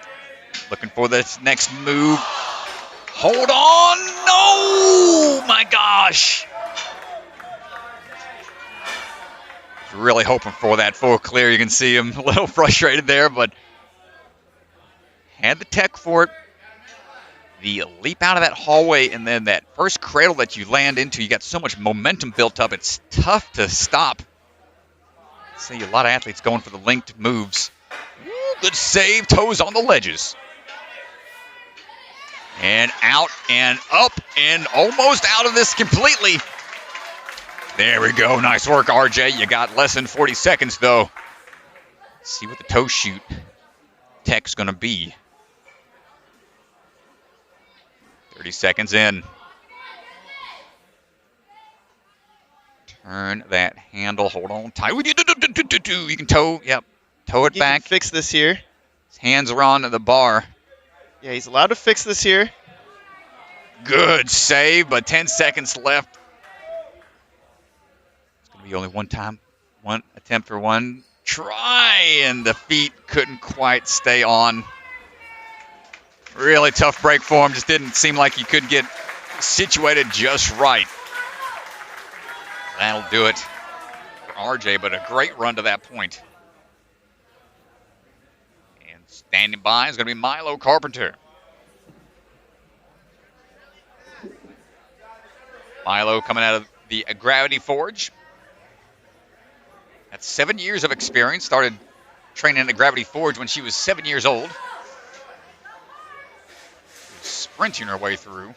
Looking for this next move. Hold on. No! My gosh. Really hoping for that full clear. You can see him a little frustrated there, but had the tech for it. The leap out of that hallway and then that first cradle that you land into, you got so much momentum built up, it's tough to stop. See a lot of athletes going for the linked moves. Ooh, good save, toes on the ledges. And out and up and almost out of this completely. There we go. Nice work, RJ. You got less than 40 seconds, though. Let's see what the toe shoot tech's going to be. 30 seconds in. Turn that handle. Hold on tight. You can toe. Yep. Toe it back. He can fix this here. His hands are on the bar. Yeah, he's allowed to fix this here. Good save, but 10 seconds left. It's going to be only one attempt for one try, and the feet couldn't quite stay on. Really tough break for him. Just didn't seem like he could get situated just right. That'll do it for RJ, but a great run to that point. And standing by is going to be Milo Carpenter. Milo coming out of the Gravity Forge. That's 7 years of experience. Started training in the Gravity Forge when she was 7 years old. Sprinting her way through.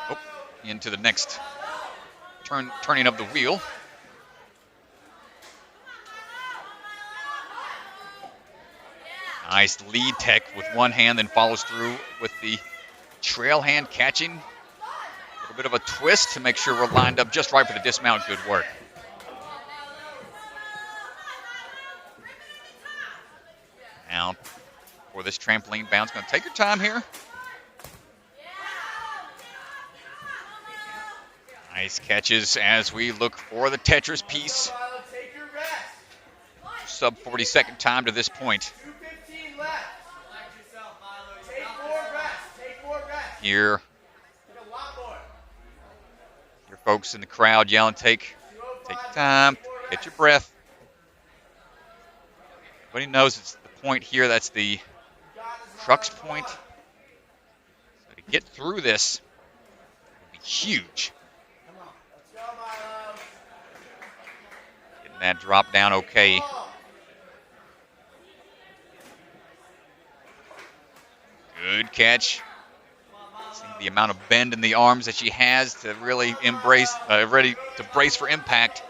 Oh, into the next turning of the wheel. Nice lead tech with one hand, then follows through with the trail hand catching. A little bit of a twist to make sure we're lined up just right for the dismount. Good work. Now, for this trampoline bounce, going to take your time here. Nice catches as we look for the Tetris piece. Sub 40-second time to this point. Here, your folks in the crowd yelling, take your time, get your breath. Everybody knows it's the point here. That's the crux point. So to get through this would be huge. Getting that drop down okay. Good catch. See the amount of bend in the arms that she has to really embrace, ready to brace for impact.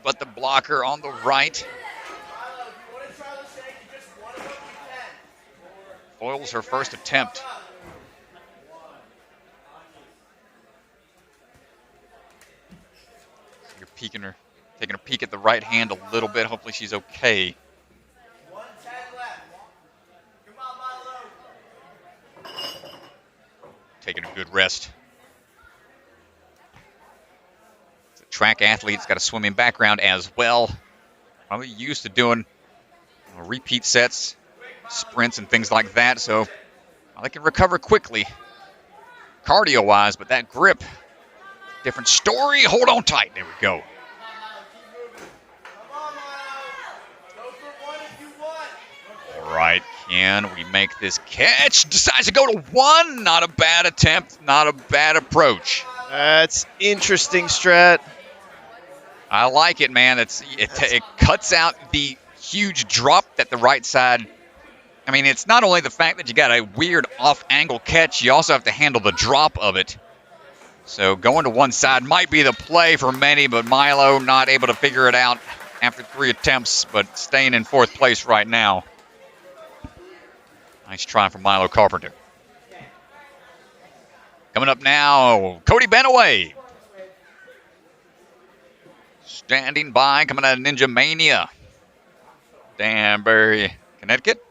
But the blocker on the right foils her first attempt. You're peeking her, taking a peek at the right hand a little bit. Hopefully she's okay. Taking a good rest. It's a track athlete. It's got a swimming background as well. Probably used to doing repeat sets, sprints, and things like that. So they can recover quickly, cardio-wise. But that grip, different story. Hold on tight. There we go. All right, can we make this catch? Decides to go to one. Not a bad attempt, not a bad approach. That's interesting, Strat. I like it, man. It cuts out the huge drop that the right side. I mean, it's not only the fact that you got a weird off-angle catch, you also have to handle the drop of it. So going to one side might be the play for many, but Milo not able to figure it out. after 3 attempts, but staying in 4th place right now. Nice try from Milo Carpenter. Coming up now, Cody Benaway. Standing by, coming out of Ninja Mania. Danbury, Connecticut.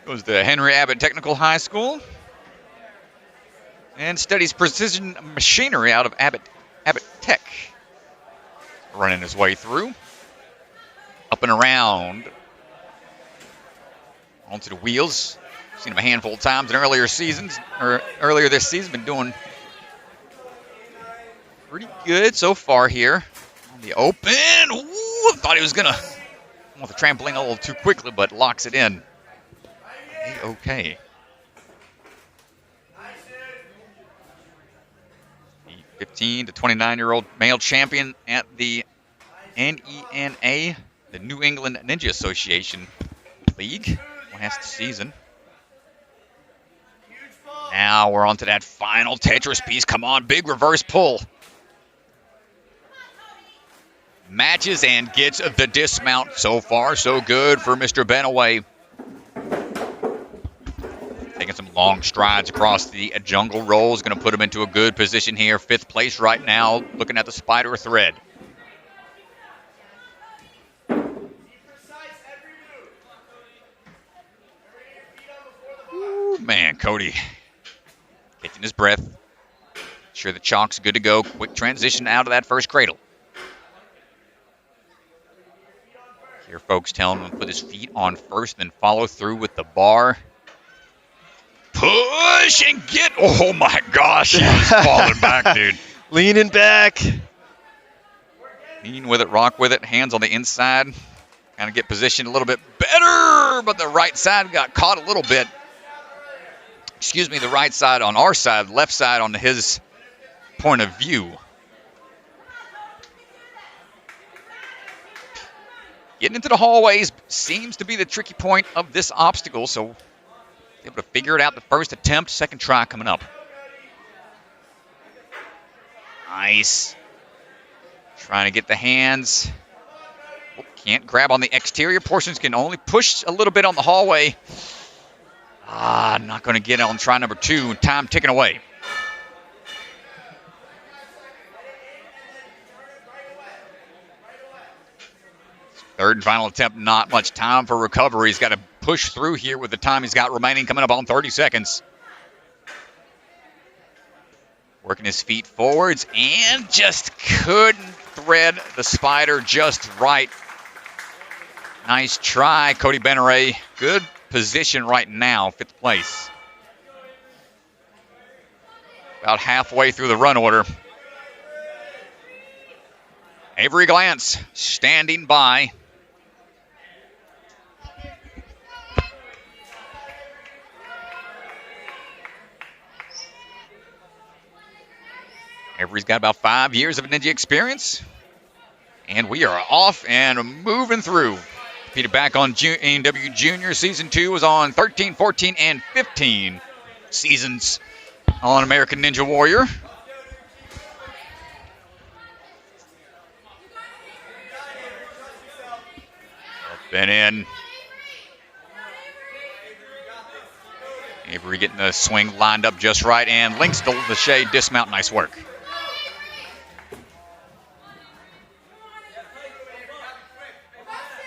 Goes to Henry Abbott Technical High School. And studies precision machinery out of Abbott Tech. Running his way through. Up and around. Onto the wheels. Seen him a handful of times in earlier seasons, or earlier this season. Been doing pretty good so far here. On the open. Ooh, thought he was going to off the trampoline a little too quickly, but locks it in. Okay. The 15 to 29-year-old male champion at the NENA, the New England Ninja Association League, last season. Now we're on to that final Tetris piece. Come on, big reverse pull. Matches and gets the dismount. So far, so good for Mr. Benaway. Taking some long strides across the jungle rolls. Going to put him into a good position here. 5th place right now, looking at the spider thread. Ooh, man, Cody catching his breath. Sure the chalk's good to go. Quick transition out of that first cradle. Here, folks telling him to put his feet on first, then follow through with the bar. Push and get. Oh my gosh, he was falling back, dude. Leaning back. Lean with it, rock with it, hands on the inside. Kind of get positioned a little bit better, but the right side got caught a little bit. Excuse me, the right side on our side, left side on his point of view. Getting into the hallways seems to be the tricky point of this obstacle, so able to figure it out the first attempt, second try coming up. Nice. Trying to get the hands. Oh, can't grab on the exterior portions, can only push a little bit on the hallway. Not going to get on try number 2. Time ticking away. Third and final attempt, not much time for recovery. He's got to push through here with the time he's got remaining, coming up on 30 seconds. Working his feet forwards and just couldn't thread the spider just right. Nice try, Cody Benaway. Good position right now, 5th place. About halfway through the run order. Avery Glantz standing by. Avery's got about 5 years of ninja experience. And we are off and moving through. Competed back on AEW Junior. Season 2 was on 13, 14, and 15 seasons on American Ninja Warrior. Up and in. Avery getting the swing lined up just right and links the shade dismount. Nice work.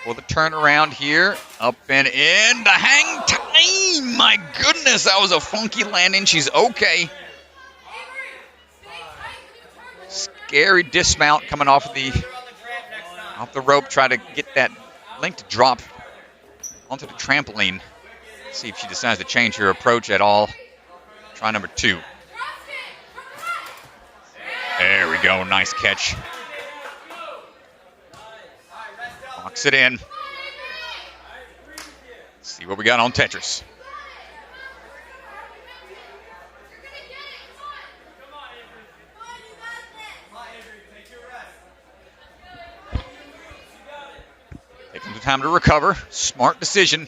For the turnaround here, up and in, the hang time. My goodness, that was a funky landing. She's okay. Scary dismount coming off the rope. Try to get that link to drop onto the trampoline. See if she decides to change her approach at all. Try number 2. There we go, nice catch. Locks it in. Let's see what we got on Tetris. Taking the time to recover. Smart decision.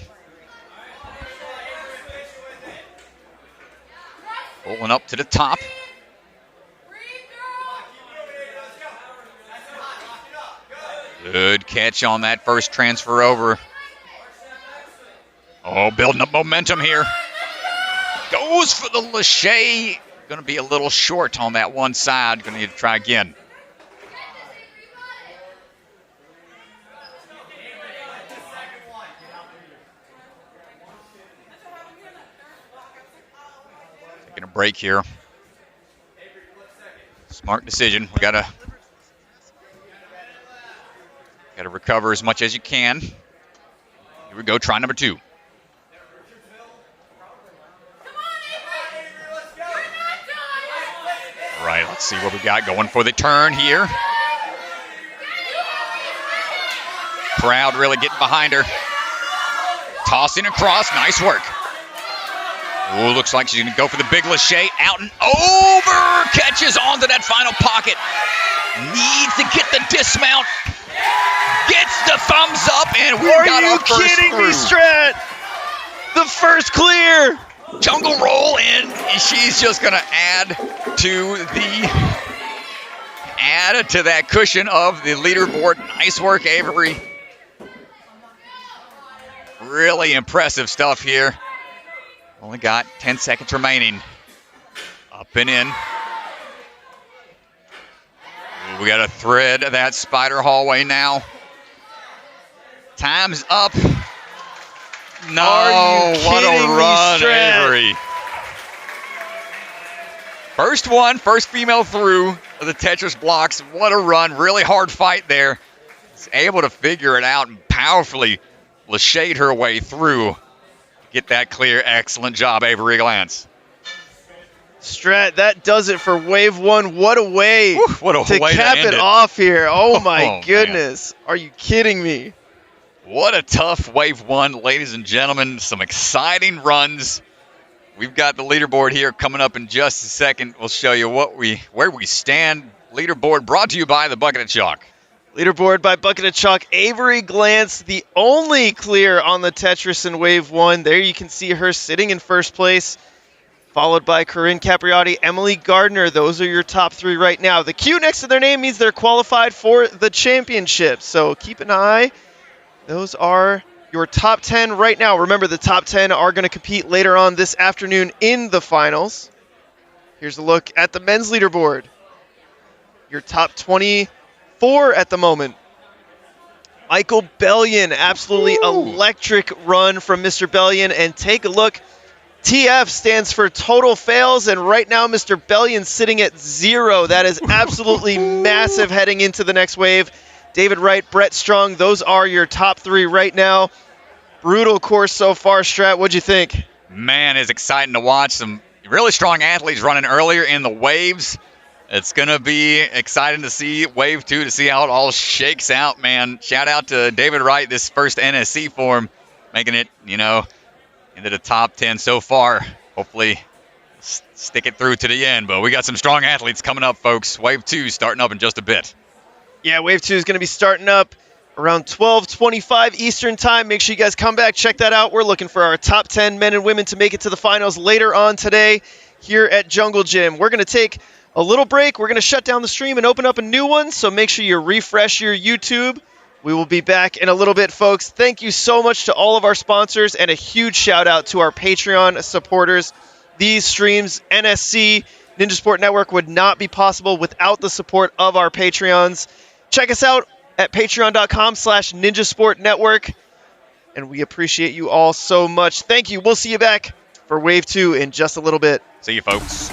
Pulling up to the top. Good catch on that first transfer over. Oh, building up momentum here. Goes for the Lachey. Going to be a little short on that one side. Going to need to try again. Taking a break here. Smart decision. We gotta recover as much as you can. Here we go. Try number 2. All right, let's see what we got going for the turn here. Crowd really getting behind her. Tossing across. Nice work. Oh, looks like she's going to go for the big Lachey. Out and over. Catches onto that final pocket. Needs to get the dismount. Gets the thumbs up, and we got our first. Are you kidding me, Strat? The first clear. Jungle roll, and she's just going to add to that cushion of the leaderboard. Nice work, Avery. Really impressive stuff here. Only got 10 seconds remaining. Up and in. Ooh, we got to thread that spider hallway now. Time's up. No, what a run, Avery. First one, first female through the Tetris blocks. What a run. Really hard fight there. Was able to figure it out and powerfully Lachey'd her way through. Get that clear. Excellent job, Avery Glantz. Strat, that does it for Wave 1. What a way to cap it off here. Oh, my goodness. Man. Are you kidding me? What a tough Wave 1, ladies and gentlemen. Some exciting runs. We've got the leaderboard here coming up in just a second. We'll show you where we stand. Leaderboard brought to you by the Bucket of Chalk. Leaderboard by Bucket of Chalk. Avery Glantz, the only clear on the Tetris in Wave 1. There you can see her sitting in first place, followed by Corine Capriotti, Emily Gardiner. Those are your top 3 right now. The Q next to their name means they're qualified for the championship, so keep an eye. Those are your top 10 right now. Remember, the top 10 are going to compete later on this afternoon in the finals. Here's a look at the men's leaderboard. Your top 24 at the moment. Michael Bellion, absolutely electric run from Mr. Bellion. And take a look. TF stands for total fails, and right now Mr. Bellion's sitting at 0. That is absolutely massive heading into the next wave. David Wright, Brett Strong, those are your top 3 right now. Brutal course so far, Strat. What'd you think? Man, it's exciting to watch some really strong athletes running earlier in the waves. It's going to be exciting to see Wave 2, to see how it all shakes out, man. Shout out to David Wright, this first NSC for him, making it, into the top 10 so far. Hopefully stick it through to the end. But we got some strong athletes coming up, folks. Wave 2 starting up in just a bit. Yeah, Wave 2 is going to be starting up around 12:25 Eastern time. Make sure you guys come back, check that out. We're looking for our top 10 men and women to make it to the finals later on today here at Jungle Gym. We're going to take a little break. We're going to shut down the stream and open up a new one, so make sure you refresh your YouTube. We will be back in a little bit, folks. Thank you so much to all of our sponsors, and a huge shout-out to our Patreon supporters. These streams, NSC, Ninja Sport Network, would not be possible without the support of our Patreons. Check us out at patreon.com/Ninja Sport Network, and we appreciate you all so much. Thank you. We'll see you back for Wave 2 in just a little bit. See you, folks.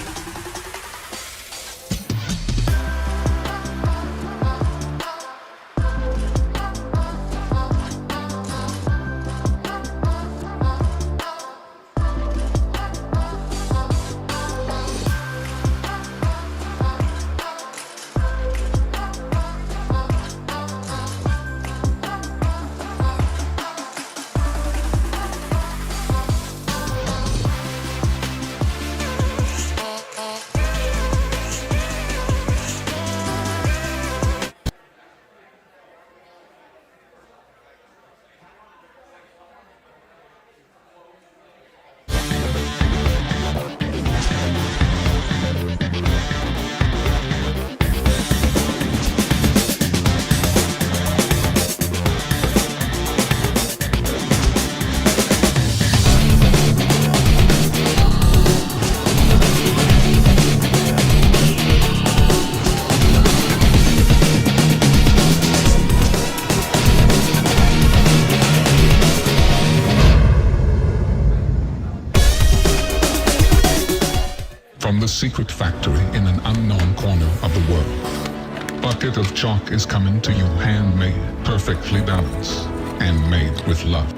from the secret factory in an unknown corner of the world. Bucket of Chalk is coming to you handmade, perfectly balanced, and made with love.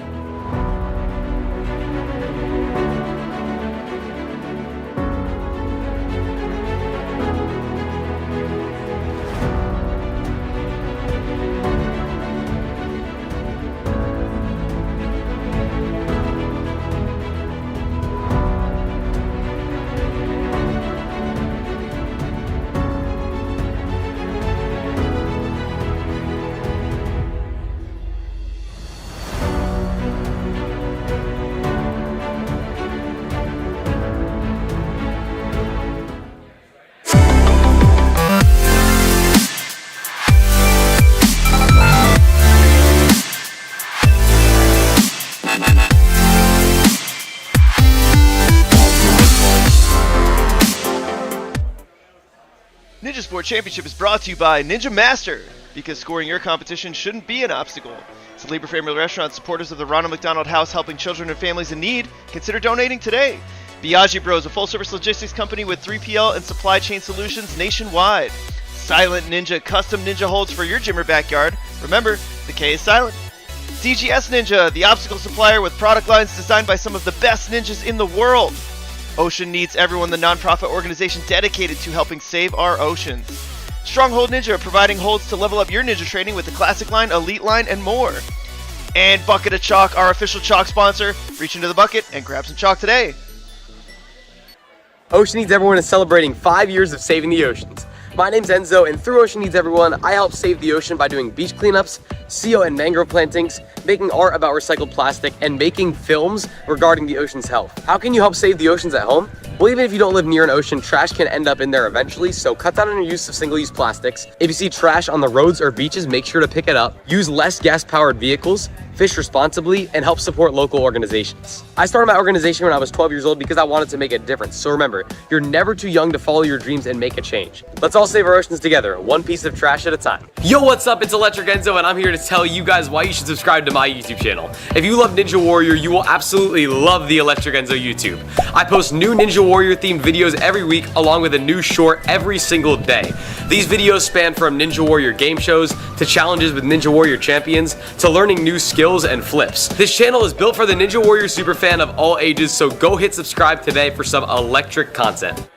Ninja Sport Championship is brought to you by Ninja Master, because scoring your competition shouldn't be an obstacle. It's a Labor Family Restaurant, supporters of the Ronald McDonald House, helping children and families in need. Consider donating today. Biagi Bros, a full-service logistics company with 3PL and supply chain solutions nationwide. Silent Ninja, custom ninja holds for your gym or backyard. Remember, the K is silent. DGS Ninja, the obstacle supplier with product lines designed by some of the best ninjas in the world. Ocean Needs Everyone, the nonprofit organization dedicated to helping save our oceans. Stronghold Ninja, providing holds to level up your ninja training with the Classic Line, Elite Line, and more. And Bucket of Chalk, our official chalk sponsor. Reach into the bucket and grab some chalk today. Ocean Needs Everyone is celebrating 5 years of saving the oceans. My name's Enzo, and through Ocean Needs Everyone, I help save the ocean by doing beach cleanups, CO and mangrove plantings, making art about recycled plastic, and making films regarding the ocean's health. How can you help save the oceans at home? Well, even if you don't live near an ocean, trash can end up in there eventually, so cut down on your use of single-use plastics. If you see trash on the roads or beaches, make sure to pick it up. Use less gas-powered vehicles, fish responsibly, and help support local organizations. I started my organization when I was 12 years old because I wanted to make a difference. So remember, you're never too young to follow your dreams and make a change. Let's all save our oceans together, one piece of trash at a time. Yo, what's up? It's Electric Enzo, and I'm here to tell you guys why you should subscribe to my YouTube channel. If you love Ninja Warrior, you will absolutely love the Electric Enzo YouTube. I post new Ninja Warrior themed videos every week, along with a new short every single day. These videos span from Ninja Warrior game shows, to challenges with Ninja Warrior champions, to learning new skills and flips. This channel is built for the Ninja Warrior superfan of all ages, so go hit subscribe today for some electric content.